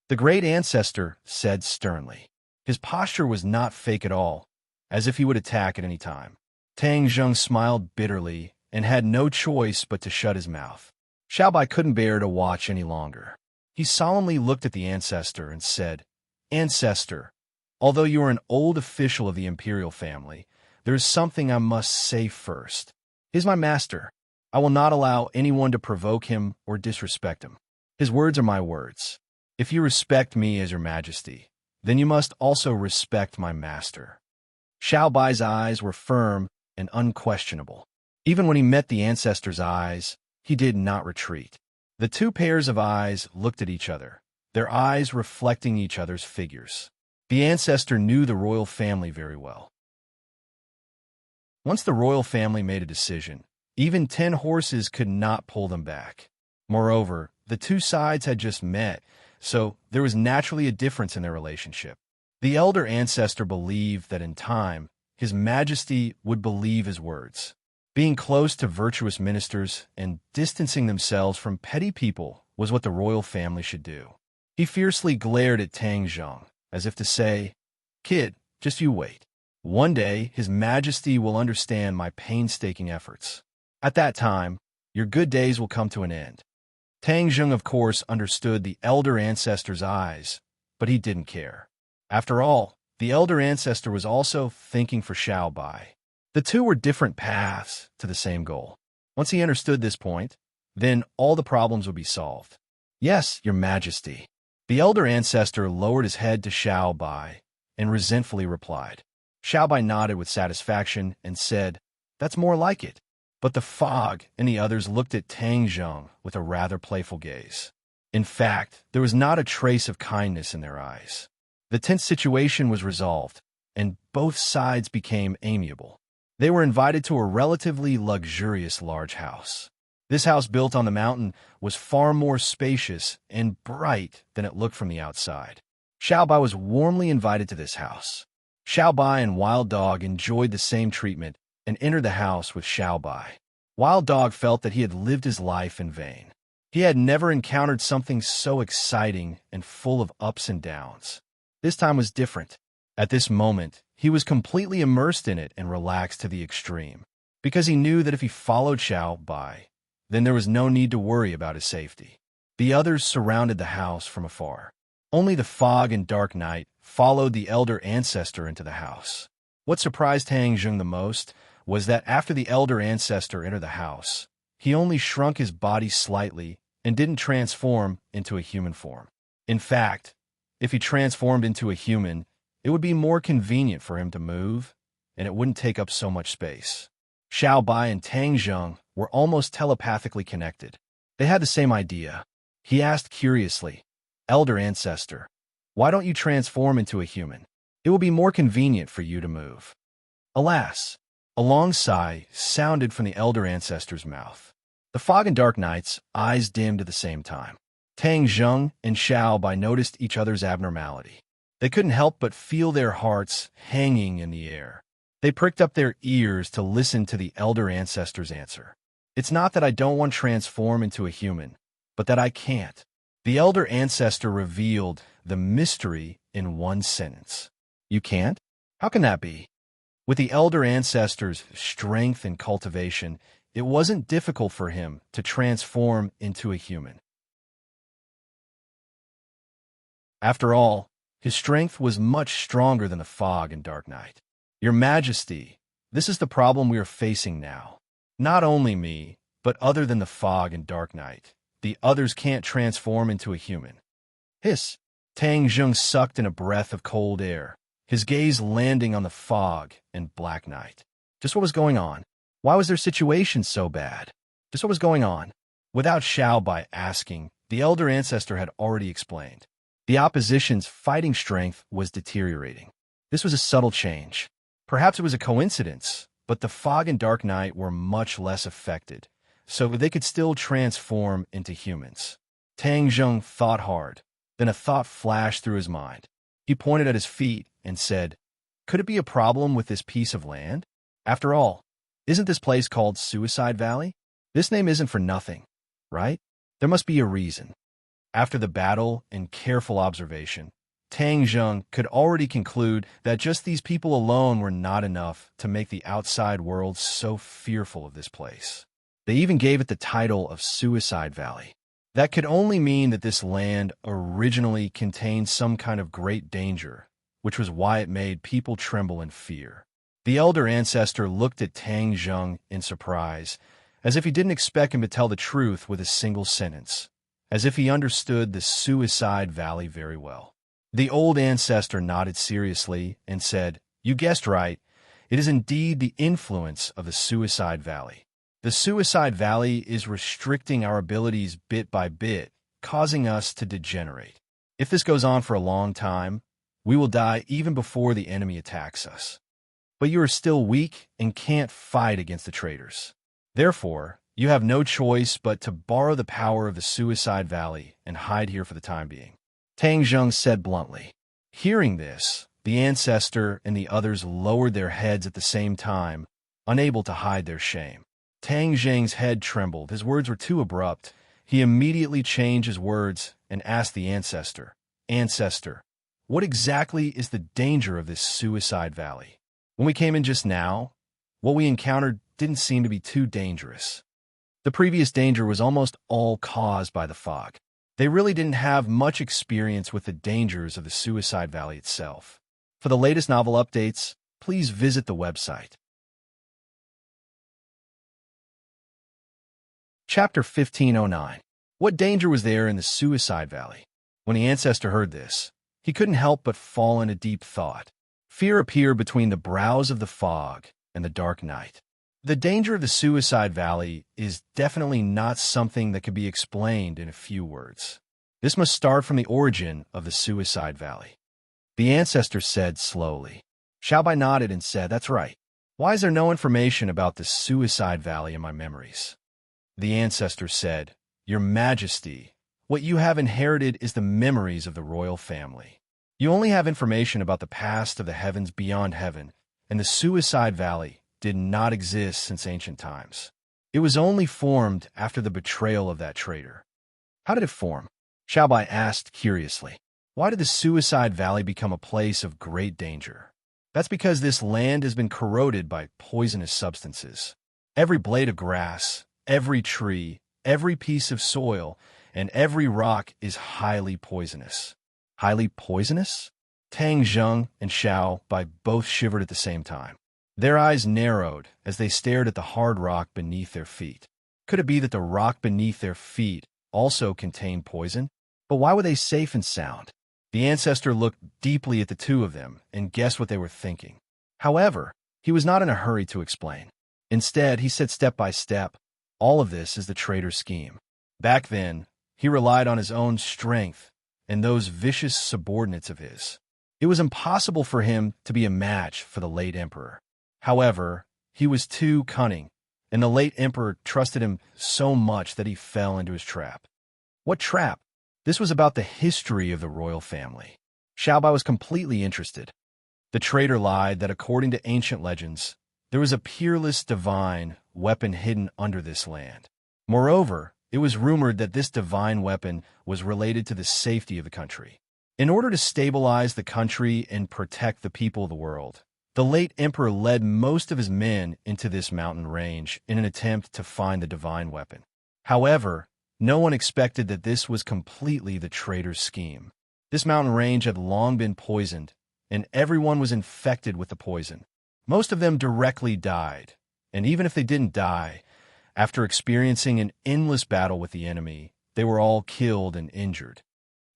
the great ancestor said sternly. His posture was not fake at all, as if he would attack at any time. Tang Zheng smiled bitterly and had no choice but to shut his mouth. Xiao Bai couldn't bear to watch any longer. He solemnly looked at the ancestor and said, "Ancestor, although you are an old official of the imperial family, there is something I must say first. He is my master. I will not allow anyone to provoke him or disrespect him. His words are my words. If you respect me as your Majesty, then you must also respect my master." Xiao Bai's eyes were firm and unquestionable. Even when he met the ancestor's eyes, he did not retreat. The two pairs of eyes looked at each other, their eyes reflecting each other's figures. The ancestor knew the royal family very well. Once the royal family made a decision, even 10 horses could not pull them back. Moreover, the two sides had just met, so there was naturally a difference in their relationship. The elder ancestor believed that in time, His Majesty would believe his words. Being close to virtuous ministers and distancing themselves from petty people was what the royal family should do. He fiercely glared at Tang Zheng, as if to say, "Kid, just you wait. One day, His Majesty will understand my painstaking efforts. At that time, your good days will come to an end." Tang Zheng, of course, understood the elder ancestor's eyes, but he didn't care. After all, the elder ancestor was also thinking for Xiao Bai. The two were different paths to the same goal. Once he understood this point, then all the problems would be solved. "Yes, your Majesty." The elder ancestor lowered his head to Xiao Bai and resentfully replied. Xiao Bai nodded with satisfaction and said, "That's more like it." But the fog and the others looked at Tang Zheng with a rather playful gaze. In fact, there was not a trace of kindness in their eyes. The tense situation was resolved, and both sides became amiable. They were invited to a relatively luxurious large house. This house, built on the mountain, was far more spacious and bright than it looked from the outside. Xiao Bai was warmly invited to this house. Xiao Bai and Wild Dog enjoyed the same treatment and entered the house with Xiao Bai. Wild Dog felt that he had lived his life in vain. He had never encountered something so exciting and full of ups and downs. This time was different. At this moment, he was completely immersed in it and relaxed to the extreme, because he knew that if he followed Xiao Bai, then there was no need to worry about his safety. The others surrounded the house from afar. Only the fog and dark night followed the elder ancestor into the house. What surprised Tang Zheng the most was that after the elder ancestor entered the house, he only shrunk his body slightly and didn't transform into a human form. In fact, if he transformed into a human, it would be more convenient for him to move, and it wouldn't take up so much space. Xiao Bai and Tang Zheng were almost telepathically connected. They had the same idea. He asked curiously, "Elder ancestor, why don't you transform into a human? It will be more convenient for you to move." Alas, a long sigh sounded from the elder ancestor's mouth. The fog and dark night's eyes dimmed at the same time. Tang Zheng and Xiao Bai noticed each other's abnormality. They couldn't help but feel their hearts hanging in the air. They pricked up their ears to listen to the elder ancestor's answer. "It's not that I don't want to transform into a human, but that I can't." The elder ancestor revealed the mystery in one sentence. "You can't? How can that be?" With the elder ancestor's strength and cultivation, it wasn't difficult for him to transform into a human. After all, his strength was much stronger than the fog and dark night. "Your Majesty, this is the problem we are facing now. Not only me, but other than the fog and dark night, the others can't transform into a human." Hiss! Tang Zheng sucked in a breath of cold air, his gaze landing on the fog and black night. Just what was going on? Why was their situation so bad? Just what was going on? Without Xiao Bai asking, the elder ancestor had already explained. The opposition's fighting strength was deteriorating. This was a subtle change. Perhaps it was a coincidence, but the fog and dark night were much less affected, so they could still transform into humans. Tang Zheng thought hard. Then a thought flashed through his mind. He pointed at his feet and said, "Could it be a problem with this piece of land? After all, isn't this place called Suicide Valley? This name isn't for nothing, right? There must be a reason." After the battle and careful observation, Tang Zheng could already conclude that just these people alone were not enough to make the outside world so fearful of this place. They even gave it the title of Suicide Valley. That could only mean that this land originally contained some kind of great danger, which was why it made people tremble in fear. The elder ancestor looked at Tang Zheng in surprise, as if he didn't expect him to tell the truth with a single sentence, as if he understood the Suicide Valley very well. The old ancestor nodded seriously and said, "You guessed right. It is indeed the influence of the Suicide Valley. The Suicide Valley is restricting our abilities bit by bit, causing us to degenerate. If this goes on for a long time, we will die even before the enemy attacks us. But you are still weak and can't fight against the traitors. Therefore, you have no choice but to borrow the power of the Suicide Valley and hide here for the time being." Tang Zheng said bluntly. Hearing this, the ancestor and the others lowered their heads at the same time, unable to hide their shame. Tang Zheng's head trembled. His words were too abrupt. He immediately changed his words and asked the ancestor, "Ancestor, what exactly is the danger of this suicide valley? When we came in just now, what we encountered didn't seem to be too dangerous. The previous danger was almost all caused by the fog. They really didn't have much experience with the dangers of the suicide valley itself. For the latest novel updates, please visit the website." Chapter 1509. What danger was there in the suicide valley? When the ancestor heard this, he couldn't help but fall into deep thought. Fear appeared between the brows of the fog and the dark night. The danger of the suicide valley is definitely not something that can be explained in a few words. This must start from the origin of the suicide valley. The ancestor said slowly. Xiaobai nodded and said, "That's right. Why is there no information about the suicide valley in my memories?" The ancestor said, "Your Majesty, what you have inherited is the memories of the royal family. You only have information about the past of the heavens beyond heaven, and the suicide valley did not exist since ancient times. It was only formed after the betrayal of that traitor." "How did it form?" Xiaobai asked curiously. "Why did the suicide valley become a place of great danger?" "That's because this land has been corroded by poisonous substances. Every blade of grass, every tree, every piece of soil, and every rock is highly poisonous." "Highly poisonous?" Tang Zheng and Xiaobai both shivered at the same time. Their eyes narrowed as they stared at the hard rock beneath their feet. Could it be that the rock beneath their feet also contained poison? But why were they safe and sound? The ancestor looked deeply at the two of them and guessed what they were thinking. However, he was not in a hurry to explain. Instead, he said step by step, "All of this is the traitor's scheme. Back then, he relied on his own strength and those vicious subordinates of his. It was impossible for him to be a match for the late emperor. However, he was too cunning, and the late emperor trusted him so much that he fell into his trap." "What trap?" This was about the history of the royal family. Xiaobai was completely interested. The traitor lied that according to ancient legends, there was a peerless divine weapon hidden under this land. Moreover, it was rumored that this divine weapon was related to the safety of the country. In order to stabilize the country and protect the people of the world, the late emperor led most of his men into this mountain range in an attempt to find the divine weapon. However, no one expected that this was completely the traitor's scheme. This mountain range had long been poisoned, and everyone was infected with the poison. Most of them directly died, and even if they didn't die, after experiencing an endless battle with the enemy, they were all killed and injured.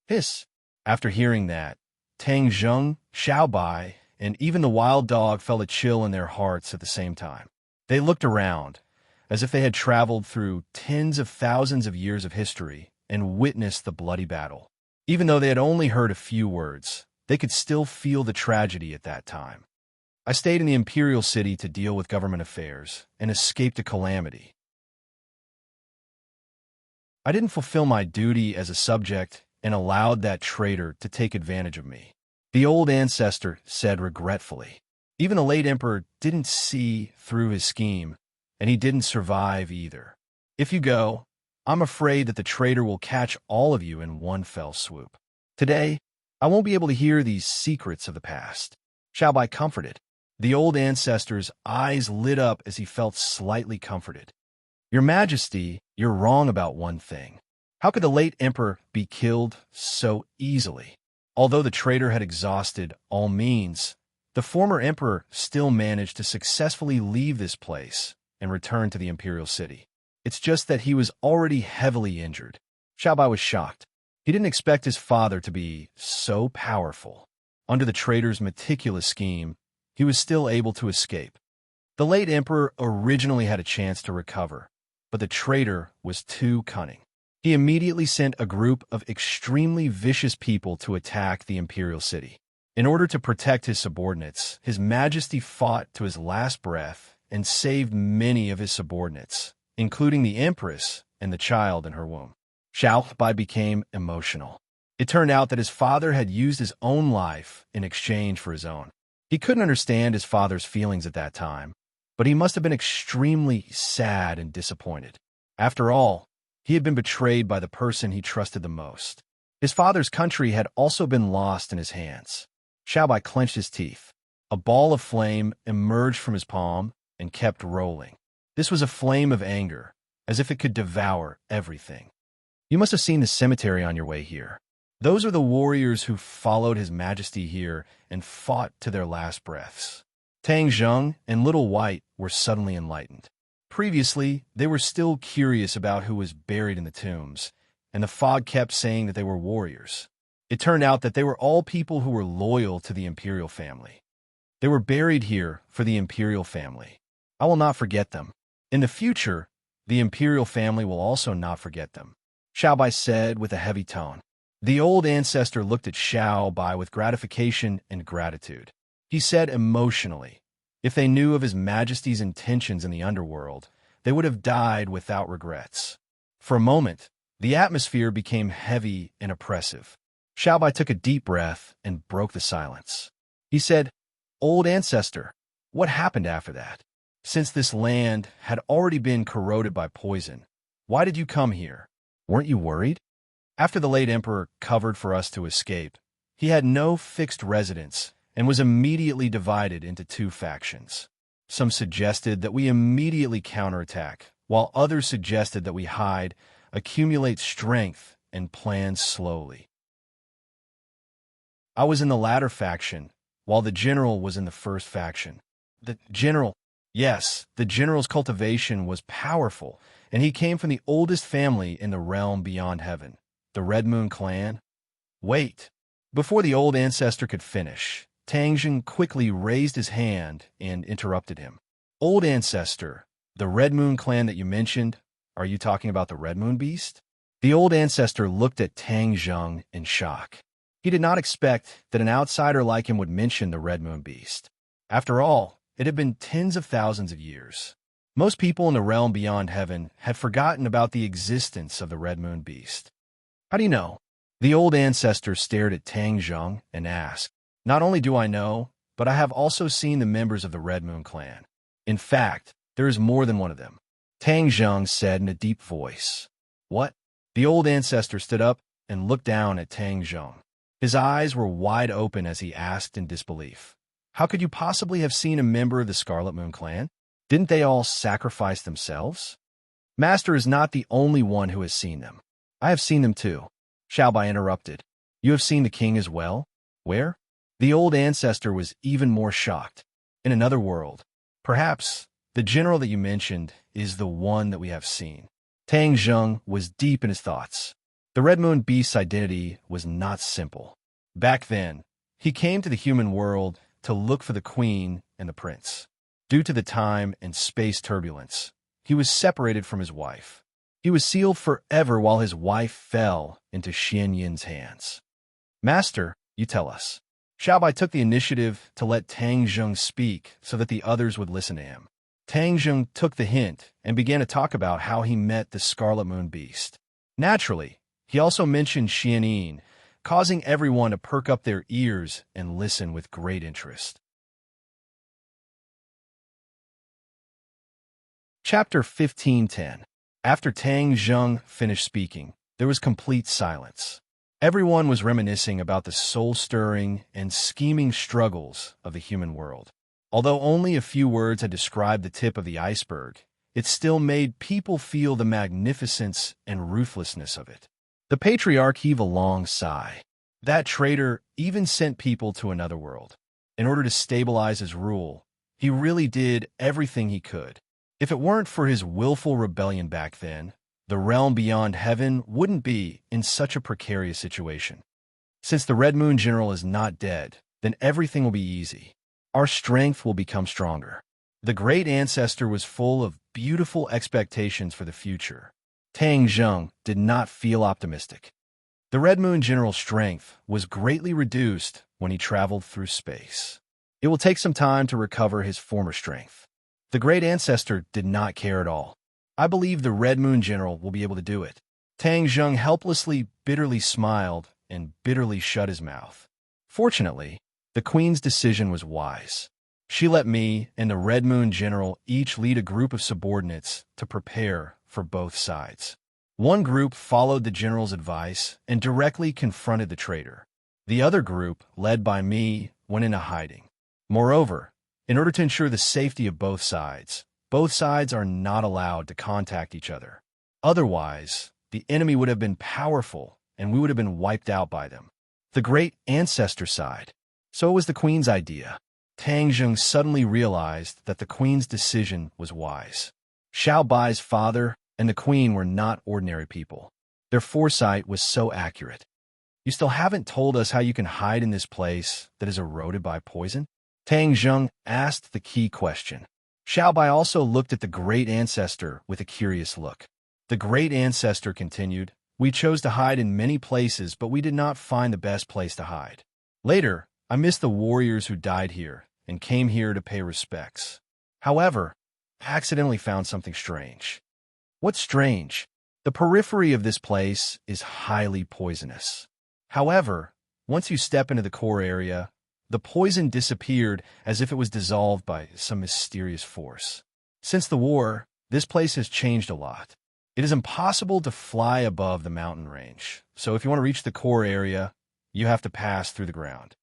Hiss! After hearing that, Tang Zheng, Xiaobai, and even the wild dog felt a chill in their hearts at the same time. They looked around, as if they had traveled through tens of thousands of years of history and witnessed the bloody battle. Even though they had only heard a few words, they could still feel the tragedy at that time. "I stayed in the imperial city to deal with government affairs and escaped a calamity. I didn't fulfill my duty as a subject and allowed that traitor to take advantage of me," the old ancestor said regretfully. Even the late emperor didn't see through his scheme, and he didn't survive either. "If you go, I'm afraid that the traitor will catch all of you in one fell swoop. Today, I won't be able to hear these secrets of the past." Xiaobai comforted. The old ancestor's eyes lit up as he felt slightly comforted. "Your Majesty, you're wrong about one thing. How could the late emperor be killed so easily? Although the traitor had exhausted all means, the former emperor still managed to successfully leave this place and return to the imperial city. It's just that he was already heavily injured." Xiaobai was shocked. He didn't expect his father to be so powerful. Under the traitor's meticulous scheme, he was still able to escape. The late emperor originally had a chance to recover, but the traitor was too cunning. He immediately sent a group of extremely vicious people to attack the imperial city. In order to protect his subordinates, His Majesty fought to his last breath and saved many of his subordinates, including the empress and the child in her womb. Xiaobai became emotional. It turned out that his father had used his own life in exchange for his own. He couldn't understand his father's feelings at that time, but he must have been extremely sad and disappointed. After all, he had been betrayed by the person he trusted the most. His father's country had also been lost in his hands. Xiaobai clenched his teeth. A ball of flame emerged from his palm and kept rolling. This was a flame of anger, as if it could devour everything. You must have seen the cemetery on your way here. Those are the warriors who followed His Majesty here and fought to their last breaths. Tang Zheng and Little White were suddenly enlightened. Previously, they were still curious about who was buried in the tombs, and the fog kept saying that they were warriors. It turned out that they were all people who were loyal to the imperial family. They were buried here for the imperial family. I will not forget them. In the future, the imperial family will also not forget them, Xiaobai said with a heavy tone. The old ancestor looked at Xiaobai with gratification and gratitude. He said emotionally, if they knew of His Majesty's intentions in the underworld, they would have died without regrets. For a moment, the atmosphere became heavy and oppressive. Xiaobai took a deep breath and broke the silence. He said, Old ancestor, what happened after that? Since this land had already been corroded by poison, why did you come here? Weren't you worried? After the late emperor covered for us to escape, he had no fixed residence and was immediately divided into two factions. Some suggested that we immediately counterattack, while others suggested that we hide, accumulate strength, and plan slowly. I was in the latter faction, while the general was in the first faction. The general, yes, the general's cultivation was powerful, and he came from the oldest family in the realm beyond heaven. The Red Moon clan? Wait! Before the old ancestor could finish, Tang Zheng quickly raised his hand and interrupted him. Old ancestor, the Red Moon clan that you mentioned, are you talking about the Red Moon beast? The old ancestor looked at Tang Zheng in shock. He did not expect that an outsider like him would mention the Red Moon beast. After all, it had been tens of thousands of years. Most people in the realm beyond heaven had forgotten about the existence of the Red Moon beast. How do you know? The old ancestor stared at Tang Zheng and asked, Not only do I know, but I have also seen the members of the Red Moon clan. In fact, there is more than one of them. Tang Zheng said in a deep voice. What? The old ancestor stood up and looked down at Tang Zheng. His eyes were wide open as he asked in disbelief. How could you possibly have seen a member of the Scarlet Moon clan? Didn't they all sacrifice themselves? Master is not the only one who has seen them. I have seen them too. Xiaobai interrupted. You have seen the king as well? Where? The old ancestor was even more shocked. In another world. Perhaps the general that you mentioned is the one that we have seen. Tang Zheng was deep in his thoughts. The Red Moon beast's identity was not simple. Back then, he came to the human world to look for the queen and the prince. Due to the time and space turbulence, he was separated from his wife. He was sealed forever while his wife fell into Xian Yin's hands. Master, you tell us. Xiaobai took the initiative to let Tang Zheng speak so that the others would listen to him. Tang Zheng took the hint and began to talk about how he met the Scarlet Moon beast. Naturally, he also mentioned Xian Yin, causing everyone to perk up their ears and listen with great interest. Chapter 15:10. After Tang Zheng finished speaking, there was complete silence. Everyone was reminiscing about the soul-stirring and scheming struggles of the human world. Although only a few words had described the tip of the iceberg, it still made people feel the magnificence and ruthlessness of it. The patriarch heaved a long sigh. That traitor even sent people to another world. In order to stabilize his rule, he really did everything he could. If it weren't for his willful rebellion back then, the realm beyond heaven wouldn't be in such a precarious situation. Since the Red Moon General is not dead, then everything will be easy. Our strength will become stronger. The great ancestor was full of beautiful expectations for the future. Tang Zheng did not feel optimistic. The Red Moon General's strength was greatly reduced when he traveled through space. It will take some time to recover his former strength. The great ancestor did not care at all. I believe the Red Moon General will be able to do it. Tang Zheng helplessly, bitterly smiled and bitterly shut his mouth. Fortunately, the queen's decision was wise. She let me and the Red Moon General each lead a group of subordinates to prepare for both sides. One group followed the general's advice and directly confronted the traitor. The other group, led by me, went into hiding. Moreover, in order to ensure the safety of both sides are not allowed to contact each other. Otherwise, the enemy would have been powerful and we would have been wiped out by them. The great ancestor side. So it was the queen's idea. Tang Zheng suddenly realized that the queen's decision was wise. Xiao Bai's father and the queen were not ordinary people. Their foresight was so accurate. You still haven't told us how you can hide in this place that is eroded by poison? Tang Zheng asked the key question. Xiao Bai also looked at the great ancestor with a curious look. The great ancestor continued, "We chose to hide in many places, but we did not find the best place to hide. Later, I missed the warriors who died here and came here to pay respects. However, I accidentally found something strange." What's strange? The periphery of this place is highly poisonous. However, once you step into the core area, the poison disappeared as if it was dissolved by some mysterious force. Since the war, this place has changed a lot. It is impossible to fly above the mountain range, so if you want to reach the core area, you have to pass through the ground.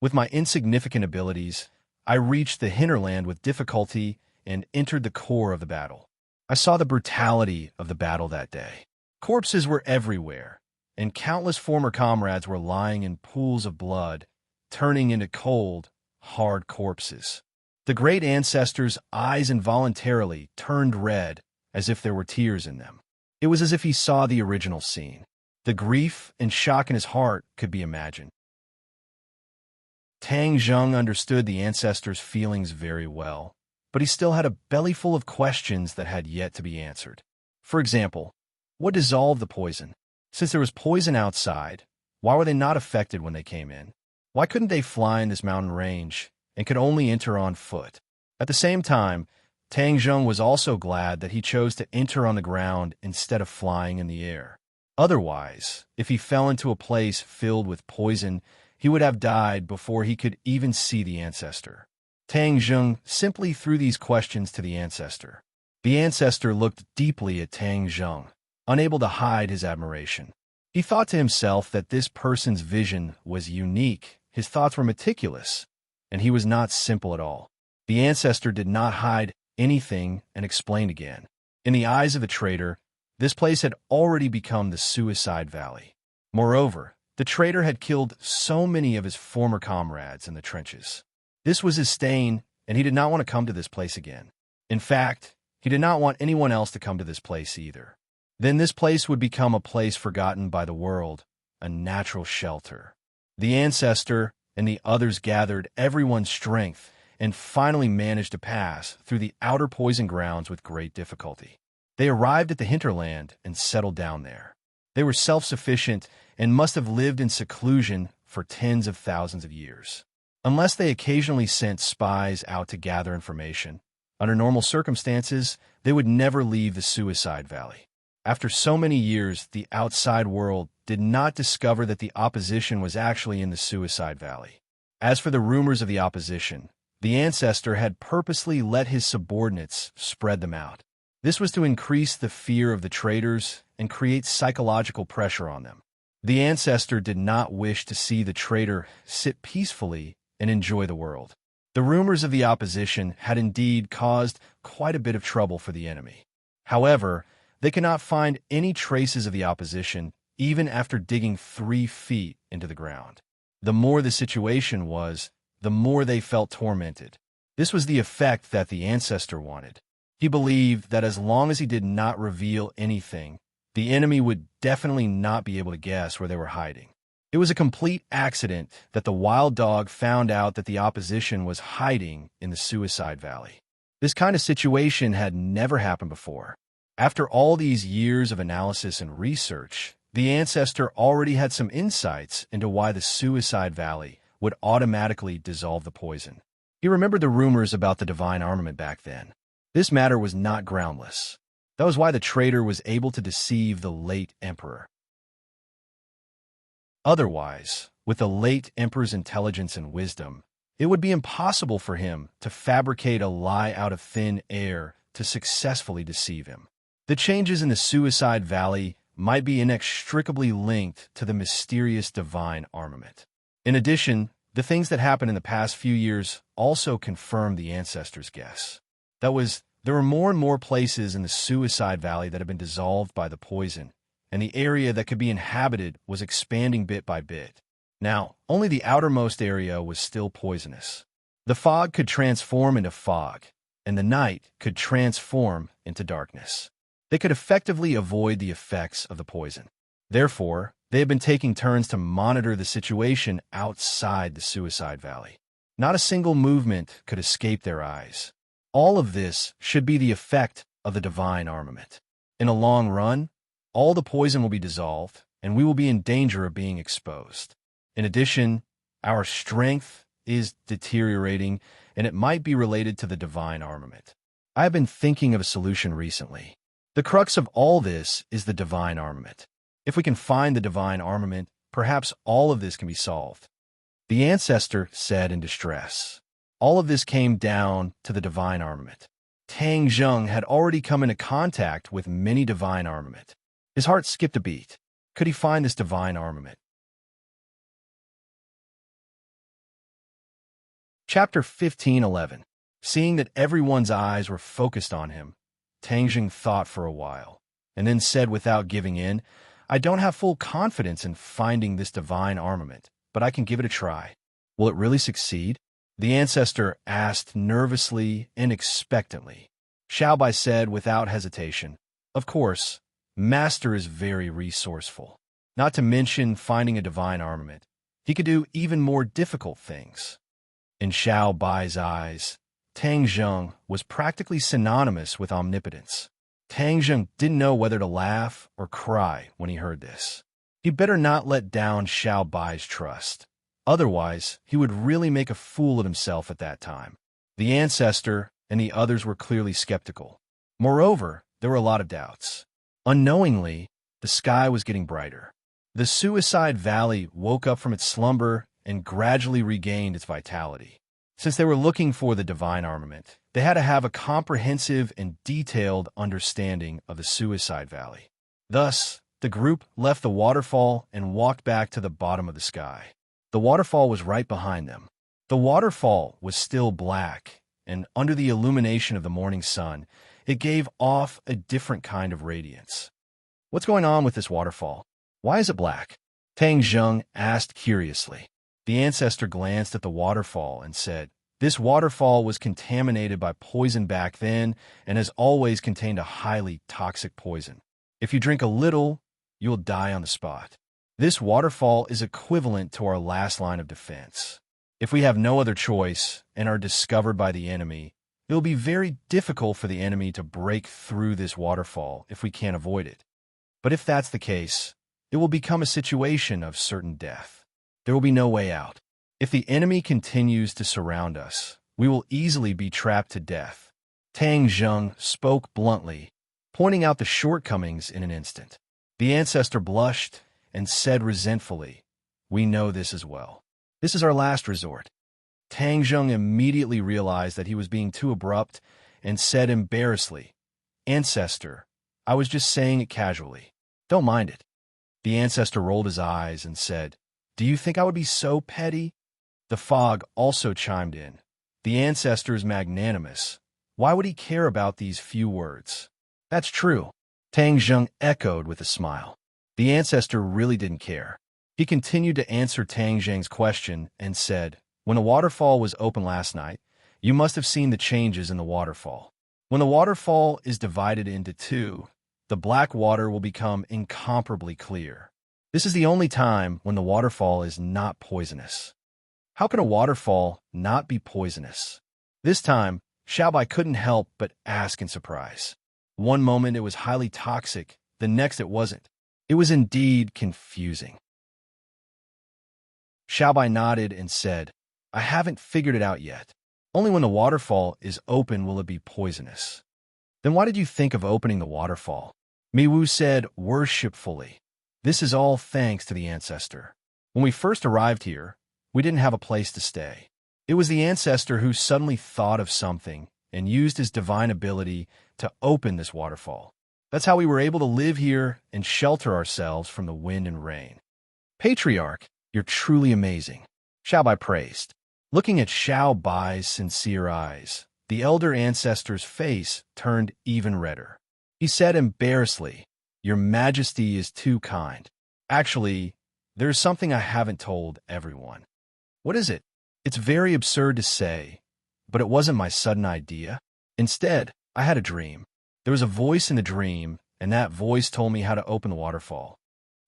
With my insignificant abilities, I reached the hinterland with difficulty and entered the core of the battle. I saw the brutality of the battle that day. Corpses were everywhere, and countless former comrades were lying in pools of blood, turning into cold, hard corpses. The great ancestor's eyes involuntarily turned red as if there were tears in them. It was as if he saw the original scene. The grief and shock in his heart could be imagined. Tang Zheng understood the ancestor's feelings very well, but he still had a belly full of questions that had yet to be answered. For example, what dissolved the poison? Since there was poison outside, why were they not affected when they came in? Why couldn't they fly in this mountain range and could only enter on foot? At the same time, Tang Zheng was also glad that he chose to enter on the ground instead of flying in the air. Otherwise, if he fell into a place filled with poison, he would have died before he could even see the ancestor. Tang Zheng simply threw these questions to the ancestor. The ancestor looked deeply at Tang Zheng, unable to hide his admiration. He thought to himself that this person's vision was unique, his thoughts were meticulous, and he was not simple at all. The ancestor did not hide anything and explained again. In the eyes of the traitor, this place had already become the suicide valley. Moreover, the traitor had killed so many of his former comrades in the trenches. This was his stain, and he did not want to come to this place again. In fact, he did not want anyone else to come to this place either. Then this place would become a place forgotten by the world, a natural shelter. The ancestor and the others gathered everyone's strength and finally managed to pass through the outer poison grounds with great difficulty. They arrived at the hinterland and settled down there. They were self-sufficient and must have lived in seclusion for tens of thousands of years. Unless they occasionally sent spies out to gather information, under normal circumstances, they would never leave the suicide valley. After so many years, the outside world did not discover that the opposition was actually in the suicide valley. As for the rumors of the opposition, the ancestor had purposely let his subordinates spread them out. This was to increase the fear of the traitors and create psychological pressure on them. The ancestor did not wish to see the traitor sit peacefully and enjoy the world. The rumors of the opposition had indeed caused quite a bit of trouble for the enemy. However, they could not find any traces of the opposition even after digging 3 feet into the ground. The more the situation was, the more they felt tormented. This was the effect that the ancestor wanted. He believed that as long as he did not reveal anything, the enemy would definitely not be able to guess where they were hiding. It was a complete accident that the wild dog found out that the opposition was hiding in the suicide valley. This kind of situation had never happened before. After all these years of analysis and research, the ancestor already had some insights into why the suicide valley would automatically dissolve the poison. He remembered the rumors about the divine armament back then. This matter was not groundless. That was why the traitor was able to deceive the late emperor. Otherwise, with the late emperor's intelligence and wisdom, it would be impossible for him to fabricate a lie out of thin air to successfully deceive him. The changes in the Suicide Valley might be inextricably linked to the mysterious divine armament. In addition, the things that happened in the past few years also confirmed the ancestors' guess. That was, there were more and more places in the Suicide Valley that had been dissolved by the poison, and the area that could be inhabited was expanding bit by bit. Now, only the outermost area was still poisonous. The fog could transform into fog, and the night could transform into darkness. They could effectively avoid the effects of the poison. Therefore, they had been taking turns to monitor the situation outside the Suicide Valley. Not a single movement could escape their eyes. All of this should be the effect of the divine armament. In a long run, all the poison will be dissolved, and we will be in danger of being exposed. In addition, our strength is deteriorating, and it might be related to the divine armament. I have been thinking of a solution recently. The crux of all this is the divine armament. If we can find the divine armament, perhaps all of this can be solved. The ancestor said in distress. All of this came down to the divine armament. Tang Zheng had already come into contact with many divine armament. His heart skipped a beat. Could he find this divine armament? Chapter 15:11. Seeing that everyone's eyes were focused on him, Tang Zheng thought for a while, and then said without giving in, I don't have full confidence in finding this divine armament, but I can give it a try. Will it really succeed? The ancestor asked nervously and expectantly. Xiaobai said without hesitation, Of course, Master is very resourceful. Not to mention finding a divine armament. He could do even more difficult things. In Xiaobai's eyes, Tang Zheng was practically synonymous with omnipotence. Tang Zheng didn't know whether to laugh or cry when he heard this. He'd better not let down Xiaobai's trust. Otherwise, he would really make a fool of himself at that time. The ancestor and the others were clearly skeptical. Moreover, there were a lot of doubts. Unknowingly, the sky was getting brighter. The Suicide Valley woke up from its slumber and gradually regained its vitality. Since they were looking for the divine armament, they had to have a comprehensive and detailed understanding of the Suicide Valley. Thus, the group left the waterfall and walked back to the bottom of the sky. The waterfall was right behind them. The waterfall was still black, and under the illumination of the morning sun, it gave off a different kind of radiance. What's going on with this waterfall? Why is it black? Tang Zheng asked curiously. The ancestor glanced at the waterfall and said, This waterfall was contaminated by poison back then and has always contained a highly toxic poison. If you drink a little, you will die on the spot. This waterfall is equivalent to our last line of defense. If we have no other choice and are discovered by the enemy, it will be very difficult for the enemy to break through this waterfall if we can't avoid it. But if that's the case, it will become a situation of certain death. There will be no way out. If the enemy continues to surround us, we will easily be trapped to death. Tang Zheng spoke bluntly, pointing out the shortcomings in an instant. The ancestor blushed and said resentfully, We know this as well. This is our last resort. Tang Zheng immediately realized that he was being too abrupt and said embarrassedly, Ancestor, I was just saying it casually. Don't mind it. The ancestor rolled his eyes and said, Do you think I would be so petty? The fog also chimed in. The ancestor is magnanimous. Why would he care about these few words? That's true. Tang Zheng echoed with a smile. The ancestor really didn't care. He continued to answer Tang Zheng's question and said, When the waterfall was open last night, you must have seen the changes in the waterfall. When the waterfall is divided into two, the black water will become incomparably clear. This is the only time when the waterfall is not poisonous. How can a waterfall not be poisonous? This time, Xiaobai couldn't help but ask in surprise. One moment it was highly toxic, the next it wasn't. It was indeed confusing. Xiaobai nodded and said, I haven't figured it out yet. Only when the waterfall is open will it be poisonous. Then why did you think of opening the waterfall? Miwu said worshipfully. This is all thanks to the ancestor. When we first arrived here, we didn't have a place to stay. It was the ancestor who suddenly thought of something and used his divine ability to open this waterfall. That's how we were able to live here and shelter ourselves from the wind and rain. Patriarch, you're truly amazing, Xiao Bai praised. Looking at Xiao Bai's sincere eyes, the elder ancestor's face turned even redder. He said embarrassedly, "Your Majesty is too kind. Actually, there's something I haven't told everyone." "What is it?" "It's very absurd to say, but it wasn't my sudden idea. Instead, I had a dream. There was a voice in the dream, and that voice told me how to open the waterfall."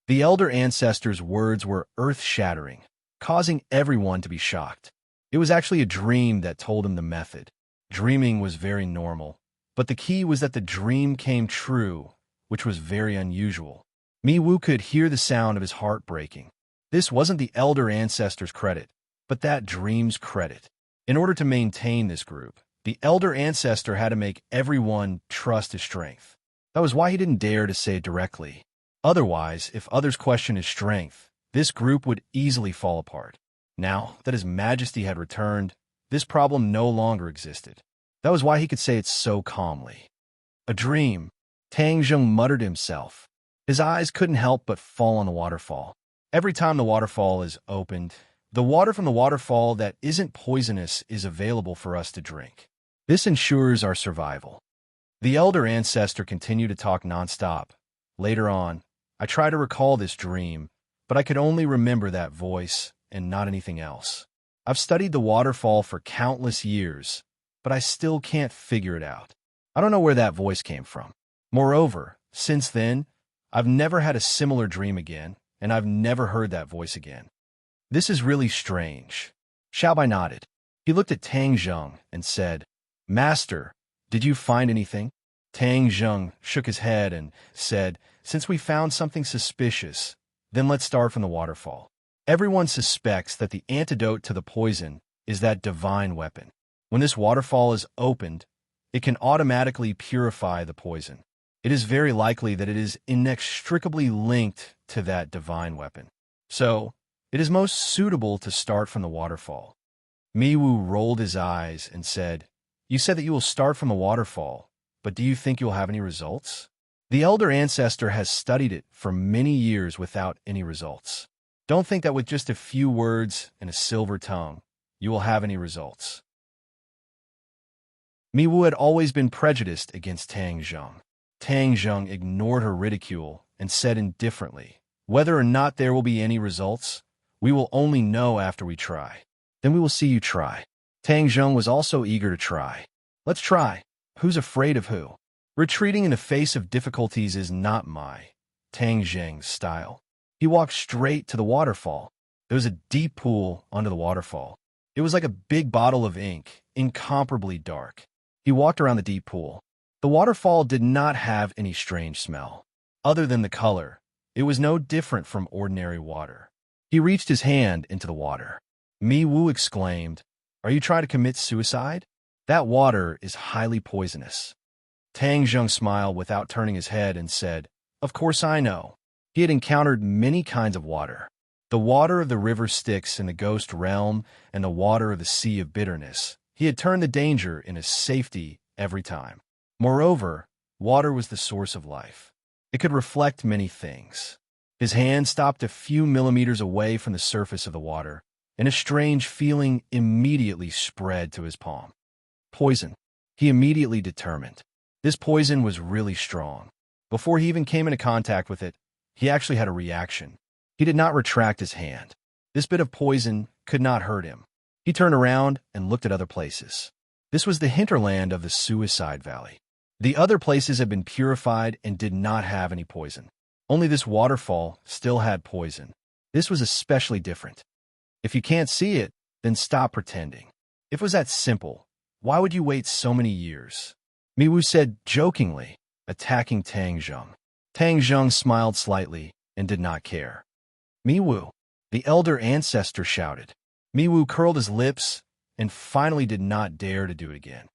The elder ancestor's words were earth-shattering, causing everyone to be shocked. It was actually a dream that told him the method. Dreaming was very normal, but the key was that the dream came true, which was very unusual. Mi Wu could hear the sound of his heart breaking. This wasn't the elder ancestor's credit, but that dream's credit. In order to maintain this group, the elder ancestor had to make everyone trust his strength. That was why he didn't dare to say it directly. Otherwise, if others questioned his strength, this group would easily fall apart. Now that His Majesty had returned, this problem no longer existed. That was why he could say it so calmly. "A dream," Tang Zheng muttered to himself. His eyes couldn't help but fall on the waterfall. Every time the waterfall is opened, the water from the waterfall that isn't poisonous is available for us to drink. This ensures our survival. The elder ancestor continued to talk nonstop. Later on, I tried to recall this dream, but I could only remember that voice and not anything else. I've studied the waterfall for countless years, but I still can't figure it out. I don't know where that voice came from. Moreover, since then, I've never had a similar dream again, and I've never heard that voice again. This is really strange. Xiao Bai nodded. He looked at Tang Zheng and said, "Master, did you find anything?" Tang Zheng shook his head and said, "Since we found something suspicious, then let's start from the waterfall. Everyone suspects that the antidote to the poison is that divine weapon. When this waterfall is opened, it can automatically purify the poison. It is very likely that it is inextricably linked to that divine weapon. So, it is most suitable to start from the waterfall." Mi Wu rolled his eyes and said, "You said that you will start from the waterfall, but do you think you will have any results?" The elder ancestor has studied it for many years without any results. Don't think that with just a few words and a silver tongue, you will have any results. Mi Wu had always been prejudiced against Tang Zheng. Tang Zheng ignored her ridicule and said indifferently, "Whether or not there will be any results, we will only know after we try. Then we will see you try." Tang Zheng was also eager to try. "Let's try. Who's afraid of who?" Retreating in the face of difficulties is not my Tang Zheng's style. He walked straight to the waterfall. There was a deep pool under the waterfall. It was like a big bottle of ink, incomparably dark. He walked around the deep pool. The waterfall did not have any strange smell. Other than the color, it was no different from ordinary water. He reached his hand into the water. Mi Wu exclaimed, "Are you trying to commit suicide? That water is highly poisonous." Tang Zheng smiled without turning his head and said, "Of course I know." He had encountered many kinds of water. The water of the river Styx in the ghost realm and the water of the sea of bitterness. He had turned the danger into safety every time. Moreover, water was the source of life. It could reflect many things. His hand stopped a few millimeters away from the surface of the water, and a strange feeling immediately spread to his palm. Poison. He immediately determined. This poison was really strong. Before he even came into contact with it, he actually had a reaction. He did not retract his hand. This bit of poison could not hurt him. He turned around and looked at other places. This was the hinterland of the Suicide Valley. The other places had been purified and did not have any poison. Only this waterfall still had poison. This was especially different. If you can't see it, then stop pretending. If it was that simple, why would you wait so many years? Mi Wu said jokingly, attacking Tang Zheng. Tang Zheng smiled slightly and did not care. "Mi Wu," the elder ancestor shouted. Mi Wu curled his lips and finally did not dare to do it again.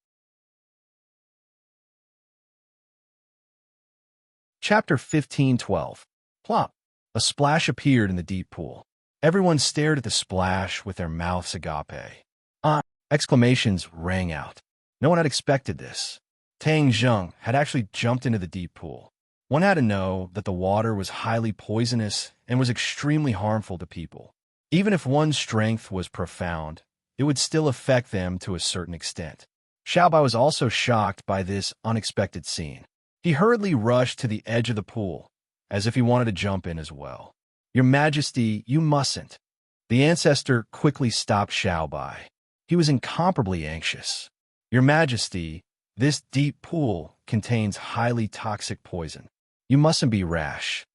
Chapter 15:12. Plop. A splash appeared in the deep pool. Everyone stared at the splash with their mouths agape. Ah! Exclamations rang out. No one had expected this. Tang Zheng had actually jumped into the deep pool. One had to know that the water was highly poisonous and was extremely harmful to people. Even if one's strength was profound, it would still affect them to a certain extent. Xiaobai was also shocked by this unexpected scene. He hurriedly rushed to the edge of the pool, as if he wanted to jump in as well. "Your Majesty, you mustn't." The ancestor quickly stopped Xiaobai. He was incomparably anxious. "Your Majesty, this deep pool contains highly toxic poison. You mustn't be rash."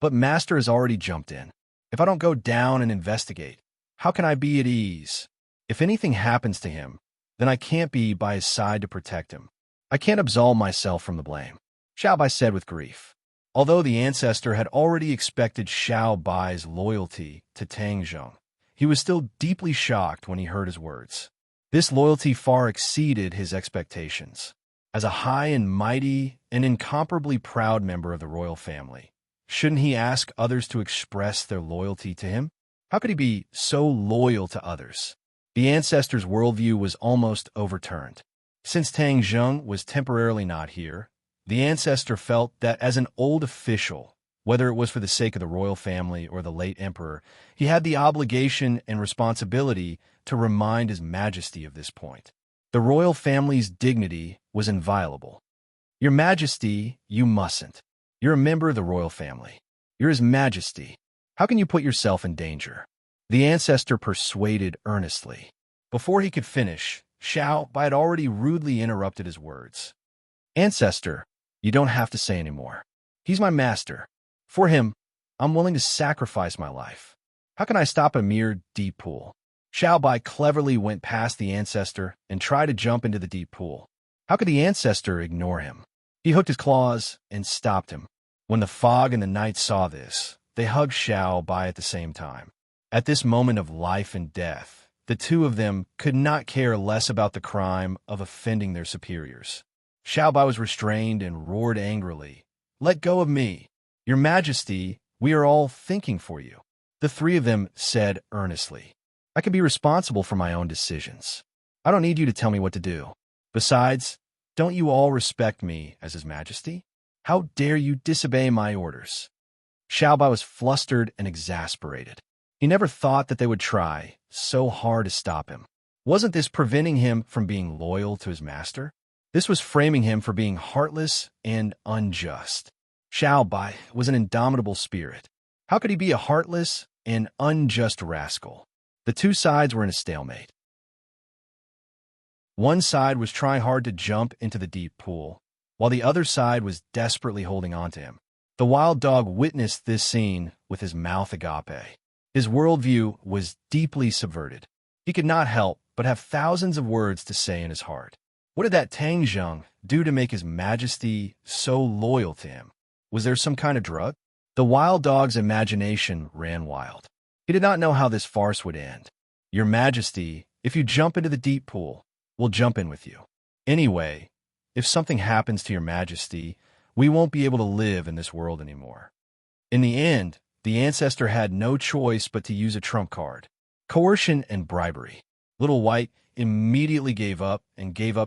"But Master has already jumped in. If I don't go down and investigate, how can I be at ease? If anything happens to him, then I can't be by his side to protect him. I can't absolve myself from the blame," Xiaobai said with grief. Although the ancestor had already expected Xiaobai's loyalty to Tang Zheng, he was still deeply shocked when he heard his words. This loyalty far exceeded his expectations. As a high and mighty and incomparably proud member of the royal family, shouldn't he ask others to express their loyalty to him? How could he be so loyal to others? The ancestor's worldview was almost overturned. Since Tang Zheng was temporarily not here, the ancestor felt that as an old official, whether it was for the sake of the royal family or the late emperor, he had the obligation and responsibility to remind His Majesty of this point. The royal family's dignity was inviolable. "Your Majesty, you mustn't. You're a member of the royal family. You're His Majesty. How can you put yourself in danger?" The ancestor persuaded earnestly. Before he could finish, Xiaobai had already rudely interrupted his words. "Ancestor, you don't have to say any more. He's my master. For him, I'm willing to sacrifice my life. How can I stop a mere deep pool?" Xiaobai cleverly went past the ancestor and tried to jump into the deep pool. How could the ancestor ignore him? He hooked his claws and stopped him. When the fog and the night saw this, they hugged Xiaobai at the same time. At this moment of life and death, the two of them could not care less about the crime of offending their superiors. Xiaobai was restrained and roared angrily, "Let go of me! Your Majesty, we are all thinking for you." The three of them said earnestly, "I can be responsible for my own decisions. I don't need you to tell me what to do. Besides, don't you all respect me as His Majesty? How dare you disobey my orders?" Xiaobai was flustered and exasperated. He never thought that they would try so hard to stop him. Wasn't this preventing him from being loyal to his master? This was framing him for being heartless and unjust. Xiaobai was an indomitable spirit. How could he be a heartless and unjust rascal? The two sides were in a stalemate. One side was trying hard to jump into the deep pool, while the other side was desperately holding on to him. The wild dog witnessed this scene with his mouth agape. His worldview was deeply subverted. He could not help but have thousands of words to say in his heart. What did that Tang Zheng do to make His Majesty so loyal to him? Was there some kind of drug? The wild dog's imagination ran wild. He did not know how this farce would end. "Your Majesty, if you jump into the deep pool, we'll jump in with you. Anyway, if something happens to Your Majesty, we won't be able to live in this world anymore." In the end, the ancestor had no choice but to use a trump card: coercion and bribery. Little White immediately gave up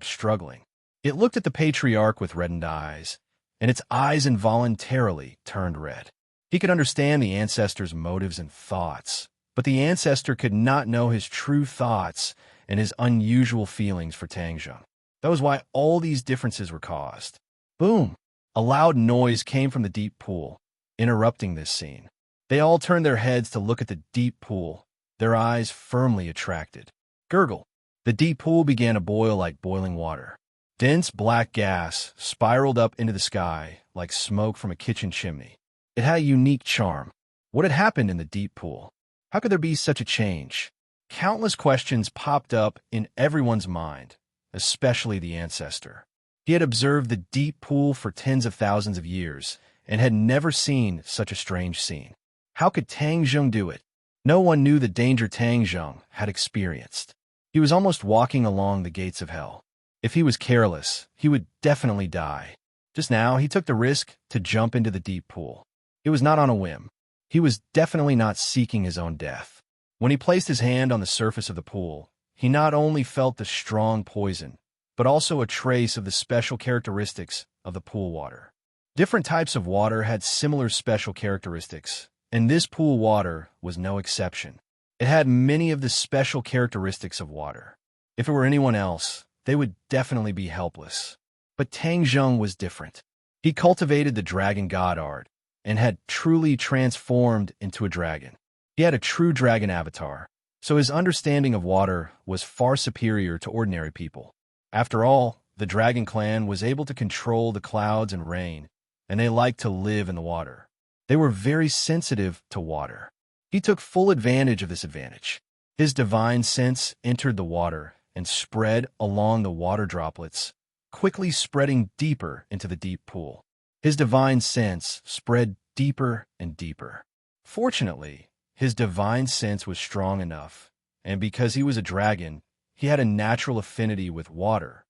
struggling. It looked at the patriarch with reddened eyes, and its eyes involuntarily turned red. He could understand the ancestor's motives and thoughts, but the ancestor could not know his true thoughts and his unusual feelings for Tang Zheng. That was why all these differences were caused. Boom! A loud noise came from the deep pool, interrupting this scene. They all turned their heads to look at the deep pool, their eyes firmly attracted. Gurgle! The deep pool began to boil like boiling water. Dense black gas spiraled up into the sky like smoke from a kitchen chimney. It had a unique charm. What had happened in the deep pool? How could there be such a change? Countless questions popped up in everyone's mind, especially the ancestor. He had observed the deep pool for tens of thousands of years and had never seen such a strange scene. How could Tang Zheng do it? No one knew the danger Tang Zheng had experienced. He was almost walking along the gates of hell. If he was careless, he would definitely die. Just now, he took the risk to jump into the deep pool. It was not on a whim. He was definitely not seeking his own death. When he placed his hand on the surface of the pool, he not only felt the strong poison, but also a trace of the special characteristics of the pool water. Different types of water had similar special characteristics, and this pool water was no exception. It had many of the special characteristics of water. If it were anyone else, they would definitely be helpless. But Tang Zheng was different. He cultivated the dragon god art and had truly transformed into a dragon. He had a true dragon avatar, so his understanding of water was far superior to ordinary people. After all, the dragon clan was able to control the clouds and rain, and they liked to live in the water. They were very sensitive to water. He took full advantage of this advantage. His divine sense entered the water and spread along the water droplets, quickly spreading deeper into the deep pool. His divine sense spread deeper and deeper. Fortunately, his divine sense was strong enough, and because he was a dragon, he had a natural affinity with water.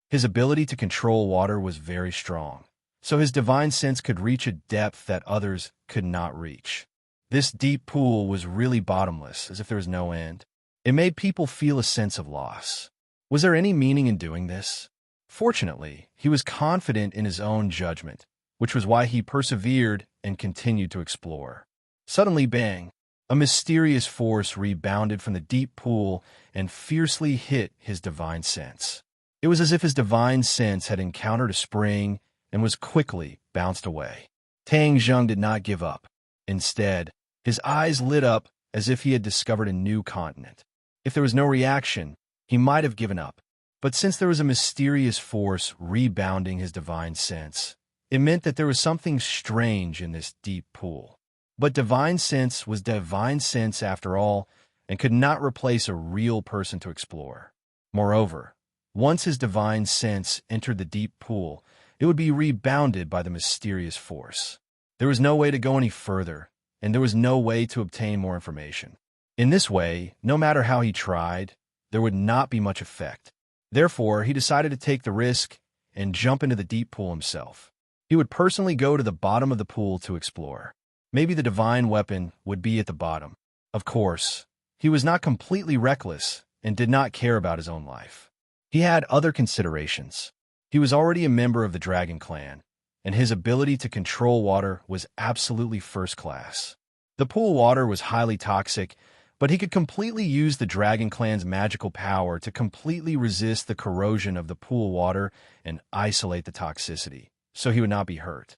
His ability to control water was very strong, so his divine sense could reach a depth that others could not reach. This deep pool was really bottomless, as if there was no end. It made people feel a sense of loss. Was there any meaning in doing this? Fortunately, he was confident in his own judgment, which was why he persevered and continued to explore. Suddenly, bang! A mysterious force rebounded from the deep pool and fiercely hit his divine sense. It was as if his divine sense had encountered a spring and was quickly bounced away. Tang Zheng did not give up. Instead, his eyes lit up as if he had discovered a new continent. If there was no reaction, he might have given up. But since there was a mysterious force rebounding his divine sense, it meant that there was something strange in this deep pool. But divine sense was divine sense after all, and could not replace a real person to explore. Moreover, once his divine sense entered the deep pool, it would be rebounded by the mysterious force. There was no way to go any further, and there was no way to obtain more information. In this way, no matter how he tried, there would not be much effect. Therefore, he decided to take the risk and jump into the deep pool himself. He would personally go to the bottom of the pool to explore. Maybe the divine weapon would be at the bottom. Of course, he was not completely reckless and did not care about his own life. He had other considerations. He was already a member of the Dragon Clan, and his ability to control water was absolutely first class. The pool water was highly toxic, but he could completely use the Dragon Clan's magical power to completely resist the corrosion of the pool water and isolate the toxicity, so he would not be hurt.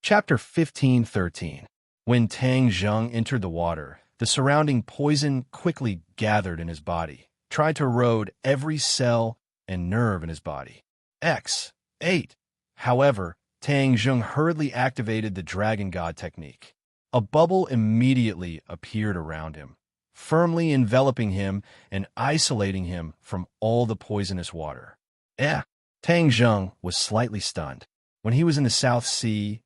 Chapter 15:13. When Tang Zheng entered the water, the surrounding poison quickly gathered in his body, tried to erode every cell and nerve in his body. X8. However, Tang Zheng hurriedly activated the Dragon God technique. A bubble immediately appeared around him, firmly enveloping him and isolating him from all the poisonous water. Tang Zheng was slightly stunned. When he was in the South Sea,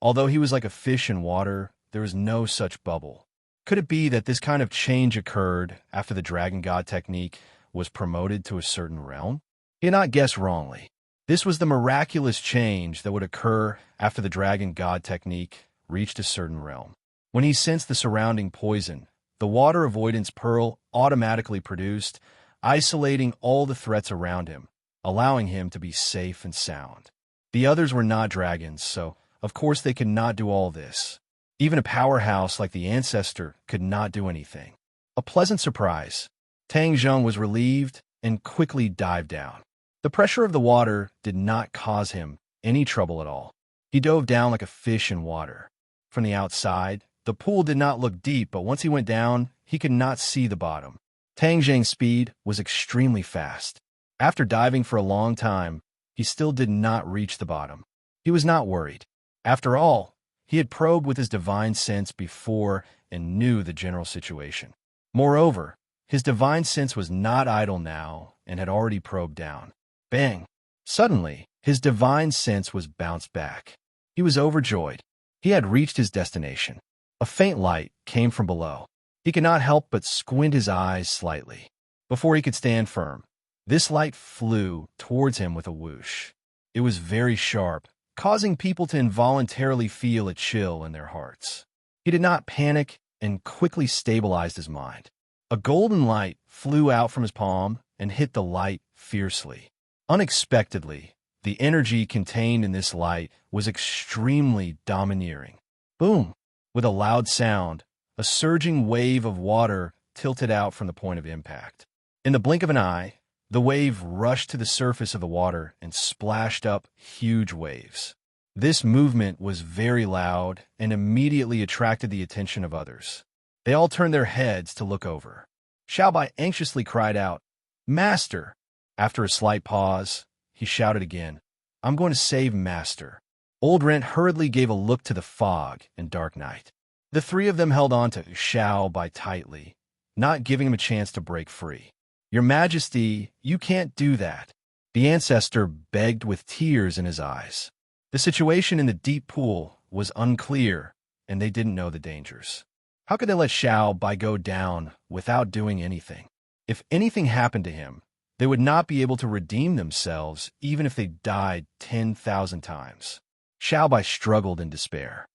although he was like a fish in water, there was no such bubble. Could it be that this kind of change occurred after the Dragon God technique was promoted to a certain realm? He had not guessed wrongly. This was the miraculous change that would occur after the Dragon God technique reached a certain realm. When he sensed the surrounding poison, the water avoidance pearl automatically produced, isolating all the threats around him, allowing him to be safe and sound. The others were not dragons, so of course they could not do all this. Even a powerhouse like the Ancestor could not do anything. A pleasant surprise. Tang Zheng was relieved and quickly dived down. The pressure of the water did not cause him any trouble at all. He dove down like a fish in water. From the outside, the pool did not look deep, but once he went down, he could not see the bottom. Tang Zheng's speed was extremely fast. After diving for a long time, he still did not reach the bottom. He was not worried. After all, he had probed with his divine sense before and knew the general situation. Moreover, his divine sense was not idle now and had already probed down. Bang! Suddenly, his divine sense was bounced back. He was overjoyed. He had reached his destination. A faint light came from below. He could not help but squint his eyes slightly. Before he could stand firm, this light flew towards him with a whoosh. It was very sharp, causing people to involuntarily feel a chill in their hearts. He did not panic and quickly stabilized his mind. A golden light flew out from his palm and hit the light fiercely. Unexpectedly, the energy contained in this light was extremely domineering. Boom! With a loud sound, a surging wave of water tilted out from the point of impact. In the blink of an eye, the wave rushed to the surface of the water and splashed up huge waves. This movement was very loud and immediately attracted the attention of others. They all turned their heads to look over. Xiaobai anxiously cried out, "Master!" After a slight pause, he shouted again, "I'm going to save Master." Old Rent hurriedly gave a look to the fog and dark night. The three of them held on to Xiaobai tightly, not giving him a chance to break free. "Your Majesty, you can't do that." The ancestor begged with tears in his eyes. The situation in the deep pool was unclear, and they didn't know the dangers. How could they let Xiaobai go down without doing anything? If anything happened to him, they would not be able to redeem themselves even if they died 10,000 times. Xiaobai struggled in despair.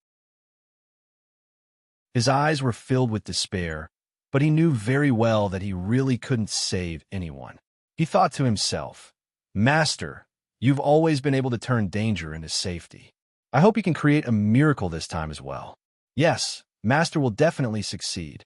His eyes were filled with despair, but he knew very well that he really couldn't save anyone. He thought to himself, "Master, you've always been able to turn danger into safety. I hope you can create a miracle this time as well." Yes, Master will definitely succeed.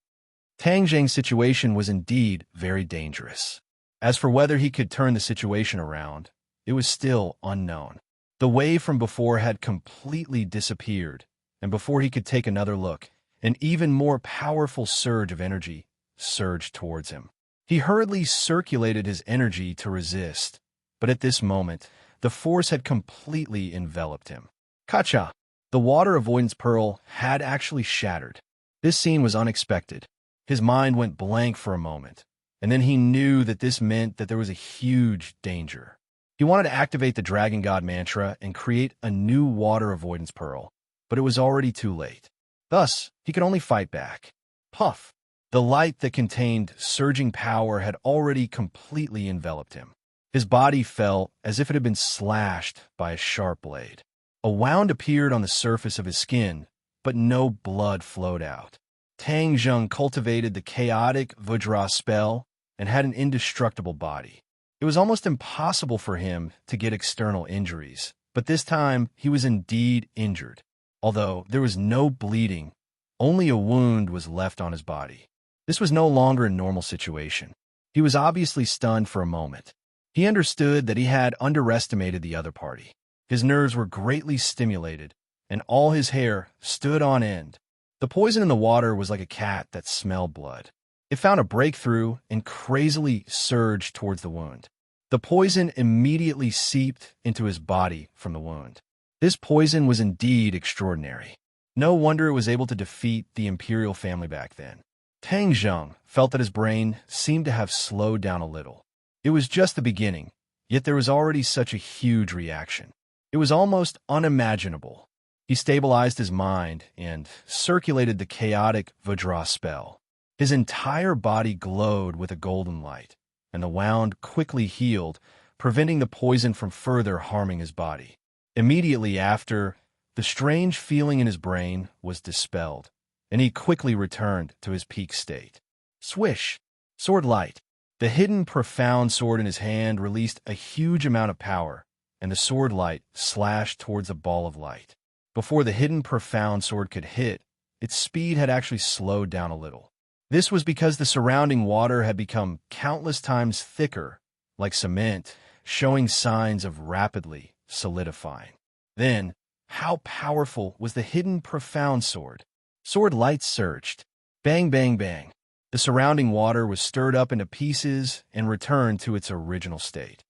Tang Zheng's situation was indeed very dangerous. As for whether he could turn the situation around, it was still unknown. The wave from before had completely disappeared, and before he could take another look, an even more powerful surge of energy surged towards him. He hurriedly circulated his energy to resist, but at this moment, the force had completely enveloped him. Kacha! The water avoidance pearl had actually shattered. This scene was unexpected. His mind went blank for a moment, and then he knew that this meant that there was a huge danger. He wanted to activate the Dragon God mantra and create a new water avoidance pearl, but it was already too late. Thus, he could only fight back. Puff! The light that contained surging power had already completely enveloped him. His body felt as if it had been slashed by a sharp blade. A wound appeared on the surface of his skin, but no blood flowed out. Tang Zheng cultivated the chaotic Vajra spell and had an indestructible body. It was almost impossible for him to get external injuries, but this time he was indeed injured. Although there was no bleeding, only a wound was left on his body. This was no longer a normal situation. He was obviously stunned for a moment. He understood that he had underestimated the other party. His nerves were greatly stimulated, and all his hair stood on end. The poison in the water was like a cat that smelled blood. It found a breakthrough and crazily surged towards the wound. The poison immediately seeped into his body from the wound. This poison was indeed extraordinary. No wonder it was able to defeat the imperial family back then. Tang Zheng felt that his brain seemed to have slowed down a little. It was just the beginning, yet there was already such a huge reaction. It was almost unimaginable. He stabilized his mind and circulated the chaotic Vajra spell. His entire body glowed with a golden light, and the wound quickly healed, preventing the poison from further harming his body. Immediately after, the strange feeling in his brain was dispelled, and he quickly returned to his peak state. Swish! Sword light. The hidden profound sword in his hand released a huge amount of power, and the sword light slashed towards a ball of light. Before the hidden profound sword could hit, its speed had actually slowed down a little. This was because the surrounding water had become countless times thicker, like cement, showing signs of rapidly solidifying. Then, how powerful was the hidden profound sword? Sword light surged. Bang, bang, bang. The surrounding water was stirred up into pieces and returned to its original state.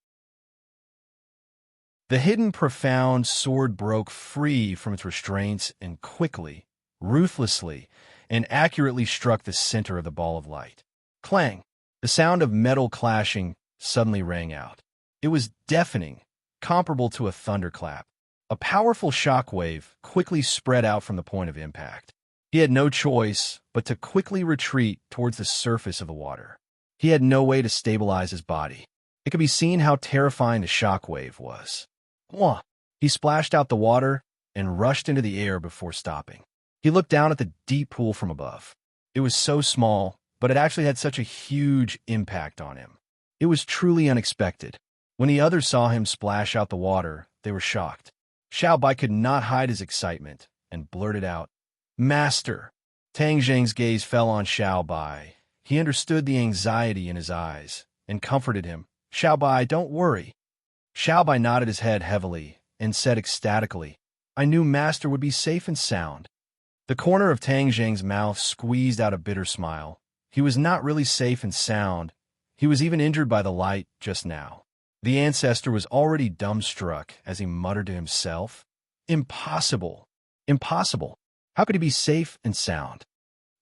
The hidden profound sword broke free from its restraints and quickly, ruthlessly, and accurately struck the center of the ball of light. Clang! The sound of metal clashing suddenly rang out. It was deafening, comparable to a thunderclap. A powerful shockwave quickly spread out from the point of impact. He had no choice but to quickly retreat towards the surface of the water. He had no way to stabilize his body. It could be seen how terrifying the shockwave was. Mwah! He splashed out the water and rushed into the air before stopping. He looked down at the deep pool from above. It was so small, but it actually had such a huge impact on him. It was truly unexpected. When the others saw him splash out the water, they were shocked. Xiao Bai could not hide his excitement and blurted out, "Master!" Tang Zheng's gaze fell on Xiao Bai. He understood the anxiety in his eyes and comforted him. "Xiao Bai, don't worry." Xiao Bai nodded his head heavily and said ecstatically, "I knew Master would be safe and sound." The corner of Tang Zheng's mouth squeezed out a bitter smile. He was not really safe and sound. He was even injured by the light just now. The ancestor was already dumbstruck as he muttered to himself, "Impossible! Impossible! How could he be safe and sound?"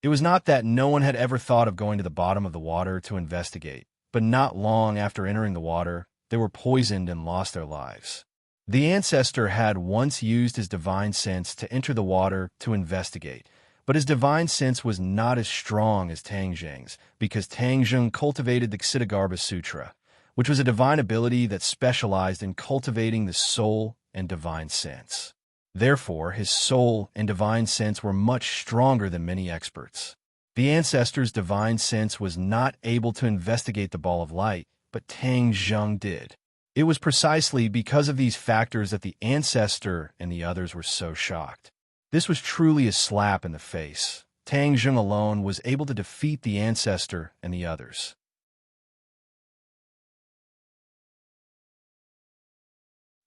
It was not that no one had ever thought of going to the bottom of the water to investigate, but not long after entering the water, they were poisoned and lost their lives. The ancestor had once used his divine sense to enter the water to investigate, but his divine sense was not as strong as Tang Zheng's because Tang Zheng cultivated the Ksiddhagarbha Sutra, which was a divine ability that specialized in cultivating the soul and divine sense. Therefore, his soul and divine sense were much stronger than many experts. The ancestor's divine sense was not able to investigate the ball of light, but Tang Zheng did. It was precisely because of these factors that the ancestor and the others were so shocked. This was truly a slap in the face. Tang Zheng alone was able to defeat the ancestor and the others.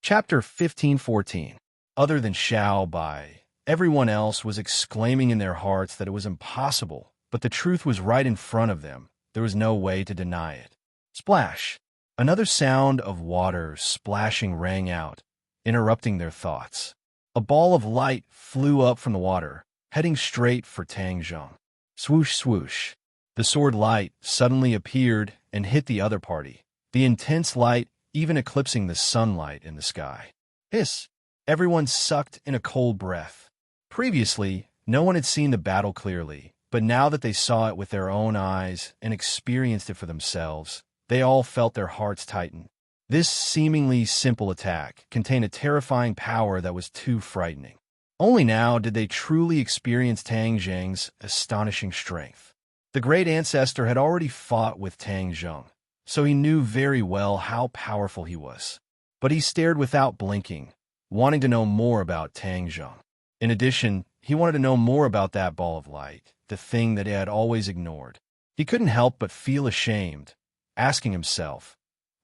Chapter 15:14. Other than Xiao Bai, everyone else was exclaiming in their hearts that it was impossible, but the truth was right in front of them. There was no way to deny it. Splash! Another sound of water splashing rang out, interrupting their thoughts. A ball of light flew up from the water, heading straight for Tang Zheng. Swoosh, swoosh. The sword light suddenly appeared and hit the other party, the intense light even eclipsing the sunlight in the sky. Hiss! Everyone sucked in a cold breath. Previously, no one had seen the battle clearly, but now that they saw it with their own eyes and experienced it for themselves, they all felt their hearts tighten. This seemingly simple attack contained a terrifying power that was too frightening. Only now did they truly experience Tang Zheng's astonishing strength. The great ancestor had already fought with Tang Zheng, so he knew very well how powerful he was. But he stared without blinking, wanting to know more about Tang Zheng. In addition, he wanted to know more about that ball of light, the thing that he had always ignored. He couldn't help but feel ashamed, asking himself,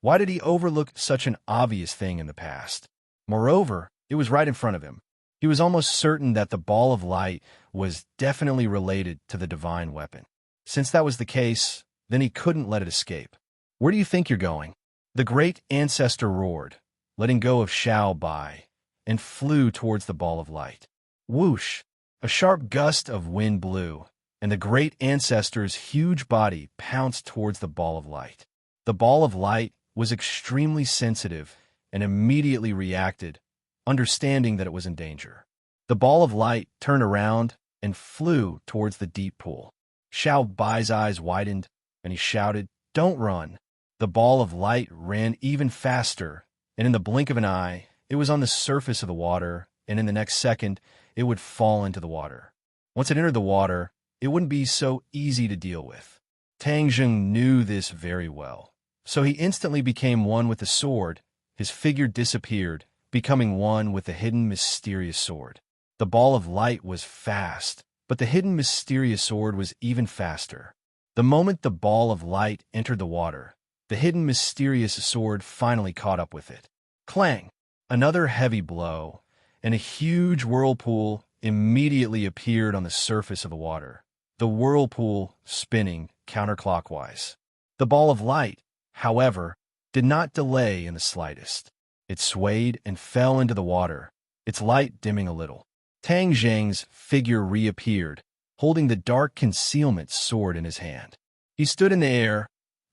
why did he overlook such an obvious thing in the past? Moreover, it was right in front of him. He was almost certain that the ball of light was definitely related to the divine weapon. Since that was the case, then he couldn't let it escape. "Where do you think you're going?" The great ancestor roared, letting go of Xiao Bai, and flew towards the ball of light. Whoosh! A sharp gust of wind blew, and the great ancestor's huge body pounced towards the ball of light. The ball of light was extremely sensitive and immediately reacted, understanding that it was in danger. The ball of light turned around and flew towards the deep pool. Xiao Bai's eyes widened, and he shouted, "Don't run!" The ball of light ran even faster, and in the blink of an eye, it was on the surface of the water, and in the next second, it would fall into the water. Once it entered the water, it wouldn't be so easy to deal with. Tang Zheng knew this very well, so he instantly became one with the sword. His figure disappeared, becoming one with the hidden mysterious sword. The ball of light was fast, but the hidden mysterious sword was even faster. The moment the ball of light entered the water, the hidden mysterious sword finally caught up with it. Clang! Another heavy blow, and a huge whirlpool immediately appeared on the surface of the water, the whirlpool spinning counterclockwise. The ball of light, however, did not delay in the slightest. It swayed and fell into the water, its light dimming a little. Tang Zheng's figure reappeared, holding the dark concealment sword in his hand. He stood in the air,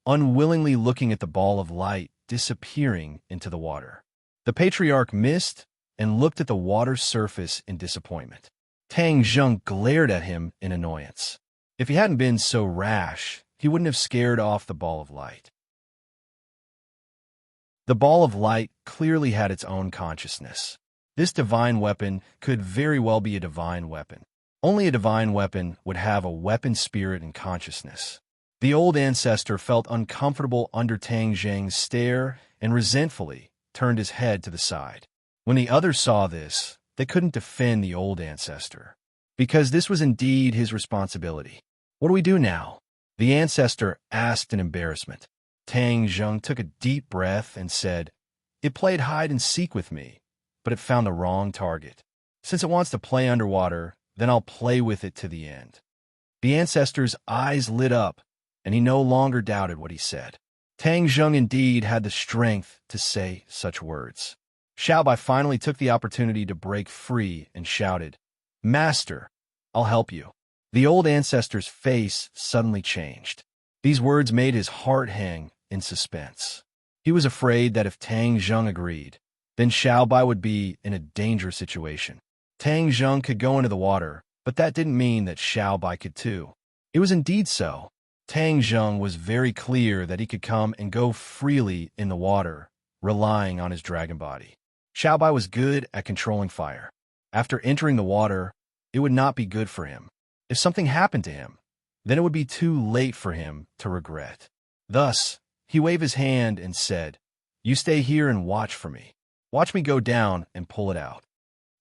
unwillingly looking at the ball of light disappearing into the water. The patriarch missed and looked at the water's surface in disappointment. Tang Zheng glared at him in annoyance. If he hadn't been so rash, he wouldn't have scared off the ball of light. The ball of light clearly had its own consciousness. This divine weapon could very well be a divine weapon. Only a divine weapon would have a weapon spirit and consciousness. The old ancestor felt uncomfortable under Tang Zheng's stare and resentfully turned his head to the side. When the others saw this, they couldn't defend the old ancestor, because this was indeed his responsibility. What do we do now? The ancestor asked in embarrassment. Tang Zheng took a deep breath and said, "It played hide and seek with me, but it found the wrong target. Since it wants to play underwater, then I'll play with it to the end." The ancestor's eyes lit up, and he no longer doubted what he said. Tang Zheng indeed had the strength to say such words. Xiaobai finally took the opportunity to break free and shouted, "Master, I'll help you." The old ancestor's face suddenly changed. These words made his heart hang in suspense. He was afraid that if Tang Zheng agreed, then Xiaobai would be in a dangerous situation. Tang Zheng could go into the water, but that didn't mean that Xiaobai could too. It was indeed so. Tang Zheng was very clear that he could come and go freely in the water, relying on his dragon body. Xiaobai was good at controlling fire. After entering the water, it would not be good for him. If something happened to him, then it would be too late for him to regret. Thus, he waved his hand and said, "You stay here and watch for me. Watch me go down and pull it out."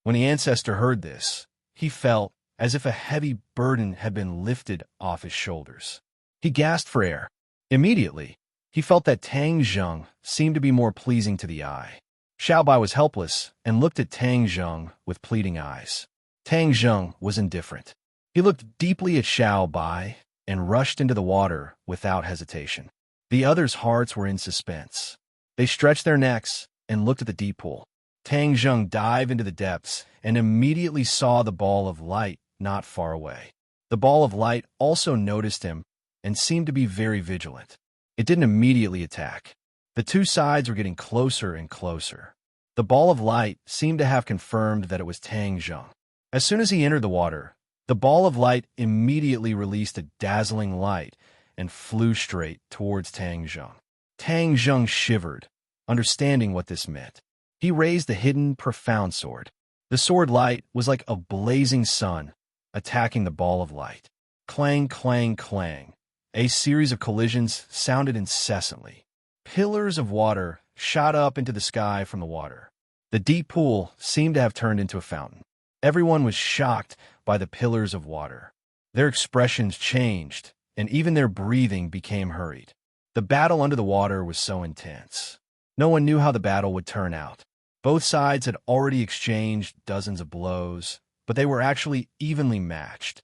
When the ancestor heard this, he felt as if a heavy burden had been lifted off his shoulders. He gasped for air. Immediately, he felt that Tang Zheng seemed to be more pleasing to the eye. Xiaobai was helpless and looked at Tang Zheng with pleading eyes. Tang Zheng was indifferent. He looked deeply at Xiaobai and rushed into the water without hesitation. The others' hearts were in suspense. They stretched their necks and looked at the deep pool. Tang Zheng dived into the depths and immediately saw the ball of light not far away. The ball of light also noticed him and seemed to be very vigilant. It didn't immediately attack. The two sides were getting closer and closer. The ball of light seemed to have confirmed that it was Tang Zheng. As soon as he entered the water, the ball of light immediately released a dazzling light and flew straight towards Tang Zheng. Tang Zheng shivered, understanding what this meant. He raised the hidden, profound sword. The sword light was like a blazing sun, attacking the ball of light. Clang, clang, clang. A series of collisions sounded incessantly. Pillars of water shot up into the sky from the water. The deep pool seemed to have turned into a fountain. Everyone was shocked by the pillars of water. Their expressions changed, and even their breathing became hurried. The battle under the water was so intense. No one knew how the battle would turn out. Both sides had already exchanged dozens of blows, but they were actually evenly matched.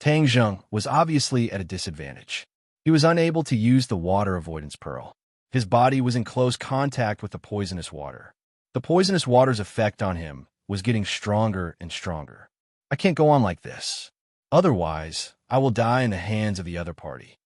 Tang Zheng was obviously at a disadvantage. He was unable to use the water avoidance pearl. His body was in close contact with the poisonous water. The poisonous water's effect on him was getting stronger and stronger. "I can't go on like this. Otherwise, I will die in the hands of the other party,"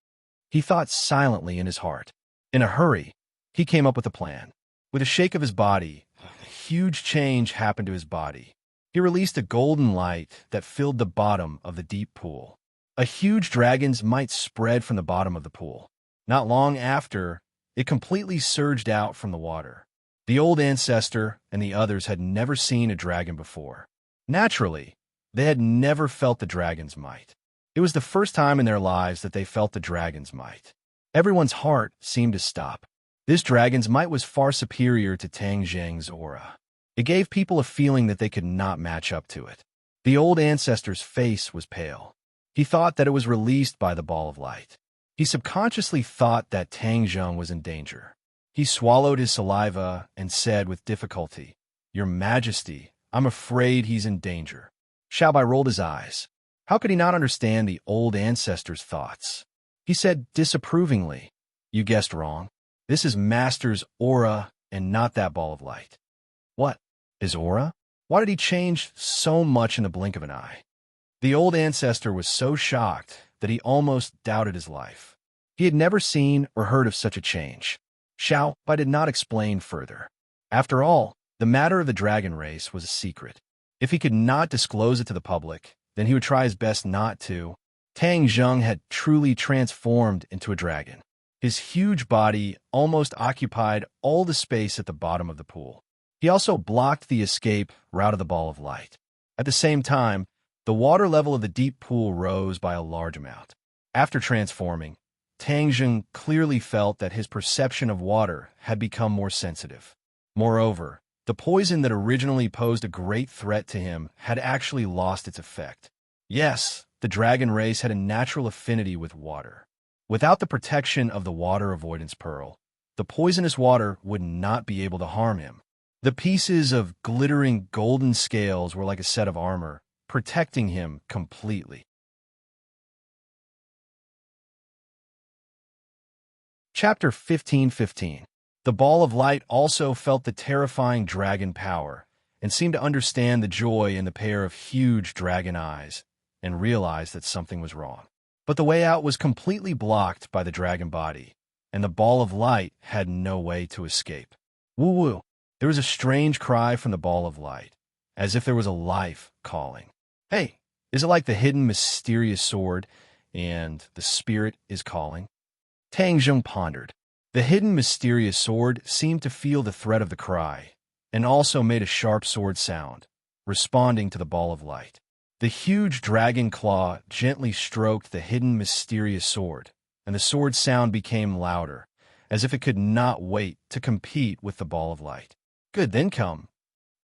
he thought silently in his heart. In a hurry, he came up with a plan. With a shake of his body, a huge change happened to his body. He released a golden light that filled the bottom of the deep pool. A huge dragon's might spread from the bottom of the pool. Not long after, it completely surged out from the water. The old ancestor and the others had never seen a dragon before. Naturally, they had never felt the dragon's might. It was the first time in their lives that they felt the dragon's might. Everyone's heart seemed to stop. This dragon's might was far superior to Tang Zheng's aura. It gave people a feeling that they could not match up to it. The old ancestor's face was pale. He thought that it was released by the ball of light. He subconsciously thought that Tang Zheng was in danger. He swallowed his saliva and said with difficulty, "Your Majesty, I'm afraid he's in danger." Xiaobai rolled his eyes. How could he not understand the old ancestor's thoughts? He said disapprovingly, "You guessed wrong. This is Master's aura and not that ball of light." "What? His aura? Why did he change so much in the blink of an eye?" The old ancestor was so shocked that he almost doubted his life. He had never seen or heard of such a change. Xiaobai did not explain further. After all, the matter of the dragon race was a secret. If he could not disclose it to the public, then he would try his best not to. Tang Zheng had truly transformed into a dragon. His huge body almost occupied all the space at the bottom of the pool. He also blocked the escape route of the ball of light. At the same time, the water level of the deep pool rose by a large amount. After transforming, Tang Jing clearly felt that his perception of water had become more sensitive. Moreover, the poison that originally posed a great threat to him had actually lost its effect. Yes, the dragon race had a natural affinity with water. Without the protection of the water avoidance pearl, the poisonous water would not be able to harm him. The pieces of glittering golden scales were like a set of armor, protecting him completely. Chapter 15:15. The ball of light also felt the terrifying dragon power and seemed to understand the joy in the pair of huge dragon eyes and realized that something was wrong. But the way out was completely blocked by the dragon body, and the ball of light had no way to escape. Woo-woo! There was a strange cry from the ball of light, as if there was a life calling. Hey, is it like the hidden mysterious sword and the spirit is calling? Tang Jing pondered. The hidden mysterious sword seemed to feel the threat of the cry, and also made a sharp sword sound, responding to the ball of light. The huge dragon claw gently stroked the hidden mysterious sword, and the sword sound became louder, as if it could not wait to compete with the ball of light. Good, then come.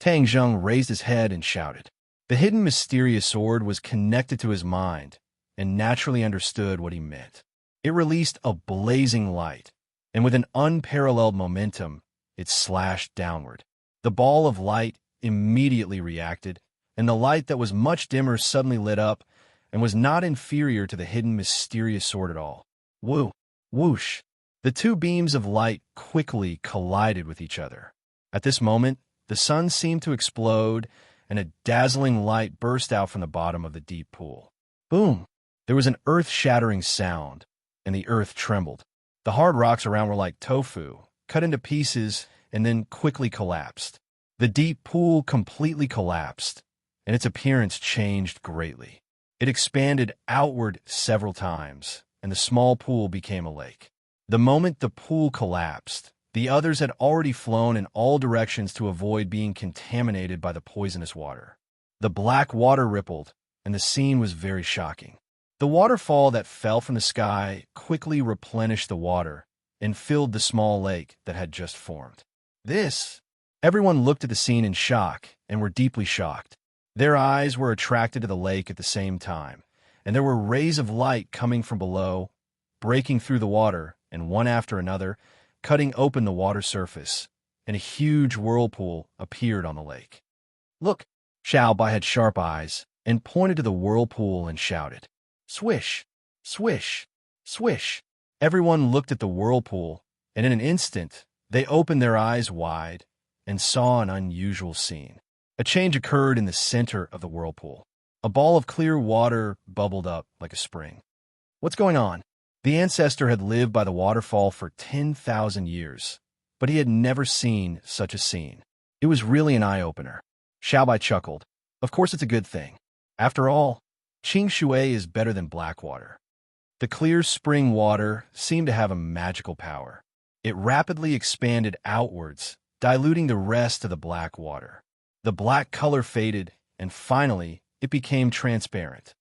Tang Jing raised his head and shouted. The hidden mysterious sword was connected to his mind, and naturally understood what he meant. It released a blazing light, and with an unparalleled momentum, it slashed downward. The ball of light immediately reacted, and the light that was much dimmer suddenly lit up and was not inferior to the hidden mysterious sword at all. Woo! Whoosh! The two beams of light quickly collided with each other. At this moment, the sun seemed to explode, and a dazzling light burst out from the bottom of the deep pool. Boom! There was an earth-shattering sound, and the earth trembled. The hard rocks around were like tofu, cut into pieces and then quickly collapsed. The deep pool completely collapsed, and its appearance changed greatly. It expanded outward several times, and the small pool became a lake. The moment the pool collapsed, the others had already flown in all directions to avoid being contaminated by the poisonous water. The black water rippled, and the scene was very shocking. The waterfall that fell from the sky quickly replenished the water and filled the small lake that had just formed. Everyone looked at the scene in shock and were deeply shocked. Their eyes were attracted to the lake at the same time, and there were rays of light coming from below, breaking through the water, and one after another, cutting open the water surface, and a huge whirlpool appeared on the lake. Look! Xiaobai had sharp eyes and pointed to the whirlpool and shouted. Swish! Swish! Swish! Everyone looked at the whirlpool, and in an instant, they opened their eyes wide and saw an unusual scene. A change occurred in the center of the whirlpool. A ball of clear water bubbled up like a spring. What's going on? The ancestor had lived by the waterfall for 10,000 years, but he had never seen such a scene. It was really an eye-opener. Xiaobai chuckled. Of course it's a good thing. After all, Qing Shui is better than black water. The clear spring water seemed to have a magical power. It rapidly expanded outwards, diluting the rest of the black water. The black color faded, and finally, it became transparent.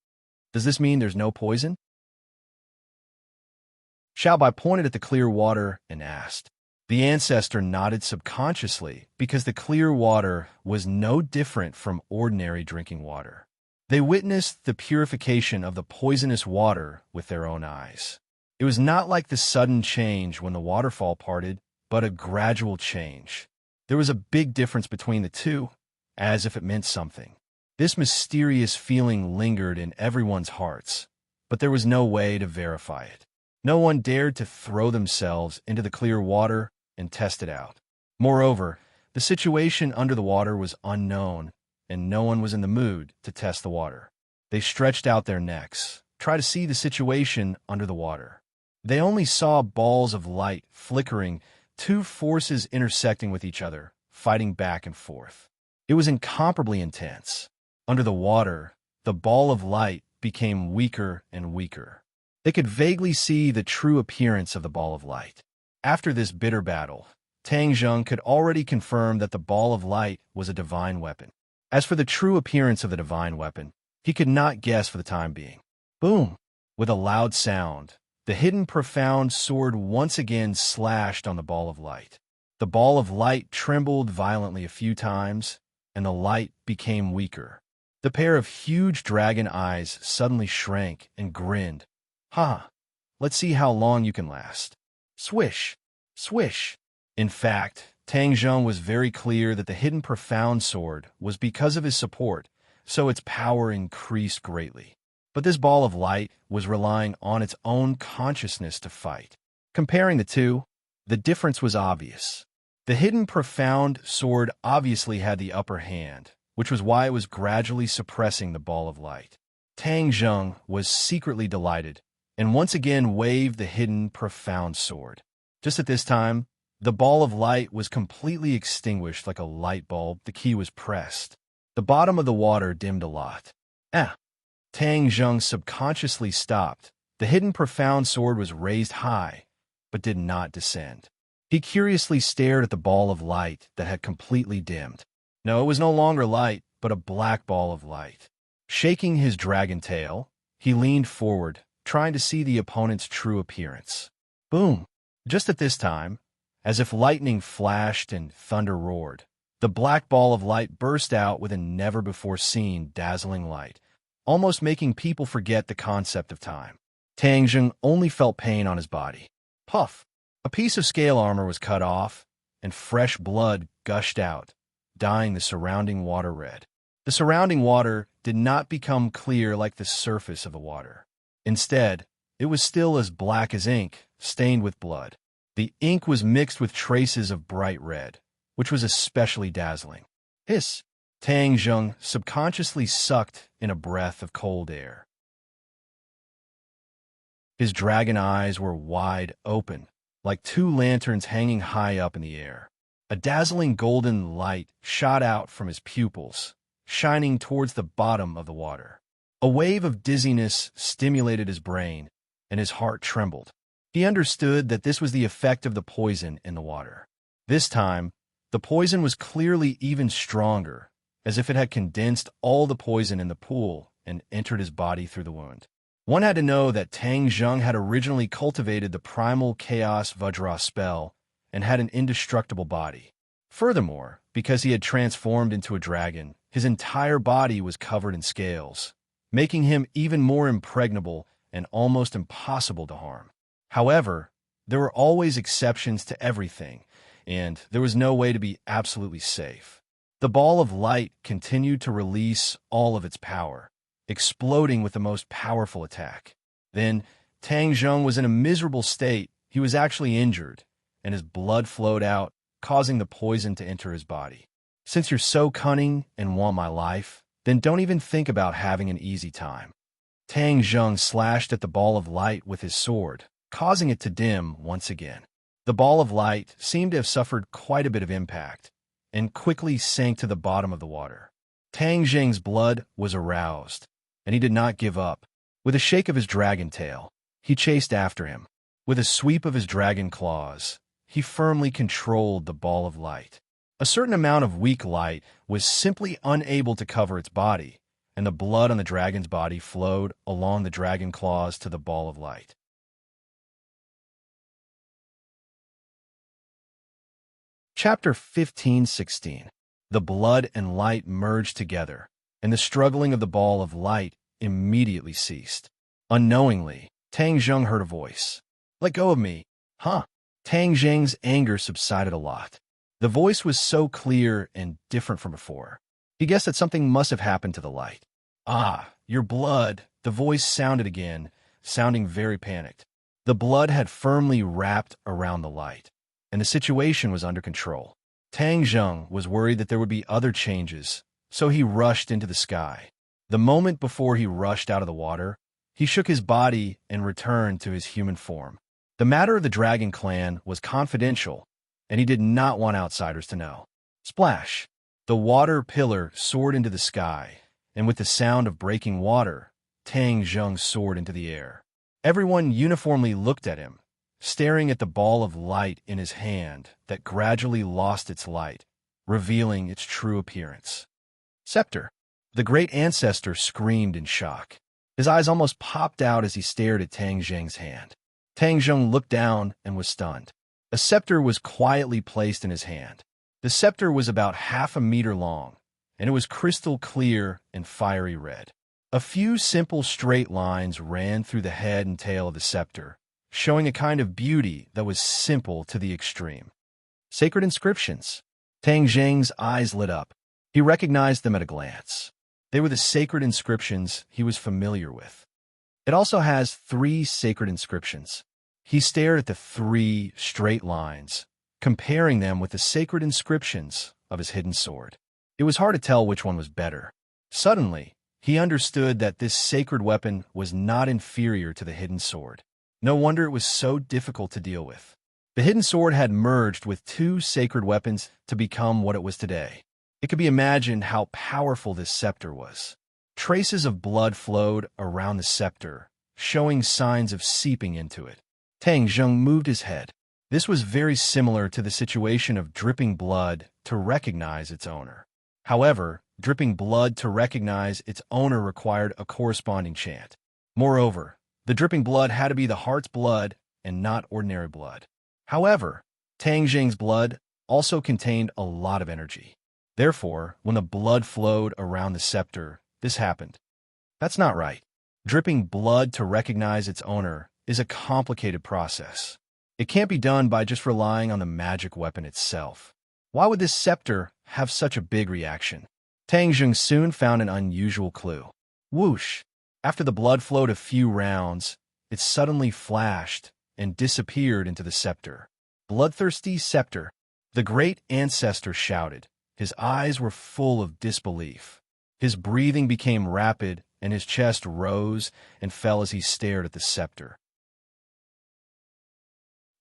Does this mean there's no poison? Xiaobai pointed at the clear water and asked. The ancestor nodded subconsciously because the clear water was no different from ordinary drinking water. They witnessed the purification of the poisonous water with their own eyes. It was not like the sudden change when the waterfall parted, but a gradual change. There was a big difference between the two, as if it meant something. This mysterious feeling lingered in everyone's hearts, but there was no way to verify it. No one dared to throw themselves into the clear water and test it out. Moreover, the situation under the water was unknown, and no one was in the mood to test the water. They stretched out their necks, try to see the situation under the water. They only saw balls of light flickering, two forces intersecting with each other, fighting back and forth. It was incomparably intense. Under the water, the ball of light became weaker and weaker. They could vaguely see the true appearance of the ball of light. After this bitter battle, Tang Zheng could already confirm that the ball of light was a divine weapon. As for the true appearance of the divine weapon, he could not guess for the time being. Boom! With a loud sound, the hidden profound sword once again slashed on the ball of light. The ball of light trembled violently a few times, and the light became weaker. The pair of huge dragon eyes suddenly shrank and grinned. "Ha! Let's see how long you can last." Swish! Swish! In fact, Tang Zheng was very clear that the hidden profound sword was because of his support, so its power increased greatly. But this ball of light was relying on its own consciousness to fight. Comparing the two, the difference was obvious. The hidden profound sword obviously had the upper hand, which was why it was gradually suppressing the ball of light. Tang Zheng was secretly delighted, and once again waved the hidden profound sword. Just at this time, the ball of light was completely extinguished like a light bulb. The key was pressed. The bottom of the water dimmed a lot. Tang Zheng subconsciously stopped. The hidden profound sword was raised high, but did not descend. He curiously stared at the ball of light that had completely dimmed. No, it was no longer light, but a black ball of light. Shaking his dragon tail, he leaned forward, trying to see the opponent's true appearance. Boom! Just at this time, as if lightning flashed and thunder roared, the black ball of light burst out with a never-before-seen dazzling light, almost making people forget the concept of time. Tang Zheng only felt pain on his body. Puff! A piece of scale armor was cut off, and fresh blood gushed out, dyeing the surrounding water red. The surrounding water did not become clear like the surface of the water. Instead, it was still as black as ink, stained with blood. The ink was mixed with traces of bright red, which was especially dazzling. Hiss! Tang Zheng subconsciously sucked in a breath of cold air. His dragon eyes were wide open, like two lanterns hanging high up in the air. A dazzling golden light shot out from his pupils, shining towards the bottom of the water. A wave of dizziness stimulated his brain, and his heart trembled. He understood that this was the effect of the poison in the water. This time, the poison was clearly even stronger, as if it had condensed all the poison in the pool and entered his body through the wound. One had to know that Tang Zheng had originally cultivated the primal chaos Vajra spell and had an indestructible body. Furthermore, because he had transformed into a dragon, his entire body was covered in scales, making him even more impregnable and almost impossible to harm. However, there were always exceptions to everything, and there was no way to be absolutely safe. The ball of light continued to release all of its power, exploding with the most powerful attack. Then, Tang Zheng was in a miserable state. He was actually injured, and his blood flowed out, causing the poison to enter his body. Since you're so cunning and want my life, then don't even think about having an easy time. Tang Zheng slashed at the ball of light with his sword, causing it to dim once again. The ball of light seemed to have suffered quite a bit of impact, and quickly sank to the bottom of the water. Tang Zheng's blood was aroused, and he did not give up. With a shake of his dragon tail, he chased after him. With a sweep of his dragon claws, he firmly controlled the ball of light. A certain amount of weak light was simply unable to cover its body, and the blood on the dragon's body flowed along the dragon claws to the ball of light. Chapter 15:16. The blood and light merged together, and the struggling of the ball of light immediately ceased. Unknowingly, Tang Zheng heard a voice. "Let go of me." Huh? Tang Zheng's anger subsided a lot. The voice was so clear and different from before. He guessed that something must have happened to the light. "Ah, your blood," the voice sounded again, sounding very panicked. The blood had firmly wrapped around the light, and the situation was under control. Tang Zheng was worried that there would be other changes, so he rushed into the sky. The moment before he rushed out of the water, he shook his body and returned to his human form. The matter of the Dragon Clan was confidential, and he did not want outsiders to know. Splash! The water pillar soared into the sky, and with the sound of breaking water, Tang Zheng soared into the air. Everyone uniformly looked at him, staring at the ball of light in his hand that gradually lost its light, revealing its true appearance. Scepter. The great ancestor screamed in shock. His eyes almost popped out as he stared at Tang Zheng's hand. Tang Zheng looked down and was stunned. A scepter was quietly placed in his hand. The scepter was about half a meter long, and it was crystal clear and fiery red. A few simple straight lines ran through the head and tail of the scepter, showing a kind of beauty that was simple to the extreme. Sacred inscriptions. Tang Zheng's eyes lit up. He recognized them at a glance. They were the sacred inscriptions he was familiar with. It also has 3 sacred inscriptions. He stared at the 3 straight lines, comparing them with the sacred inscriptions of his hidden sword. It was hard to tell which one was better. Suddenly, he understood that this sacred weapon was not inferior to the hidden sword. No wonder it was so difficult to deal with. The hidden sword had merged with 2 sacred weapons to become what it was today. It could be imagined how powerful this scepter was. Traces of blood flowed around the scepter, showing signs of seeping into it. Tang Zheng moved his head. This was very similar to the situation of dripping blood to recognize its owner. However, dripping blood to recognize its owner required a corresponding chant. Moreover, the dripping blood had to be the heart's blood and not ordinary blood. However, Tang Zheng's blood also contained a lot of energy. Therefore, when the blood flowed around the scepter, this happened. That's not right. Dripping blood to recognize its owner is a complicated process. It can't be done by just relying on the magic weapon itself. Why would this scepter have such a big reaction? Tang Zheng soon found an unusual clue. Whoosh! After the blood flowed a few rounds, it suddenly flashed and disappeared into the scepter. Bloodthirsty scepter! The great ancestor shouted. His eyes were full of disbelief. His breathing became rapid, and his chest rose and fell as he stared at the scepter.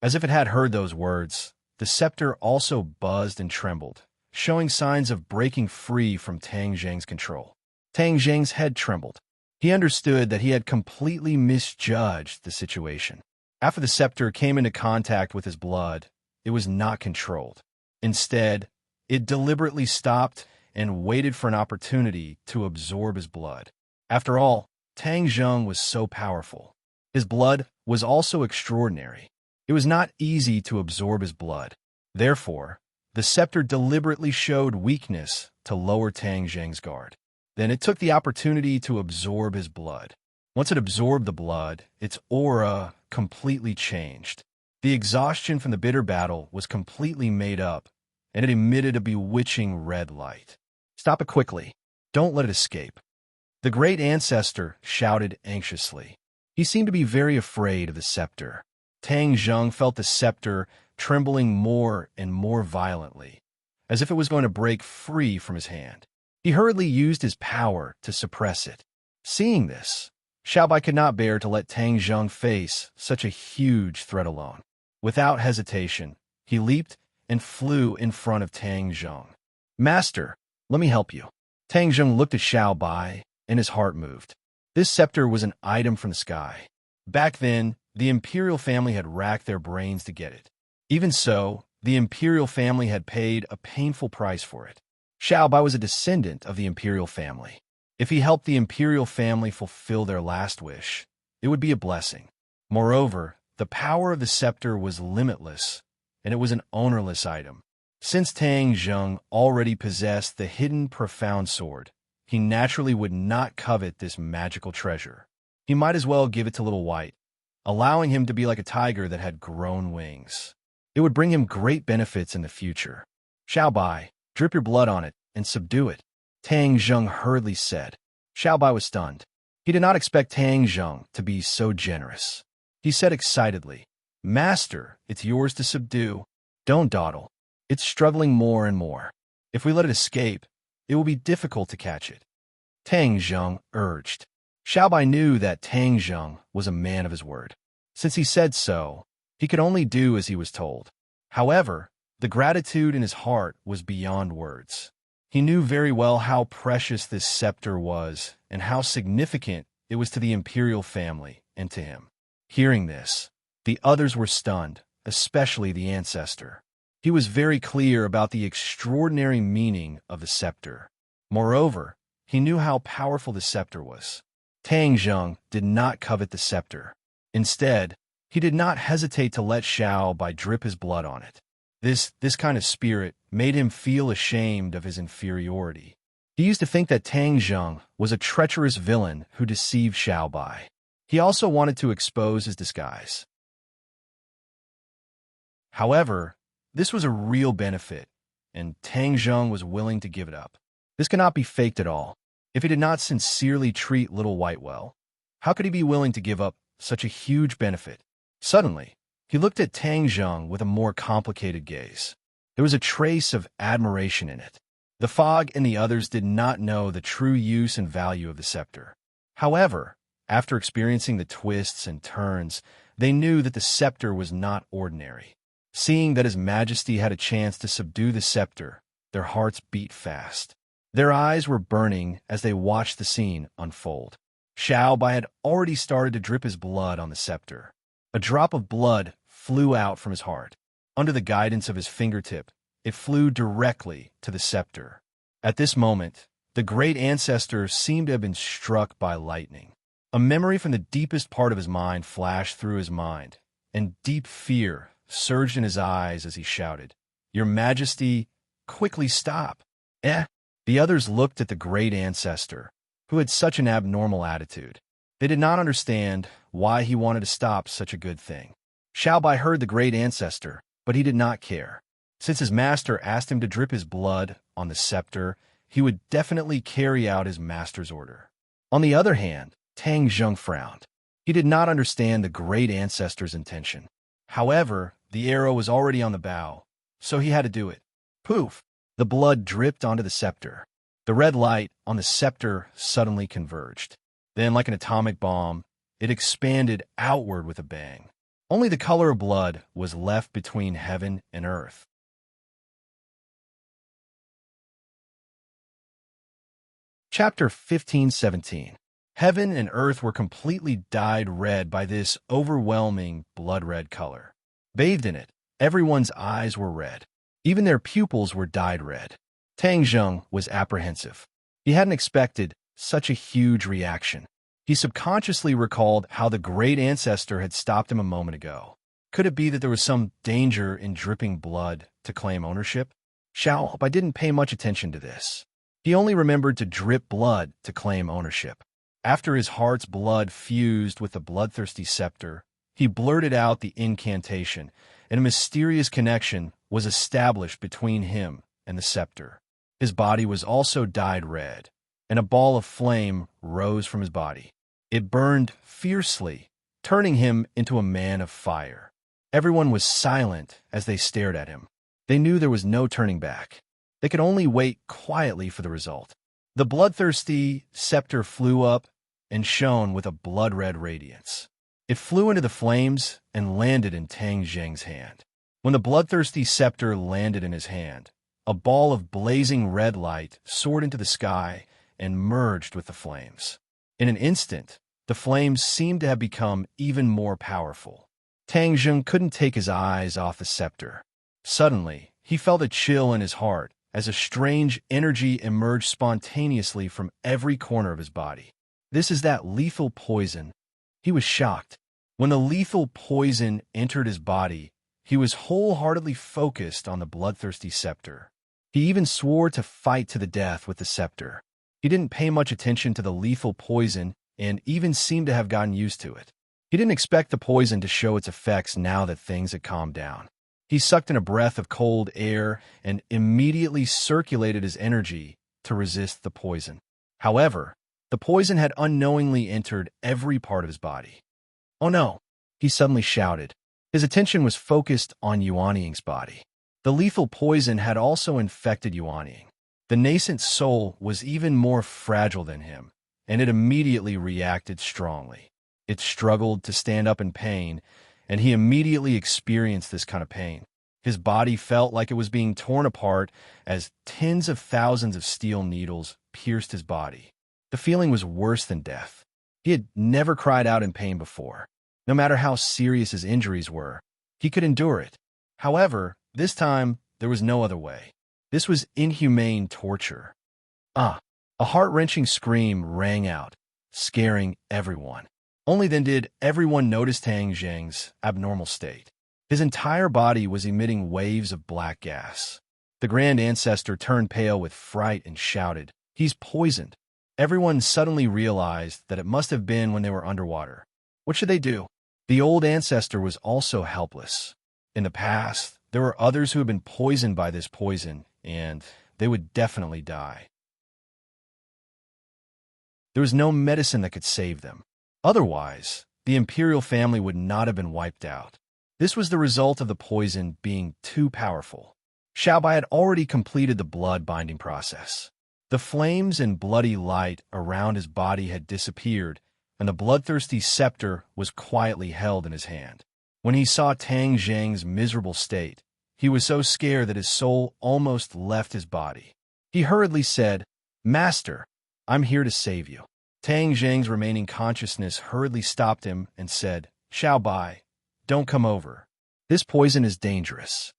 As if it had heard those words, the scepter also buzzed and trembled, showing signs of breaking free from Tang Zheng's control. Tang Zheng's head trembled. He understood that he had completely misjudged the situation. After the scepter came into contact with his blood, it was not controlled. Instead, it deliberately stopped and waited for an opportunity to absorb his blood. After all, Tang Zheng was so powerful. His blood was also extraordinary. It was not easy to absorb his blood. Therefore, the scepter deliberately showed weakness to lower Tang Zheng's guard. Then it took the opportunity to absorb his blood. Once it absorbed the blood, its aura completely changed. The exhaustion from the bitter battle was completely made up, and it emitted a bewitching red light. Stop it quickly. Don't let it escape. The great ancestor shouted anxiously. He seemed to be very afraid of the scepter. Tang Zheng felt the scepter trembling more and more violently, as if it was going to break free from his hand. He hurriedly used his power to suppress it. Seeing this, Xiaobai could not bear to let Tang Zheng face such a huge threat alone. Without hesitation, he leaped and flew in front of Tang Zheng. Master, let me help you. Tang Zheng looked at Xiaobai, and his heart moved. This scepter was an item from the sky. Back then, the imperial family had racked their brains to get it. Even so, the imperial family had paid a painful price for it. Xiaobai was a descendant of the imperial family. If he helped the imperial family fulfill their last wish, it would be a blessing. Moreover, the power of the scepter was limitless, and it was an ownerless item. Since Tang Zheng already possessed the hidden profound sword, he naturally would not covet this magical treasure. He might as well give it to Little White, allowing him to be like a tiger that had grown wings. It would bring him great benefits in the future. Xiaobai, drip your blood on it and subdue it, Tang Zheng hurriedly said. Xiaobai was stunned. He did not expect Tang Zheng to be so generous. He said excitedly, Master, it's yours to subdue. Don't dawdle. It's struggling more and more. If we let it escape, it will be difficult to catch it. Tang Zheng urged. Xiaobai knew that Tang Zheng was a man of his word. Since he said so, he could only do as he was told. However, the gratitude in his heart was beyond words. He knew very well how precious this scepter was and how significant it was to the imperial family and to him. Hearing this, the others were stunned, especially the ancestor. He was very clear about the extraordinary meaning of the scepter. Moreover, he knew how powerful the scepter was. Tang Zheng did not covet the scepter. Instead, he did not hesitate to let Xiao Bai drip his blood on it. This kind of spirit made him feel ashamed of his inferiority. He used to think that Tang Zheng was a treacherous villain who deceived Xiao Bai. He also wanted to expose his disguise. However, this was a real benefit, and Tang Zheng was willing to give it up. This cannot be faked at all. If he did not sincerely treat Little White well, how could he be willing to give up such a huge benefit? Suddenly, he looked at Tang Zheng with a more complicated gaze. There was a trace of admiration in it. The fog and the others did not know the true use and value of the scepter. However, after experiencing the twists and turns, they knew that the scepter was not ordinary. Seeing that His Majesty had a chance to subdue the scepter, their hearts beat fast. Their eyes were burning as they watched the scene unfold. Xiao Bai had already started to drip his blood on the scepter. A drop of blood flew out from his heart. Under the guidance of his fingertip, it flew directly to the scepter. At this moment, the great ancestor seemed to have been struck by lightning. A memory from the deepest part of his mind flashed through his mind, and deep fear surged in his eyes as he shouted, "Your Majesty, quickly stop!" The others looked at the great ancestor, who had such an abnormal attitude. They did not understand why he wanted to stop such a good thing. Xiao Bai heard the great ancestor, but he did not care. Since his master asked him to drip his blood on the scepter, he would definitely carry out his master's order. On the other hand, Tang Zheng frowned. He did not understand the great ancestor's intention. However, the arrow was already on the bow, so he had to do it. Poof! The blood dripped onto the scepter. The red light on the scepter suddenly converged. Then, like an atomic bomb, it expanded outward with a bang. Only the color of blood was left between heaven and earth. Chapter 15-17. Heaven and earth were completely dyed red by this overwhelming blood-red color. Bathed in it, everyone's eyes were red. Even their pupils were dyed red. Tang Zheng was apprehensive. He hadn't expected such a huge reaction. He subconsciously recalled how the great ancestor had stopped him a moment ago. Could it be that there was some danger in dripping blood to claim ownership? Xiao Bai didn't pay much attention to this. He only remembered to drip blood to claim ownership. After his heart's blood fused with the bloodthirsty scepter, he blurted out the incantation, and a mysterious connection was established between him and the scepter. His body was also dyed red, and a ball of flame rose from his body. It burned fiercely, turning him into a man of fire. Everyone was silent as they stared at him. They knew there was no turning back. They could only wait quietly for the result. The bloodthirsty scepter flew up and shone with a blood-red radiance. It flew into the flames and landed in Tang Zheng's hand. When the bloodthirsty scepter landed in his hand, a ball of blazing red light soared into the sky and merged with the flames. In an instant, the flames seemed to have become even more powerful. Tang Zheng couldn't take his eyes off the scepter. Suddenly, he felt a chill in his heart as a strange energy emerged spontaneously from every corner of his body. This is that lethal poison. He was shocked. When the lethal poison entered his body, he was wholeheartedly focused on the bloodthirsty scepter. He even swore to fight to the death with the scepter. He didn't pay much attention to the lethal poison and even seemed to have gotten used to it. He didn't expect the poison to show its effects now that things had calmed down. He sucked in a breath of cold air and immediately circulated his energy to resist the poison. However, the poison had unknowingly entered every part of his body. "Oh no!" he suddenly shouted. His attention was focused on Yuanying's body. The lethal poison had also infected Yuanying. The nascent soul was even more fragile than him, and it immediately reacted strongly. It struggled to stand up in pain, and he immediately experienced this kind of pain. His body felt like it was being torn apart as tens of thousands of steel needles pierced his body. The feeling was worse than death. He had never cried out in pain before. No matter how serious his injuries were, he could endure it. However, this time, there was no other way. This was inhumane torture. Ah! A heart-wrenching scream rang out, scaring everyone. Only then did everyone notice Tang Zheng's abnormal state. His entire body was emitting waves of black gas. The Grand Ancestor turned pale with fright and shouted, "He's poisoned!" Everyone suddenly realized that it must have been when they were underwater. What should they do? The old ancestor was also helpless. In the past, there were others who had been poisoned by this poison, and they would definitely die. There was no medicine that could save them. Otherwise, the imperial family would not have been wiped out. This was the result of the poison being too powerful. Xiaobai had already completed the blood-binding process. The flames and bloody light around his body had disappeared, and the bloodthirsty scepter was quietly held in his hand. When he saw Tang Zheng's miserable state, he was so scared that his soul almost left his body. He hurriedly said, "Master, I'm here to save you." Tang Zheng's remaining consciousness hurriedly stopped him and said, "Xiaobai, don't come over. This poison is dangerous."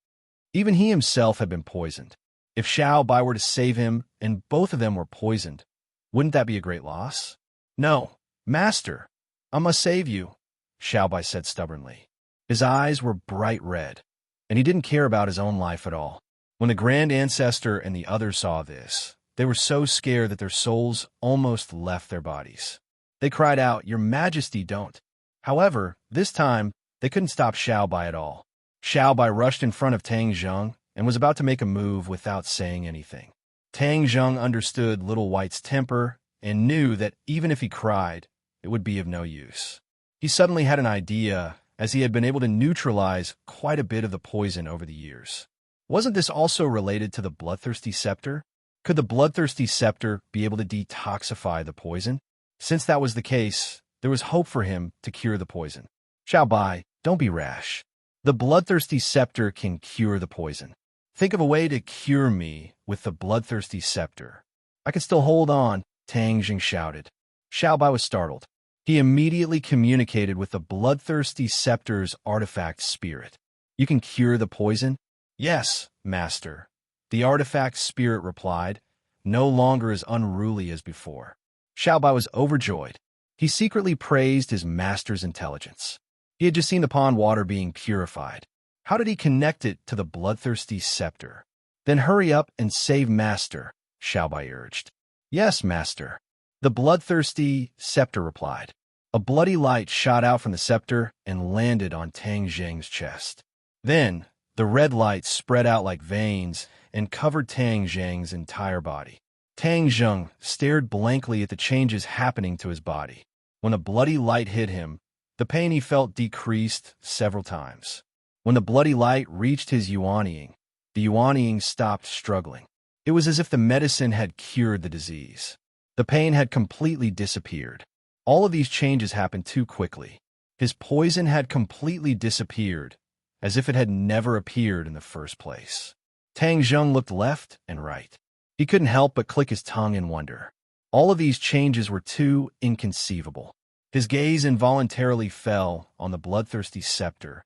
Even he himself had been poisoned. If Xiaobai were to save him and both of them were poisoned, wouldn't that be a great loss? "No, Master, I must save you," Xiaobai said stubbornly. His eyes were bright red, and he didn't care about his own life at all. When the Grand Ancestor and the others saw this, they were so scared that their souls almost left their bodies. They cried out, "Your Majesty, don't." However, this time, they couldn't stop Xiaobai at all. Xiaobai rushed in front of Tang Zheng and was about to make a move without saying anything. Tang Zheng understood Little White's temper and knew that even if he cried, it would be of no use. He suddenly had an idea, as he had been able to neutralize quite a bit of the poison over the years. Wasn't this also related to the bloodthirsty scepter? Could the bloodthirsty scepter be able to detoxify the poison? Since that was the case, there was hope for him to cure the poison. "Xiaobai, don't be rash. The bloodthirsty scepter can cure the poison. Think of a way to cure me with the bloodthirsty scepter." "I can still hold on," Tang Zheng shouted. Xiaobai was startled. He immediately communicated with the bloodthirsty scepter's artifact spirit. "You can cure the poison?" "Yes, Master," the artifact spirit replied, no longer as unruly as before. Xiaobai was overjoyed. He secretly praised his master's intelligence. He had just seen the pond water being purified. How did he connect it to the bloodthirsty scepter? "Then hurry up and save Master," Xiaobai urged. "Yes, Master," the bloodthirsty scepter replied. A bloody light shot out from the scepter and landed on Tang Zheng's chest. Then, the red light spread out like veins and covered Tang Zheng's entire body. Tang Zheng stared blankly at the changes happening to his body. When the bloody light hit him, the pain he felt decreased several times. When the bloody light reached his Yuanying, the Yuanying stopped struggling. It was as if the medicine had cured the disease. The pain had completely disappeared. All of these changes happened too quickly. His poison had completely disappeared, as if it had never appeared in the first place. Tang Zheng looked left and right. He couldn't help but click his tongue in wonder. All of these changes were too inconceivable. His gaze involuntarily fell on the bloodthirsty scepter.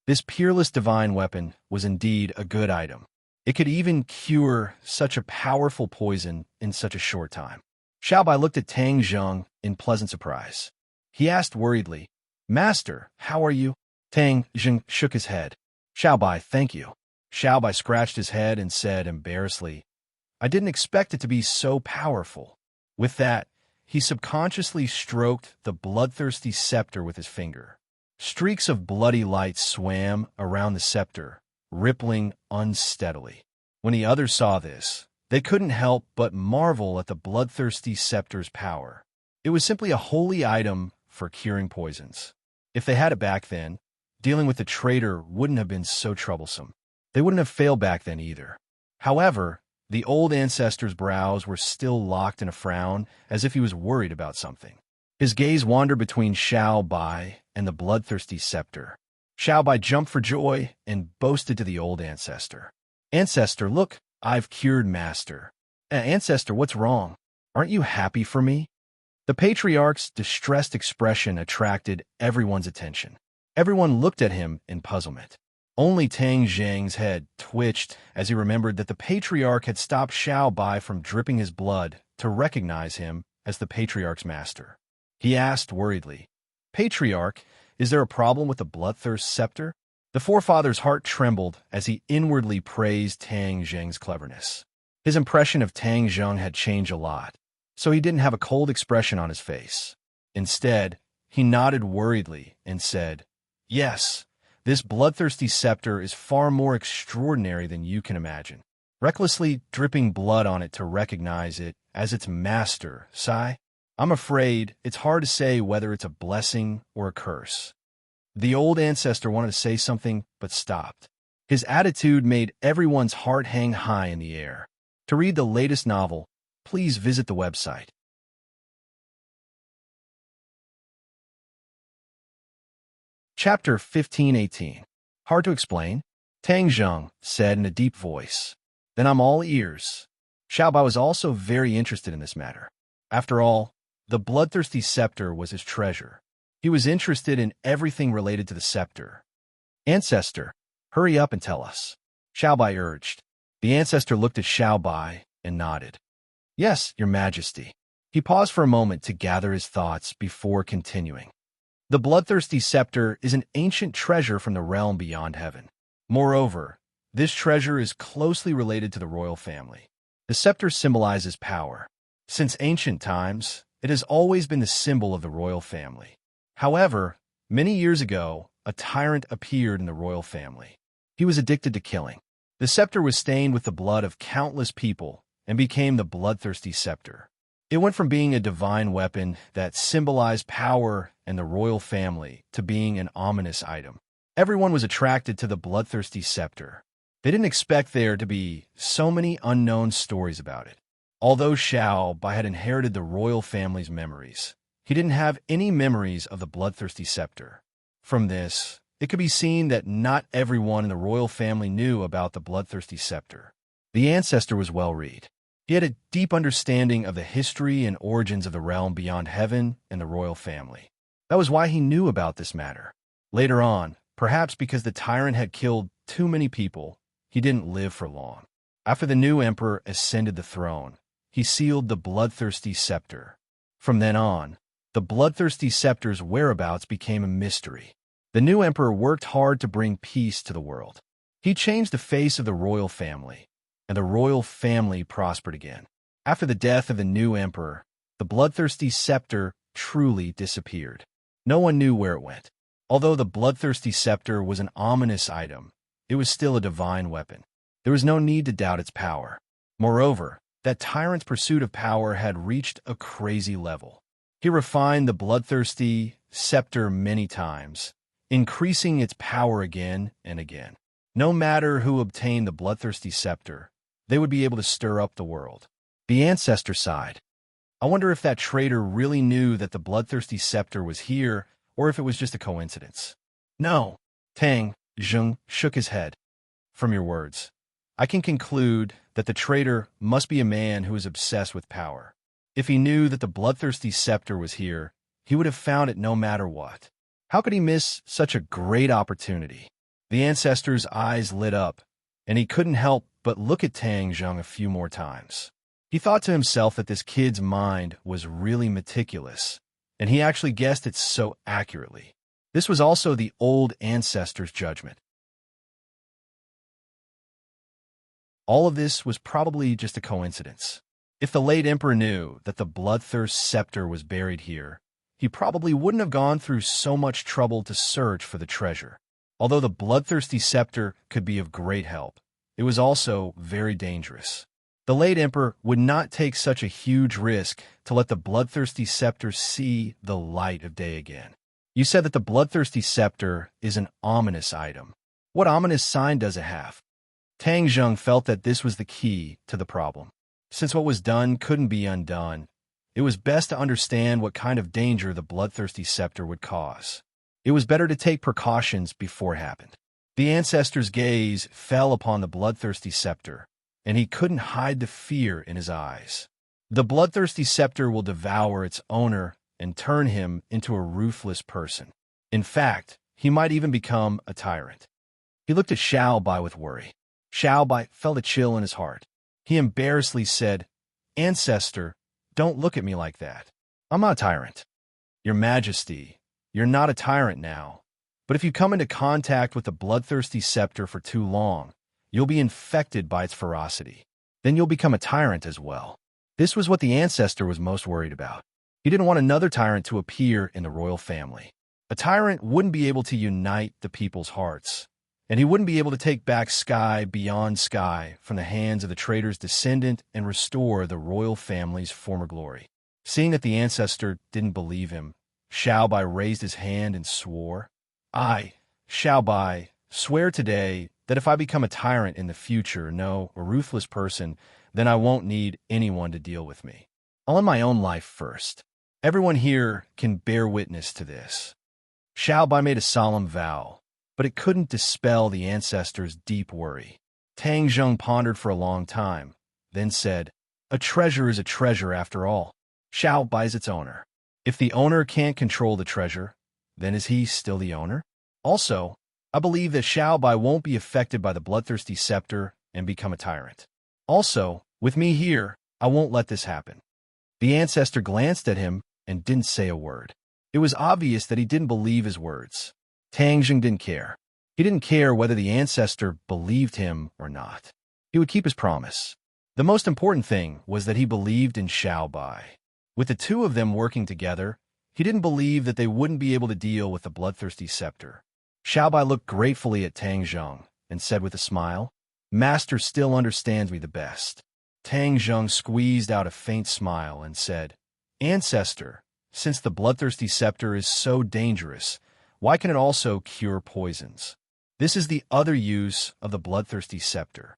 This peerless divine weapon was indeed a good item. It could even cure such a powerful poison in such a short time. Xiaobai looked at Tang Zheng in pleasant surprise. He asked worriedly, "Master, how are you?" Tang Zheng shook his head. "Xiaobai, thank you." Xiaobai scratched his head and said embarrassedly, "I didn't expect it to be so powerful." With that, he subconsciously stroked the bloodthirsty scepter with his finger. Streaks of bloody light swam around the scepter, rippling unsteadily. When the others saw this, they couldn't help but marvel at the bloodthirsty scepter's power. It was simply a holy item for curing poisons. If they had it back then, dealing with the traitor wouldn't have been so troublesome. They wouldn't have failed back then either. However, the old ancestor's brows were still locked in a frown, as if he was worried about something. His gaze wandered between Xiaobai and the bloodthirsty scepter. Xiaobai jumped for joy and boasted to the old ancestor. "Ancestor, look, I've cured Master." "Ancestor, what's wrong? Aren't you happy for me?" The patriarch's distressed expression attracted everyone's attention. Everyone looked at him in puzzlement. Only Tang Zhang's head twitched as he remembered that the patriarch had stopped Xiao Bai from dripping his blood to recognize him as the patriarch's master. He asked worriedly, "Patriarch, is there a problem with the bloodthirst scepter?" The forefather's heart trembled as he inwardly praised Tang Zhang's cleverness. His impression of Tang Zhang had changed a lot, so he didn't have a cold expression on his face. Instead, he nodded worriedly and said, "Yes, this bloodthirsty scepter is far more extraordinary than you can imagine." Recklessly dripping blood on it to recognize it as its master, Sai, "I'm afraid it's hard to say whether it's a blessing or a curse." The old ancestor wanted to say something, but stopped. His attitude made everyone's heart hang high in the air. To read the latest novel, please visit the website. Chapter 1518. Hard to explain? Tang Zhang said in a deep voice. "Then I'm all ears." Xiao Bai was also very interested in this matter. After all, the bloodthirsty scepter was his treasure. He was interested in everything related to the scepter. "Ancestor, hurry up and tell us," Xiao Bai urged. The ancestor looked at Xiao Bai and nodded. "Yes, Your Majesty." He paused for a moment to gather his thoughts before continuing. "The bloodthirsty scepter is an ancient treasure from the realm beyond heaven. Moreover, this treasure is closely related to the royal family. The scepter symbolizes power. Since ancient times, it has always been the symbol of the royal family. However, many years ago, a tyrant appeared in the royal family. He was addicted to killing. The scepter was stained with the blood of countless people and became the bloodthirsty scepter. It went from being a divine weapon that symbolized power and the royal family to being an ominous item. Everyone was attracted to the bloodthirsty scepter. They didn't expect there to be so many unknown stories about it. Although Xiao Bai had inherited the royal family's memories, he didn't have any memories of the bloodthirsty scepter. From this, it could be seen that not everyone in the royal family knew about the bloodthirsty scepter. The ancestor was well-read. He had a deep understanding of the history and origins of the realm beyond heaven and the royal family. That was why he knew about this matter. Later on, perhaps because the tyrant had killed too many people, he didn't live for long. After the new emperor ascended the throne, he sealed the bloodthirsty scepter. From then on, the bloodthirsty scepter's whereabouts became a mystery. The new emperor worked hard to bring peace to the world. He changed the face of the royal family, and the royal family prospered again. After the death of the new emperor, the bloodthirsty scepter truly disappeared. No one knew where it went. Although the bloodthirsty scepter was an ominous item, it was still a divine weapon. There was no need to doubt its power. Moreover, that tyrant's pursuit of power had reached a crazy level. He refined the bloodthirsty scepter many times, increasing its power again and again. No matter who obtained the bloodthirsty scepter, they would be able to stir up the world. The ancestor sighed. "I wonder if that traitor really knew that the bloodthirsty scepter was here, or if it was just a coincidence." "No." Tang Zhang shook his head. "From your words, I can conclude that the traitor must be a man who is obsessed with power. If he knew that the bloodthirsty scepter was here, he would have found it no matter what. How could he miss such a great opportunity?" The ancestor's eyes lit up, and he couldn't help but look at Tang Zhang a few more times. He thought to himself that this kid's mind was really meticulous, and he actually guessed it so accurately. This was also the old ancestor's judgment. All of this was probably just a coincidence. If the late emperor knew that the bloodthirst scepter was buried here, he probably wouldn't have gone through so much trouble to search for the treasure. Although the bloodthirsty scepter could be of great help, it was also very dangerous. The late emperor would not take such a huge risk to let the bloodthirsty scepter see the light of day again. "You said that the bloodthirsty scepter is an ominous item. What ominous sign does it have?" Tang Zhang felt that this was the key to the problem. Since what was done couldn't be undone, it was best to understand what kind of danger the bloodthirsty scepter would cause. It was better to take precautions before it happened. The ancestor's gaze fell upon the bloodthirsty scepter, and he couldn't hide the fear in his eyes. The bloodthirsty scepter will devour its owner and turn him into a ruthless person. In fact, he might even become a tyrant. He looked at Xiao Bai with worry. Xiao Bai felt a chill in his heart. He embarrassedly said, "Ancestor, don't look at me like that. I'm not a tyrant." "Your Majesty, you're not a tyrant now. But if you come into contact with the bloodthirsty scepter for too long, you'll be infected by its ferocity. Then you'll become a tyrant as well." This was what the ancestor was most worried about. He didn't want another tyrant to appear in the royal family. A tyrant wouldn't be able to unite the people's hearts, and he wouldn't be able to take back sky beyond sky from the hands of the traitor's descendant and restore the royal family's former glory. Seeing that the ancestor didn't believe him, Xiao Bai raised his hand and swore, "I, Xiao Bai, swear today that if I become a tyrant in the future, no, a ruthless person, then I won't need anyone to deal with me. I'll end my own life first. Everyone here can bear witness to this." Xiao Bai made a solemn vow, but it couldn't dispel the ancestor's deep worry. Tang Zheng pondered for a long time, then said, "A treasure is a treasure after all. Xiao Bai's its owner. If the owner can't control the treasure, then is he still the owner? Also, I believe that Xiao Bai won't be affected by the bloodthirsty scepter and become a tyrant. Also, with me here, I won't let this happen." The ancestor glanced at him and didn't say a word. It was obvious that he didn't believe his words. Tang Zheng didn't care. He didn't care whether the ancestor believed him or not. He would keep his promise. The most important thing was that he believed in Xiao Bai. With the two of them working together, he didn't believe that they wouldn't be able to deal with the bloodthirsty scepter. Xiao Bai looked gratefully at Tang Zheng and said with a smile, "Master still understands me the best." Tang Zheng squeezed out a faint smile and said, "Ancestor, since the bloodthirsty scepter is so dangerous, why can it also cure poisons? This is the other use of the bloodthirsty scepter."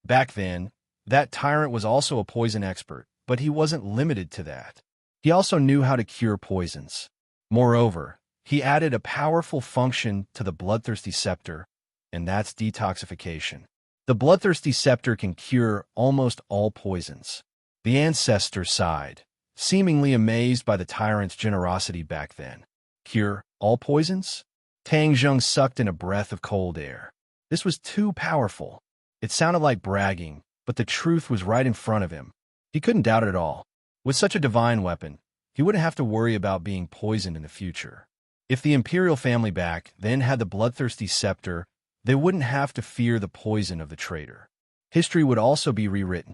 Back then, that tyrant was also a poison expert, but he wasn't limited to that. He also knew how to cure poisons. Moreover, he added a powerful function to the bloodthirsty scepter, and that's detoxification. The bloodthirsty scepter can cure almost all poisons. The ancestor sighed, seemingly amazed by the tyrant's generosity back then. Cure all poisons? Tang Zheng sucked in a breath of cold air. This was too powerful. It sounded like bragging, but the truth was right in front of him. He couldn't doubt it at all. With such a divine weapon, he wouldn't have to worry about being poisoned in the future. If the imperial family back then had the bloodthirsty scepter, they wouldn't have to fear the poison of the traitor. History would also be rewritten.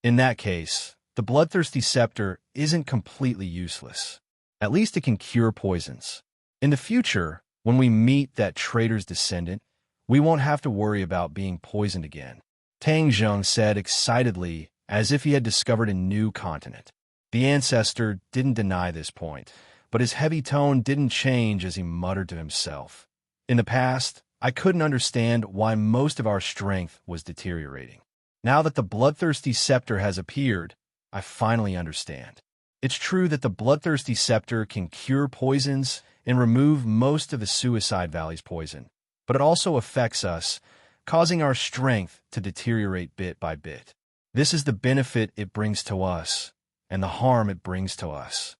In that case, the bloodthirsty scepter isn't completely useless. At least it can cure poisons. In the future, when we meet that traitor's descendant, we won't have to worry about being poisoned again. Tang Zheng said excitedly, as if he had discovered a new continent. The ancestor didn't deny this point, but his heavy tone didn't change as he muttered to himself. "In the past, I couldn't understand why most of our strength was deteriorating. Now that the bloodthirsty scepter has appeared, I finally understand. It's true that the bloodthirsty scepter can cure poisons and remove most of the Suicide Valley's poison, but it also affects us, causing our strength to deteriorate bit by bit. This is the benefit it brings to us, and the harm it brings to us."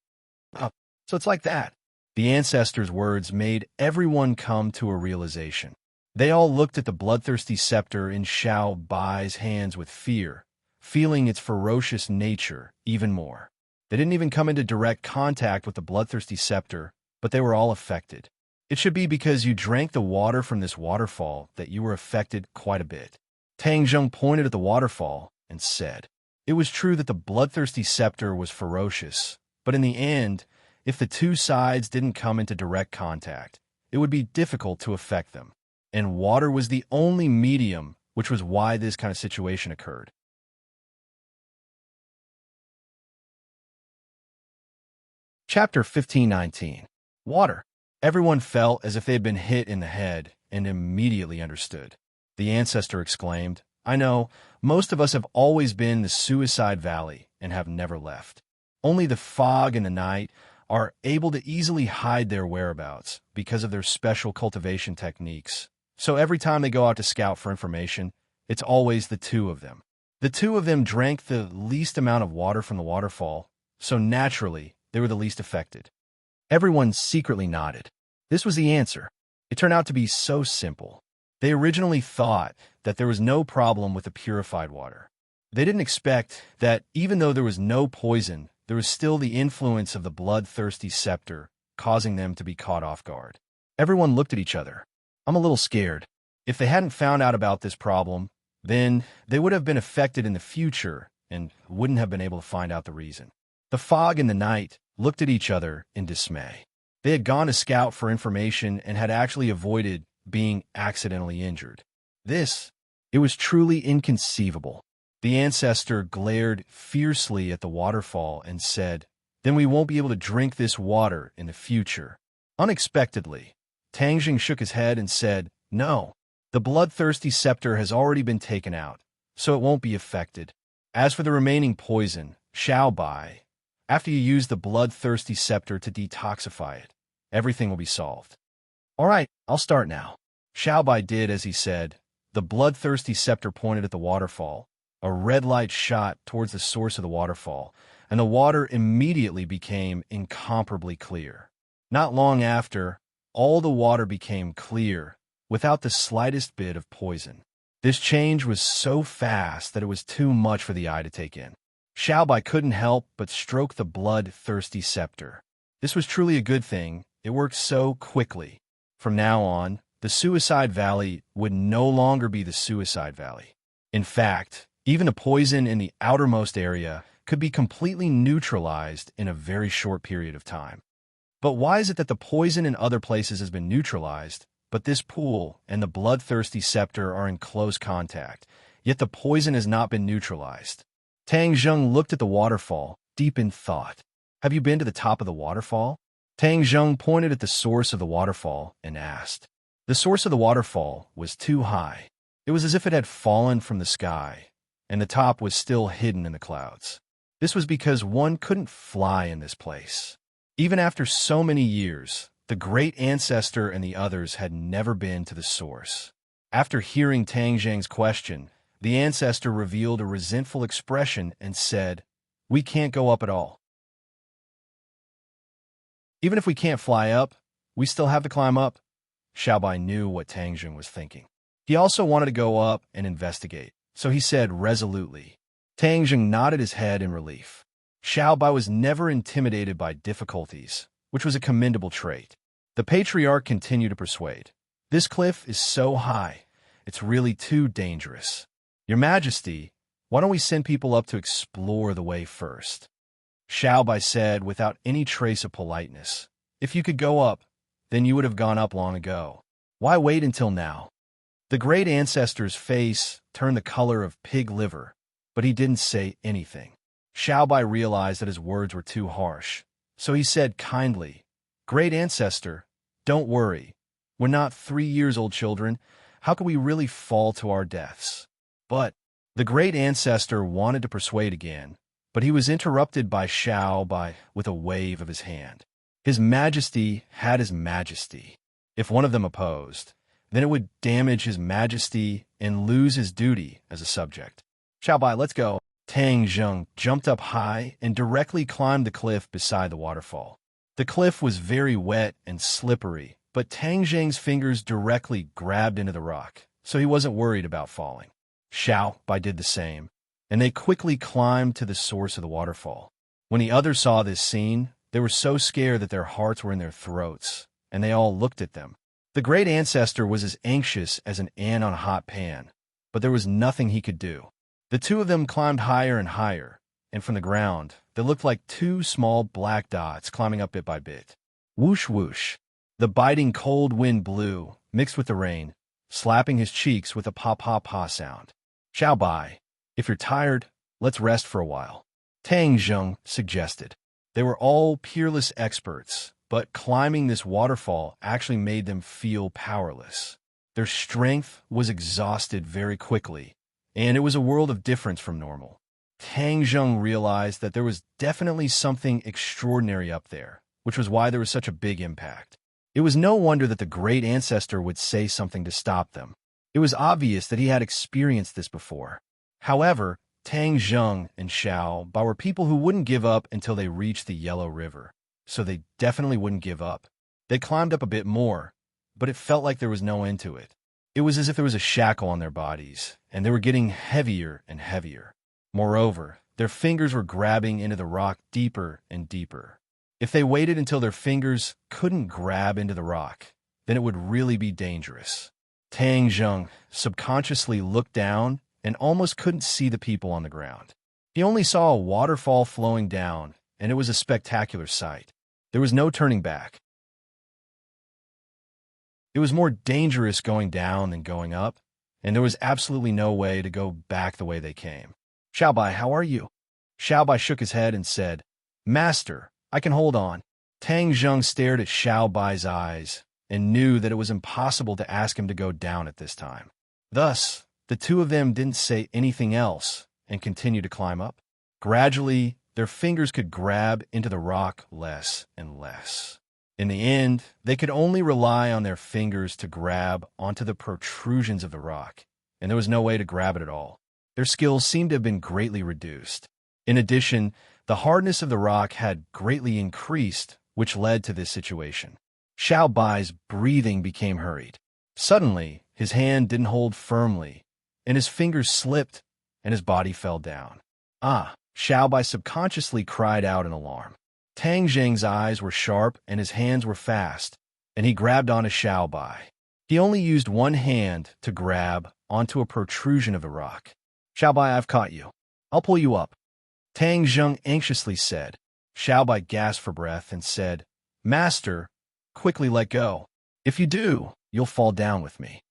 Oh, so it's like that. The ancestor's words made everyone come to a realization. They all looked at the bloodthirsty scepter in Xiao Bai's hands with fear, feeling its ferocious nature even more. They didn't even come into direct contact with the bloodthirsty scepter, but they were all affected. It should be because you drank the water from this waterfall that you were affected quite a bit. Tang Zheng pointed at the waterfall and said, "It was true that the bloodthirsty scepter was ferocious, but in the end, if the two sides didn't come into direct contact, it would be difficult to affect them. And water was the only medium, which was why this kind of situation occurred." Chapter 15:19. Water. Everyone felt as if they had been hit in the head and immediately understood. The ancestor exclaimed, "I know, most of us have always been in the Suicide Valley and have never left. Only the fog and the night are able to easily hide their whereabouts because of their special cultivation techniques. So every time they go out to scout for information, it's always the two of them. The two of them drank the least amount of water from the waterfall, so naturally, they were the least affected. Everyone secretly nodded. This was the answer. It turned out to be so simple. They originally thought that there was no problem with the purified water. They didn't expect that even though there was no poison, there was still the influence of the bloodthirsty scepter, causing them to be caught off guard. Everyone looked at each other. I'm a little scared. If they hadn't found out about this problem, then they would have been affected in the future and wouldn't have been able to find out the reason. The fog and the night looked at each other in dismay. They had gone to scout for information and had actually avoided being accidentally injured. It was truly inconceivable. The ancestor glared fiercely at the waterfall and said, "Then we won't be able to drink this water in the future." Unexpectedly, Tangjing shook his head and said, "No, the bloodthirsty scepter has already been taken out, so it won't be affected. As for the remaining poison, Xiaobai, after you use the bloodthirsty scepter to detoxify it, everything will be solved." "All right, I'll start now." Xiaobai did as he said. The bloodthirsty scepter pointed at the waterfall. A red light shot towards the source of the waterfall, and the water immediately became incomparably clear. Not long after, all the water became clear, without the slightest bit of poison. This change was so fast that it was too much for the eye to take in. Xiaobai couldn't help but stroke the blood-thirsty scepter. This was truly a good thing. It worked so quickly. From now on, the Suicide Valley would no longer be the Suicide Valley. In fact, even the poison in the outermost area could be completely neutralized in a very short period of time. But why is it that the poison in other places has been neutralized, but this pool and the bloodthirsty scepter are in close contact, yet the poison has not been neutralized? Tang Zheng looked at the waterfall, deep in thought. "Have you been to the top of the waterfall?" Tang Zheng pointed at the source of the waterfall and asked. The source of the waterfall was too high. It was as if it had fallen from the sky, and the top was still hidden in the clouds. This was because one couldn't fly in this place. Even after so many years, the great ancestor and the others had never been to the source. After hearing Tang Zheng's question, the ancestor revealed a resentful expression and said, "We can't go up at all. Even if we can't fly up, we still have to climb up." Xiaobai knew what Tang Zheng was thinking. He also wanted to go up and investigate, so he said resolutely. Tang Zheng nodded his head in relief. Xiaobai was never intimidated by difficulties, which was a commendable trait. The patriarch continued to persuade. "This cliff is so high, it's really too dangerous. Your Majesty, why don't we send people up to explore the way first?" Xiaobai said without any trace of politeness, "If you could go up, then you would have gone up long ago. Why wait until now?" The great ancestor's face turned the color of pig liver, but he didn't say anything. Xiaobai realized that his words were too harsh, so he said kindly, "Great ancestor, don't worry. We're not 3-year-old children. How could we really fall to our deaths?" But the great ancestor wanted to persuade again, but he was interrupted by Xiaobai with a wave of his hand. His Majesty had his Majesty. If one of them opposed, then it would damage his Majesty and lose his duty as a subject. "Xiaobai, let's go." Tang Zheng jumped up high and directly climbed the cliff beside the waterfall. The cliff was very wet and slippery, but Tang Zheng's fingers directly grabbed into the rock, so he wasn't worried about falling. Xiaobai did the same, and they quickly climbed to the source of the waterfall. When the others saw this scene, they were so scared that their hearts were in their throats, and they all looked at them. The great ancestor was as anxious as an ant on a hot pan, but there was nothing he could do. The two of them climbed higher and higher, and from the ground, they looked like two small black dots climbing up bit by bit. Whoosh whoosh. The biting cold wind blew, mixed with the rain, slapping his cheeks with a pa-pa-pa sound. "Xiaobai, if you're tired, let's rest for a while," Tang Zheng suggested. They were all peerless experts, but climbing this waterfall actually made them feel powerless. Their strength was exhausted very quickly, and it was a world of difference from normal. Tang Zheng realized that there was definitely something extraordinary up there, which was why there was such a big impact. It was no wonder that the great ancestor would say something to stop them. It was obvious that he had experienced this before. However, Tang Zheng and Xiao Bai were people who wouldn't give up until they reached the Yellow River, so they definitely wouldn't give up. They climbed up a bit more, but it felt like there was no end to it. It was as if there was a shackle on their bodies, and they were getting heavier and heavier. Moreover, their fingers were grabbing into the rock deeper and deeper. If they waited until their fingers couldn't grab into the rock, then it would really be dangerous. Tang Zheng subconsciously looked down and almost couldn't see the people on the ground. He only saw a waterfall flowing down, and it was a spectacular sight. There was no turning back. It was more dangerous going down than going up, and there was absolutely no way to go back the way they came. Xiao Bai, how are you? Xiao Bai shook his head and said, Master, I can hold on. Tang Zheng stared at Xiao Bai's eyes and knew that it was impossible to ask him to go down at this time. Thus, the two of them didn't say anything else and continued to climb up. Gradually, their fingers could grab into the rock less and less. In the end, they could only rely on their fingers to grab onto the protrusions of the rock, and there was no way to grab it at all. Their skills seemed to have been greatly reduced. In addition, the hardness of the rock had greatly increased, which led to this situation. Xiao Bai's breathing became hurried. Suddenly, his hand didn't hold firmly, and his fingers slipped, and his body fell down. Ah! Xiao Bai subconsciously cried out in alarm. Tang Zheng's eyes were sharp and his hands were fast, and he grabbed onto Xiao Bai. He only used one hand to grab onto a protrusion of the rock. Xiao Bai, I've caught you. I'll pull you up. Tang Zheng anxiously said. Xiao Bai gasped for breath and said, Master, quickly let go. If you do, you'll fall down with me.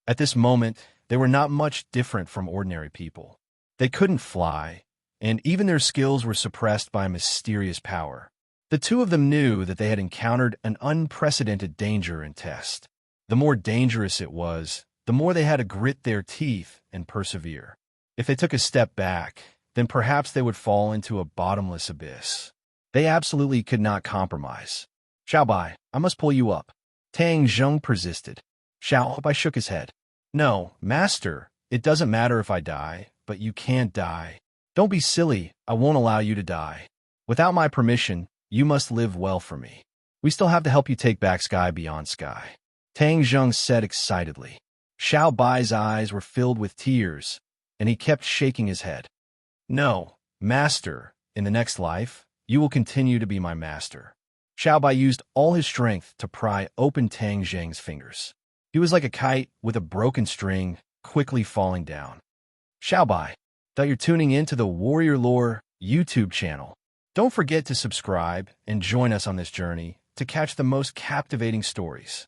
At this moment, they were not much different from ordinary people. They couldn't fly, and even their skills were suppressed by a mysterious power. The two of them knew that they had encountered an unprecedented danger and test. The more dangerous it was, the more they had to grit their teeth and persevere. If they took a step back, then perhaps they would fall into a bottomless abyss. They absolutely could not compromise. Xiao Bai, I must pull you up. Tang Zheng persisted. Xiao Bai shook his head. No, Master, it doesn't matter if I die, but you can't die. Don't be silly, I won't allow you to die. Without my permission, you must live well for me. We still have to help you take back Sky Beyond Sky. Tang Zheng said excitedly. Xiao Bai's eyes were filled with tears, and he kept shaking his head. No, Master, in the next life, you will continue to be my master. Xiao Bai used all his strength to pry open Tang Zheng's fingers. He was like a kite with a broken string, quickly falling down. Xiao Bai, that you're tuning in to the Warrior Lore YouTube channel. Don't forget to subscribe and join us on this journey to catch the most captivating stories.